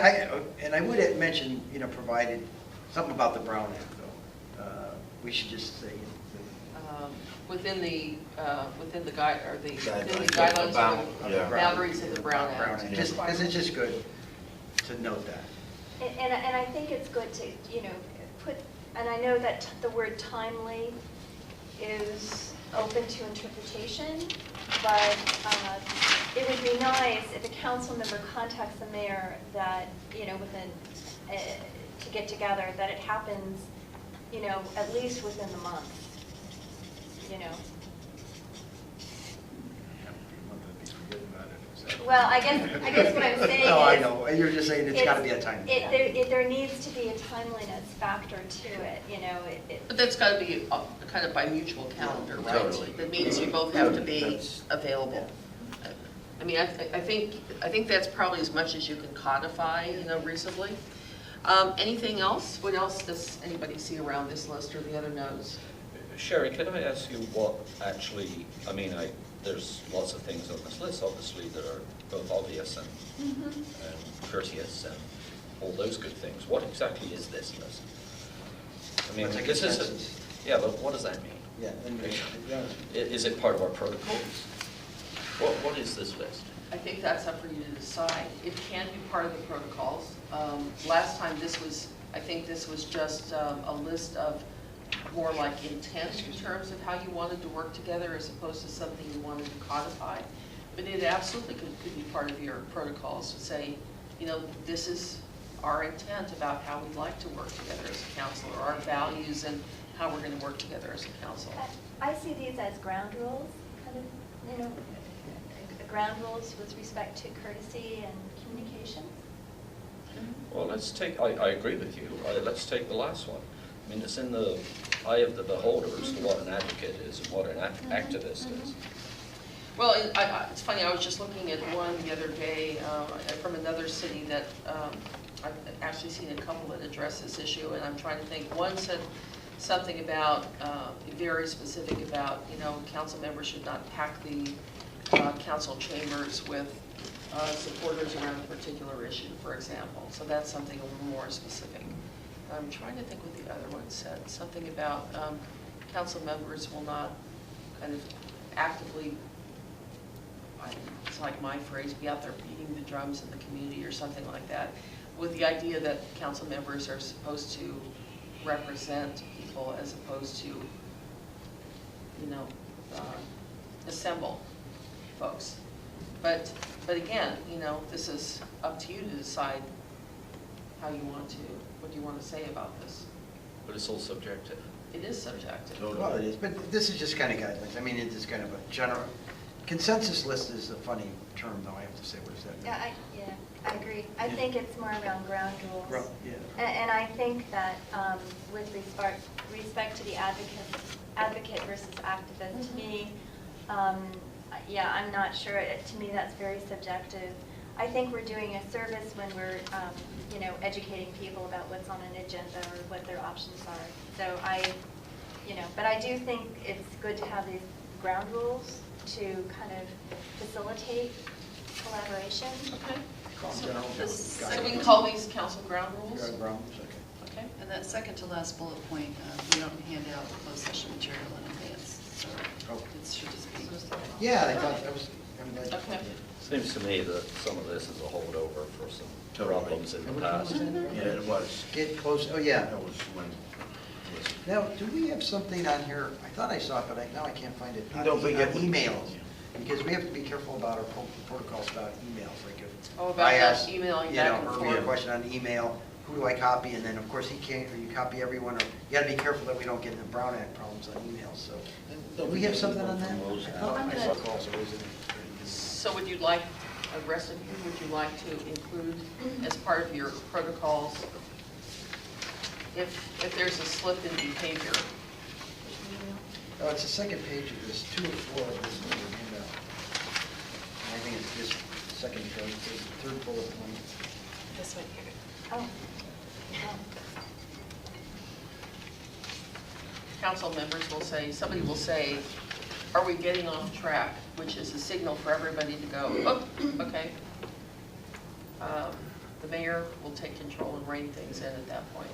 I would mention, provided, something about the Brown Act, though. We should just say, Within the guide, or within the Guidelines. guidelines About- or yeah. the boundaries of the Brown Act. Just, because it's just good to note that. And I think it's good to, put, and I know that the word timely is open to interpretation, but it would be nice if a council member contacts the mayor that, to get together, that it happens, at least within the month, Well, I guess what I'm saying is. No, I know, you're just saying it's gotta be a time. There needs to be a timeliness factor to it, But that's got to be kind of by mutual calendar, right? Totally. That means you both have to be That's- available. I mean, I think that's probably as much as you can codify, reasonably. Anything else? What else does anybody see around this list or the other notes? Sherry, can I ask you what actually, there's lots of things on this list, obviously, that are both obvious and courteous and all those good things. What exactly is this list? It's a this is consensus. yeah, but what does that mean? Yeah, Is it part of our protocols? What is this list? I think that's up for you to decide. It can be part of the protocols. Last time I think this was just a list of more like intent in terms of how you wanted to work together as opposed to something you wanted to codify. But it absolutely could be part of your protocols to say, this is our intent about how we'd like to work together as a council, or our values and how we're going to work together as a council. I see these as ground rules, kind of, ground rules with respect to courtesy and communication. Well, I agree with you. Let's take the last one. It's in the eye of the beholder as to what an advocate is and what an activist is. Well, it's funny, I was just looking at one the other day from another city that I've actually seen a couple that address this issue, and I'm trying to think. One said something about, very specific about, council members should not pack the council chambers with supporters around a particular issue, for example. So that's something a little more specific. I'm trying to think what the other one said. Something about council members will not kind of actively, it's like my phrase, be out there beating the drums in the community or something like that, with the idea that council members are supposed to represent people as opposed to, assemble folks. But again, this is up to you to decide how you want to, what do you want to say about this? But it's all subjective. It is subjective. Well, it is, but this is just kind of guidelines. It is kind of a general, consensus list is a funny term, though, I have to say. What does that mean? Yeah, I agree. I think it's more around ground rules. Yeah. And I think that with respect to the advocate versus activist, to me, I'm not sure. To me, that's very subjective. I think we're doing a service when we're, educating people about what's on an agenda or what their options are. So but I do think it's good to have these ground rules to kind of facilitate collaboration. Okay. Call them So general the So we can guidelines. call these council ground rules? Grounds, okay. Okay. And that second to last bullet point, we don't hand out closed session material in advance, so Oh. it should just be. Yeah, I thought that was, I'm glad. Okay. Seems to me that some of this is a holdover for some problems in the And which one past. was that? Yeah, it was. Get close, oh, yeah. That was when. Now, do we have something on here, I thought I saw it, but now I can't find it. Don't forget On what- emails, because we have to be careful about our protocols about emails, like if. Oh, about I that ask, emailing you back know, and or we get a forth. question on email, who do I copy? And then, of course, he can't, or you copy everyone, or you gotta be careful that we don't get into Brown Act problems on emails, so. Do we have something on that? I thought I saw calls, or was it? So would you like, a recipe, would you like to include as part of your protocols, if there's a slip in behavior? Oh, it's the second page of this, 2 or 4 of this little handout. And I think it's this second page, the third bullet point. This one here. Oh. Council members will say, somebody will say, are we getting off track? Which is a signal for everybody to go, oh, okay. The mayor will take control and rein things in at that point.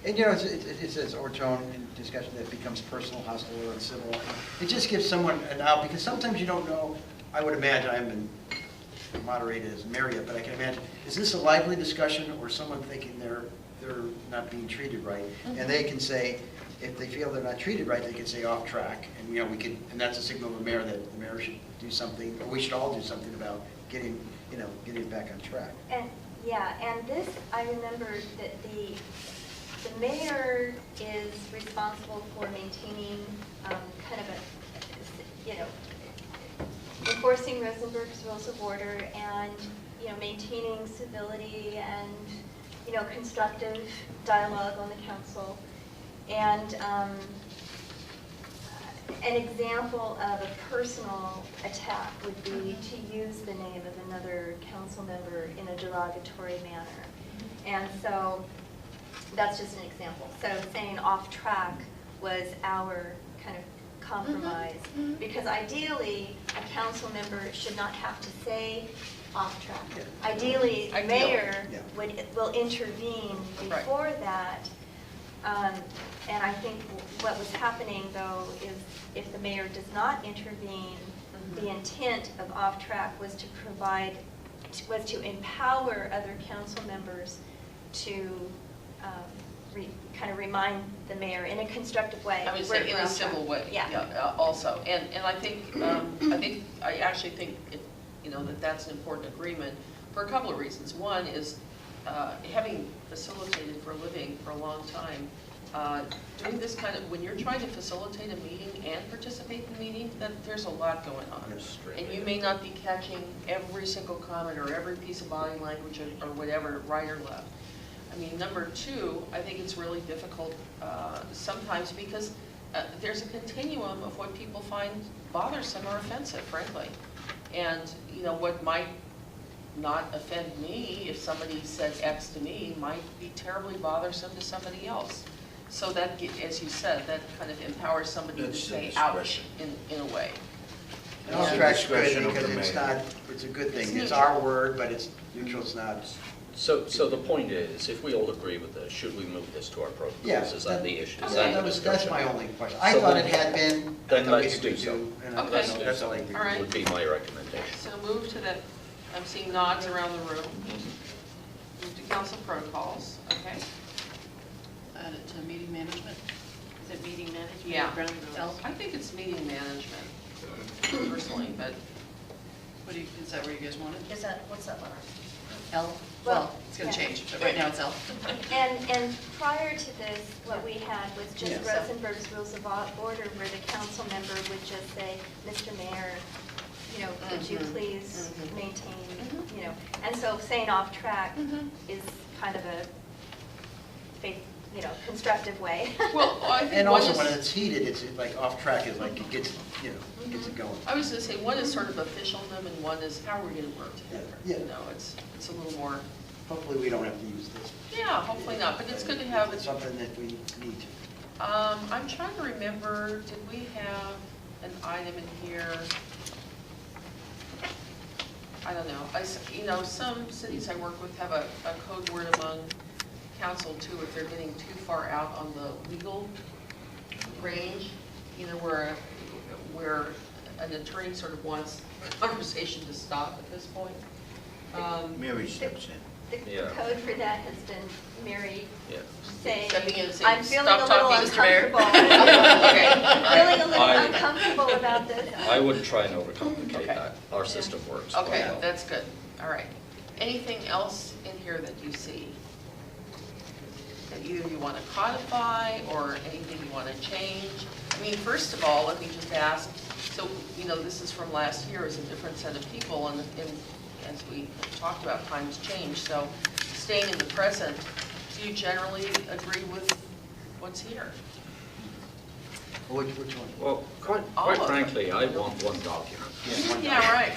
And, you know, it says, or tone in discussion that becomes personal, hostile, or uncivil. It just gives someone an out, because sometimes you don't know, I would imagine, I haven't been moderated as mayor yet, but I can imagine, is this a lively discussion or someone thinking they're not being treated right? And they can say, if they feel they're not treated right, they can say off track. And, you know, we could, and that's a signal to the mayor that the mayor should do something, or we should all do something about getting, you know, getting it back on track. And, yeah, and this, I remember that the mayor is responsible for maintaining kind of a, you know, enforcing Rosenberg's rules of order and, you know, maintaining civility and, you know, constructive dialogue on the council. And an example of a personal attack would be to use the name of another council member in a derogatory manner. And so that's just an example. So saying off track was our kind of compromise. Because ideally, a council member should not have to say off track. Yeah. Ideally, the Ideal. mayor Yeah. will intervene Right. before that. And I think what was happening, though, is if the mayor does not intervene, the intent of off track was to provide, was to empower other council members to kind of remind the mayor in a constructive way. I would where say in we're a off track. civil way. Yeah. Also, and I think, I actually think, you know, that's an important agreement for a couple of reasons. One is, having facilitated for a living for a long time, doing this kind of, when you're trying to facilitate a meeting and participate in the meeting, then there's a lot going on. And you may not be catching every single comment or every piece of body language or whatever, right or left. I mean, number two, I think it's really difficult sometimes because there's a continuum of what people find bothersome or offensive, frankly. And, you know, what might not offend me if somebody said X to me might be terribly bothersome to somebody else. So that, as you said, that kind of empowers somebody to That's the say ouch discretion. in a way. And off Yeah. track's good Discretion of because the it's mayor. not, it's a good thing. It's It's neutral. our word, but it's neutral, it's not. So the point is, if we all agree with this, should we move this to our protocols? Yeah. Is that the issue? Is That that the was, that's discussion? my only question. I So thought then- it had been. I Then thought we let's could do so. and Okay. Let's do That's so. all I agree. All right. Would be my recommendation. So move to the, I'm seeing nods around the room. Move to council protocols, okay? Add it to meeting management. Is it meeting management? Yeah. Ground rules? I think it's meeting management, personally, but What do you, is that where you guys want it? Is that, what's that letter? L? Well, Well, it's gonna yeah. change, but right now it's L. And prior to this, what we had was just Yeah. Rosenberg's Rules of Order, where the council member would just say, Mr. Mayor, you know, could you please maintain, you know, and so saying off track is kind of a, you know, constructive way. well, I think And one also is, when it's heated, it's like off track is like it gets, you know, gets it going. I was going to say, one is sort of officialdom and one is how are we going to work together? Yeah. You know, it's a little more, Hopefully we don't have to use this. yeah, hopefully not, but it's good to have It's it. something that we need to. I'm trying to remember, did we have an item in here? I don't know. You know, some cities I work with have a code word among council too, if they're getting too far out on the legal range, you know, where an attorney sort of wants the conversation to stop at this point. Mary steps in. The Yeah. code for that has been Mary Yeah. saying, Stepping in and saying, I'm feeling a "Stop little talking, Mr. Mayor." uncomfortable. Okay. Feeling a little I- uncomfortable about this. I wouldn't try and overcomplicate Okay. that. Our system works quite Okay, well. that's good. All right. Anything else in here that you see? That either you want to codify or anything you want to change? I mean, first of all, let me just ask, so, you know, this is from last year, it's a different set of people, and as we talked about, times change. So staying in the present, do you generally agree with what's here? Which one? Well, quite All of them. frankly, I want one document. Yeah, right.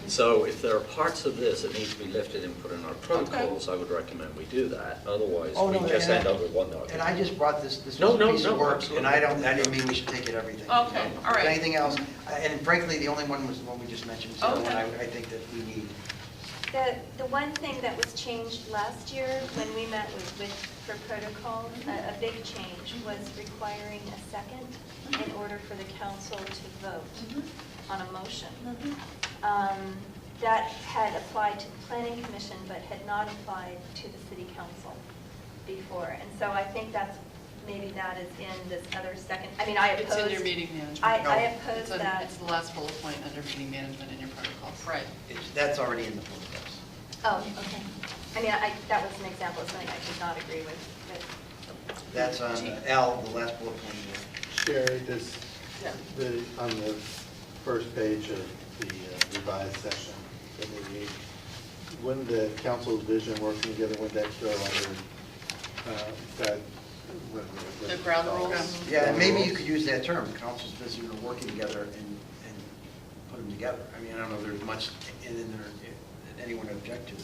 So if there are parts of this that need to be lifted and put in our protocols, I would recommend we do that. Otherwise, Oh, we no, just and end I- up with one And document. I just brought this No, was a no, piece no, of work, absolutely. and I didn't mean we should take it everything. Okay, all right. Anything else, and frankly, the only one was the one we just mentioned, so Okay. I think that we need. The one thing that was changed last year when we met for protocols, a big change was requiring a second in order for the council to vote on a motion. That had applied to the planning commission but had not applied to the city council before. And so I think maybe that is in this other second, I mean, I It's opposed. in your meeting management. I No. opposed It's that. It's the last bullet point under meeting management in your protocols. Right. That's already in the protocols. Oh, okay. I mean, that was an example of something I did not agree with. That's on L, the last bullet point there. Sherry, does on the first page of the revised session that we read, when the council's vision working together, when that go under that? The ground rules? Yeah, and maybe you could use that term, council's vision are working together and put them together. I mean, I don't know if there's much in there that anyone would object to.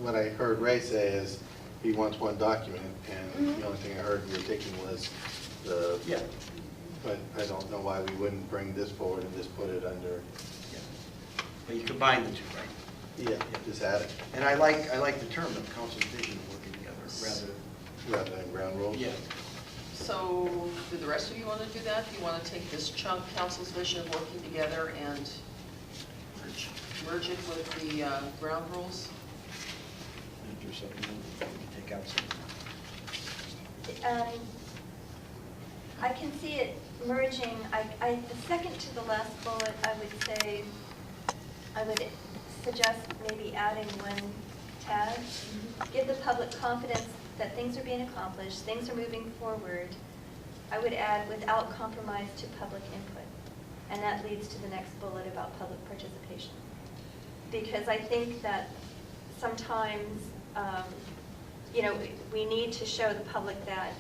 What I heard Ray say is he wants one document, and the only thing I heard you were taking was the. Yeah. But I don't know why we wouldn't bring this forward and just put it under, Yeah. But you combine the two, right? yeah, just add it, And I like the term of council's vision working together, rather than ground rules. yeah. So, do the rest of you want to do that? Do you want to take this chunk, council's vision, working together, and merge it with the ground rules? If there's something we can take out something. I can see it merging, the second to the last bullet, I would say, I would suggest maybe adding one tag. Give the public confidence that things are being accomplished, things are moving forward. I would add without compromise to public input. And that leads to the next bullet about public participation. Because I think that sometimes, you know, we need to show the public that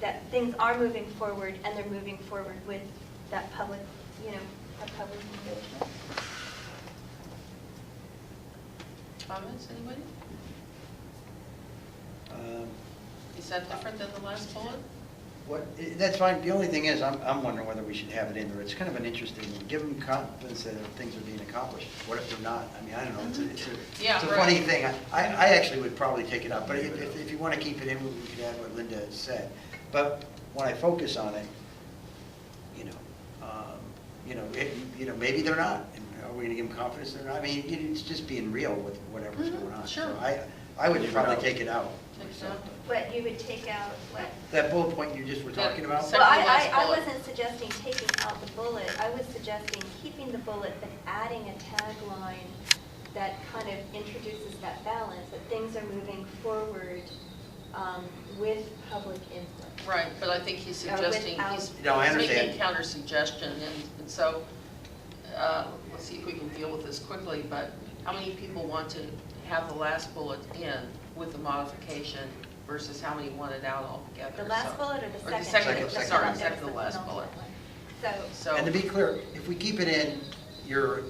that things are moving forward, and they're moving forward with that public, you know, that public engagement. Comments, anybody? Is that different than the last bullet? That's fine. The only thing is, I'm wondering whether we should have it in there. It's kind of an interesting, give them confidence that things are being accomplished. What if they're not? I mean, I don't know. It's a funny thing. I actually would probably take it out, but if you want to keep it in, we could add what Linda said. But when I focus on it, maybe they're not. And are we going to give them confidence they're not? I mean, it's just being real with whatever's going on. Sure. So I would probably take it out. Take it out. What, you would take out what? That bullet point you just were talking about? Second Well, to last I bullet. wasn't suggesting taking out the bullet. I was suggesting keeping the bullet, but adding a tagline that kind of introduces that balance, that things are moving forward with public input. Right, but I think he's suggesting, he's No, I he's making a understand. counter suggestion, and so, let's see if we can deal with this quickly, but how many people want to have the last bullet in with the modification versus how many want it out altogether? The last So- bullet or the second? second, Second. sorry, second to the last bullet. So, And to be clear, if we keep it in, your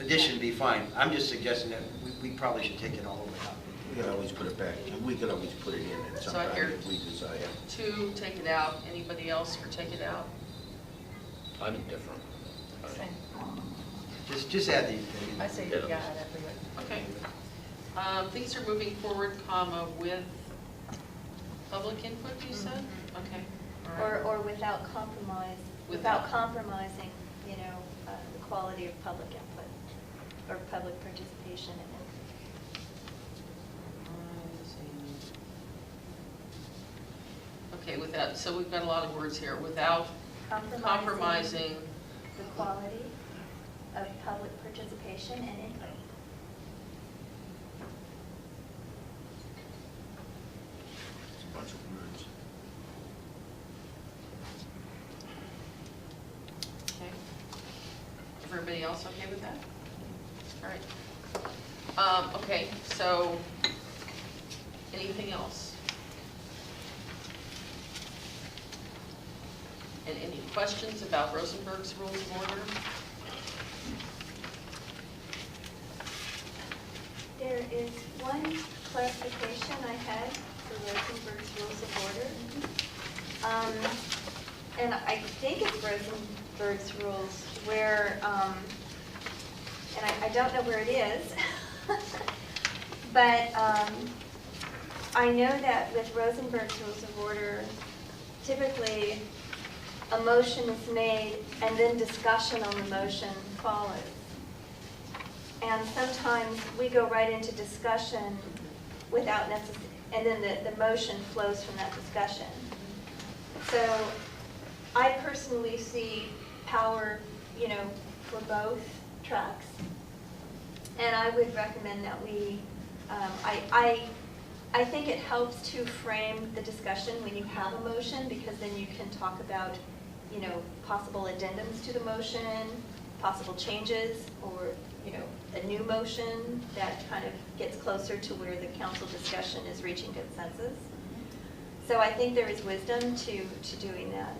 addition be fine. I'm just suggesting that we probably should take it all the way out. We could always put it back, we could always put it in at some So I time hear- if we desire. 2, take it out. Anybody else for take it out? I'm indifferent. Same. Just add the. I say, Yeah. yeah, that'd be good. Okay. Things are moving forward, comma, with public input, you said? Okay, all right. Or without compromise, without compromising, you know, the quality of public input or public participation in it. Okay, with that, so we've got a lot of words here, without compromising. The quality of public participation and input. It's a bunch of words. Okay. Everybody else okay with that? All right. Okay, so, anything else? And any questions about Rosenberg's Rules of Order? There is one clarification I had for Rosenberg's Rules of Order. And I think it's Rosenberg's Rules where, and I don't know where it is, but I know that with Rosenberg's Rules of Order, typically a motion is made and then discussion on the motion follows. And sometimes we go right into discussion without necessarily, and then the motion flows from that discussion. So I personally see power, you know, for both tracks. And I would recommend that we, I think it helps to frame the discussion when you have a motion, because then you can talk about, you know, possible addendums to the motion, possible changes, or, you know, a new motion that kind of gets closer to where the council discussion is reaching consensus. So I think there is wisdom to doing that.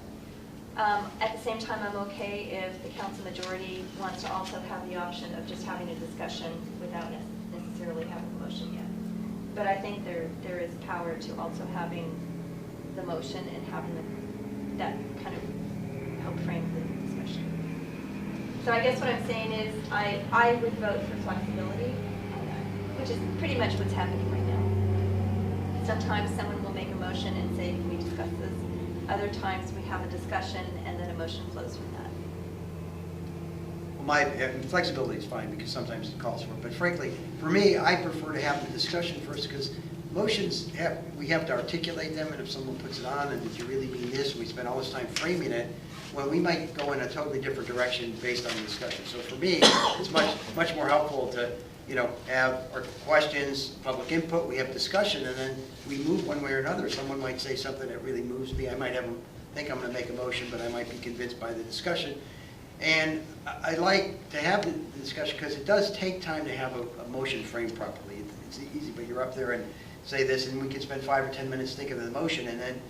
At the same time, I'm okay if the council majority wants to also have the option of just having a discussion without necessarily having a motion yet. But I think there is power to also having the motion and having that kind of help frame the discussion. So I guess what I'm saying is I would vote for flexibility, which is pretty much what's happening right now. Sometimes someone will make a motion and say, can we discuss this? Other times we have a discussion and then a motion flows from that. Well, flexibility is fine because sometimes it calls for it, but frankly, for me, I prefer to have the discussion first because motions we have to articulate them, and if someone puts it on and did you really mean this, and we spend all this time framing it, well, we might go in a totally different direction based on the discussion. So for me, it's much more helpful to, you know, have our questions, public input, we have discussion, and then we move one way or another. Someone might say something that really moves me. I might think I'm going to make a motion, but I might be convinced by the discussion. And I like to have the discussion because it does take time to have a motion framed properly. It's easy, but you're up there and say this, and we can spend 5 or 10 minutes thinking of the motion, and then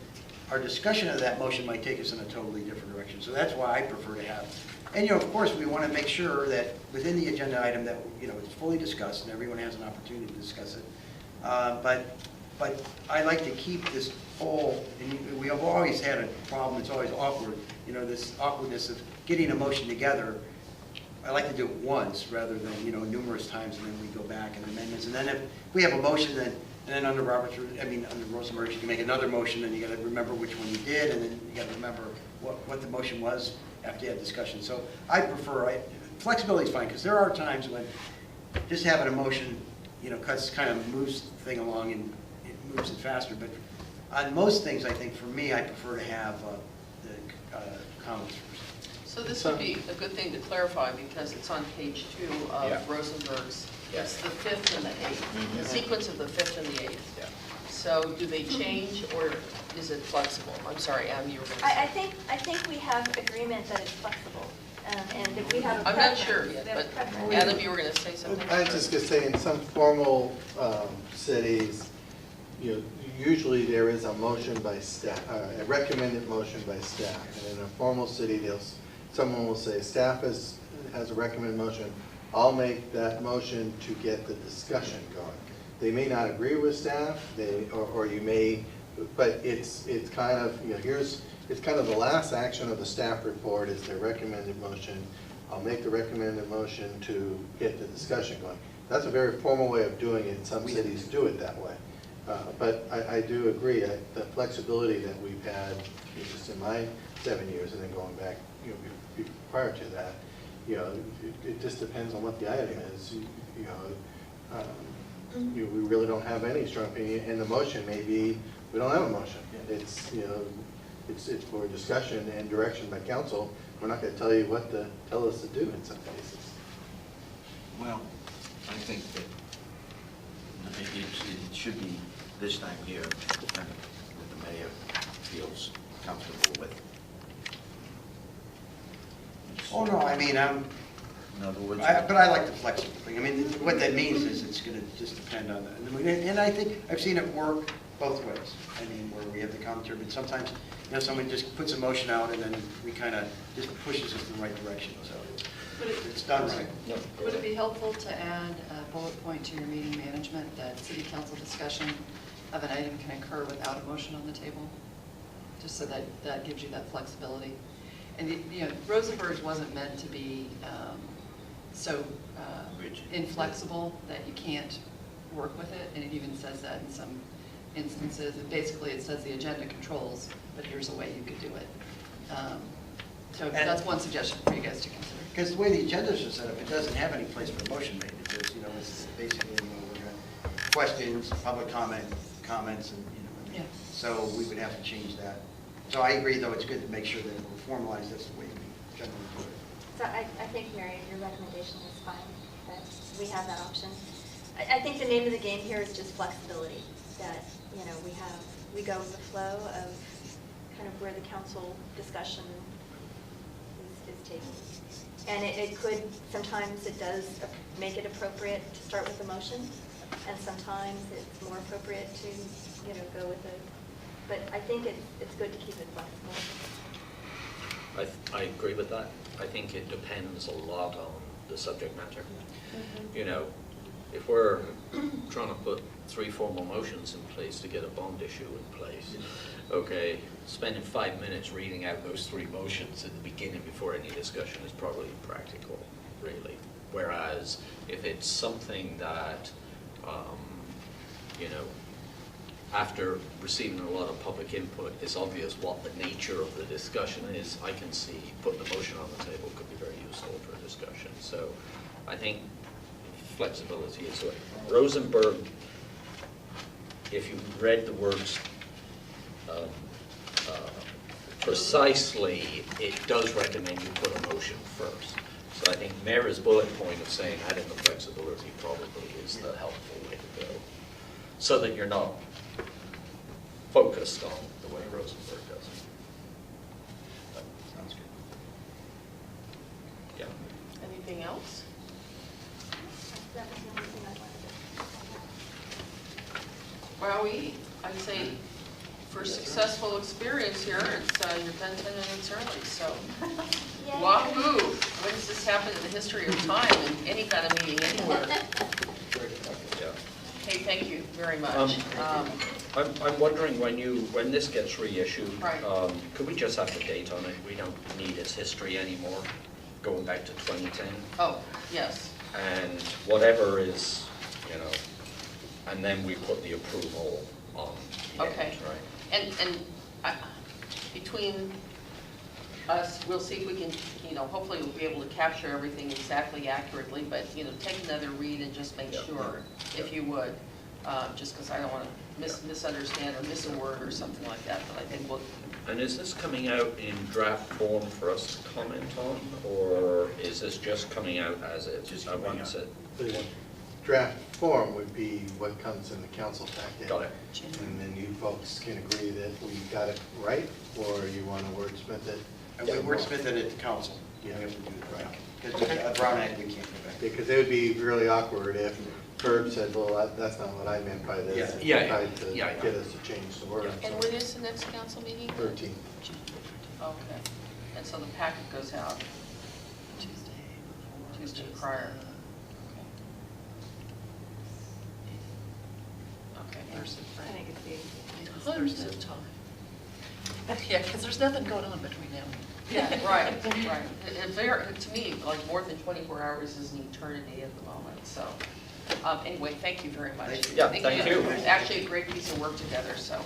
our discussion of that motion might take us in a totally different direction. So that's why I prefer to have. And, you know, of course, we want to make sure that within the agenda item that, you know, it's fully discussed and everyone has an opportunity to discuss it. But I like to keep this whole, and we have always had a problem, it's always awkward, you know, this awkwardness of getting a motion together. I like to do it once rather than, you know, numerous times, and then we go back and amendments. And then if we have a motion, then under under Rosenberg, you can make another motion, and you got to remember which one you did, and then you got to remember what the motion was after you had discussion. So I prefer, flexibility is fine, because there are times when just having a motion, you know, kind of moves the thing along and it moves it faster. But on most things, I think for me, I prefer to have the comments first. So this would be a good thing to clarify because it's on page 2 of Yeah. Rosenberg's. Yeah. It's the 5th and the 8th, the sequence of the 5th and the 8th. Yeah. So do they change or is it flexible? I'm sorry, Adam, you were going to say. I think we have agreement that it's flexible, and that we have a I'm preference. not sure yet, We have a but preference. Adam, you were going to say something? I was just gonna say, in some formal cities, you know, usually there is a motion by staff, a recommended motion by staff. And in a formal city, someone will say, staff has a recommended motion, I'll make that motion to get the discussion going. They may not agree with staff, or you may, but it's kind of, you know, it's kind of the last action of the staff report is their recommended motion. I'll make the recommended motion to get the discussion going. That's a very formal way of doing it. Some cities do it that way. But I do agree, the flexibility that we've had, just in my 7 years, and then going back, prior to that, it just depends on what the item is. We really don't have any strong opinion, and the motion may be, we don't have a motion. It's, it's for discussion and direction by council. We're not going to tell you what to tell us to do in some cases. Well, I think that it should be this time here that the mayor feels comfortable with. Oh, no, I mean, In other words, but I like the flexible thing. I mean, what that means is it's going to just depend on that. And I think I've seen it work both ways. I mean, where we have the commentary, but sometimes, someone just puts a motion out and then we kind of just pushes us in the right direction. So it's done right. Would it be helpful to add a bullet point to your meeting management that city council discussion of an item can occur without a motion on the table? Just so that gives you that flexibility. And Rosenberg wasn't meant to be so inflexible that you can't work with it, and it even says that in some instances. And basically, it says the agenda controls, but here's a way you could do it. So that's one suggestion for you guys to consider. Because the way the agendas are set up, it doesn't have any place for motion made. It just, it's basically questions, public comments, and Yeah. So we would have to change that. So I agree, though, it's good to make sure that we're formalized. That's the way we generally do it. So I think, Mary, your recommendation is fine, that we have that option. I think the name of the game here is just flexibility, that, we go with the flow of kind of where the council discussion is taking. And it could, sometimes it does make it appropriate to start with a motion, and sometimes it's more appropriate to, go with it. But I think it's good to keep it flexible. I agree with that. I think it depends a lot on the subject matter. Mm-hmm. If we're trying to put 3 formal motions in place to get a bond issue in place, okay, spending 5 minutes reading out those 3 motions at the beginning before any discussion is probably impractical, really. Whereas if it's something that, after receiving a lot of public input, it's obvious what the nature of the discussion is. I can see putting a motion on the table could be very useful for a discussion. So I think flexibility is what Rosenberg, if you read the words precisely, it does recommend you put a motion first. So I think Mayor's bullet point of saying adding the flexibility probably is the helpful way to go, so that you're not focused on the way Rosenberg does it. Sounds good. Yeah. Anything else? That was the only thing I wanted to. Well, I'd say for successful experience here, it's you're done 10 minutes early, so Yay. wahoo! When does this happen in the history of time in any kind of meeting anywhere? Yeah. Hey, thank you very much. I'm wondering when this gets reissued, Right. Could we just have the date on it? We don't need its history anymore, going back to 2010. Oh, yes. And whatever is, and then we put the approval on the Okay. end, right? And between us, we'll see if we can, hopefully we'll be able to capture everything exactly accurately, but, take another read and just make Yeah. sure, if you would, just because I don't want to misunderstand or miss a word or something like that, but I think we'll. And is this coming out in draft form for us to comment on, or is this just coming out as it? Just I coming want out. to. The draft form would be what comes in the council packet. Got it. And then you folks can agree that we got it right, or you want to wordsmith it. And we wordsmith it at the council. We Yeah. have to do it right. Okay. Because Brown Act, we can't go back. Because it would be really awkward if Herb said, well, that's not what I meant by this. and Yeah. tried to Yeah. get us to change the word. And when is the next council meeting? 13. Okay. And so the packet goes out Tuesday prior. Okay. Thursday, I Friday. think it's the Tons of time. Yeah, because there's nothing going on between now and then. Yeah, right. If they're, to me, like more than 24 hours is an eternity at the moment, so. Anyway, thank you very much. Yeah, thank you. It's actually a great piece of work together, so.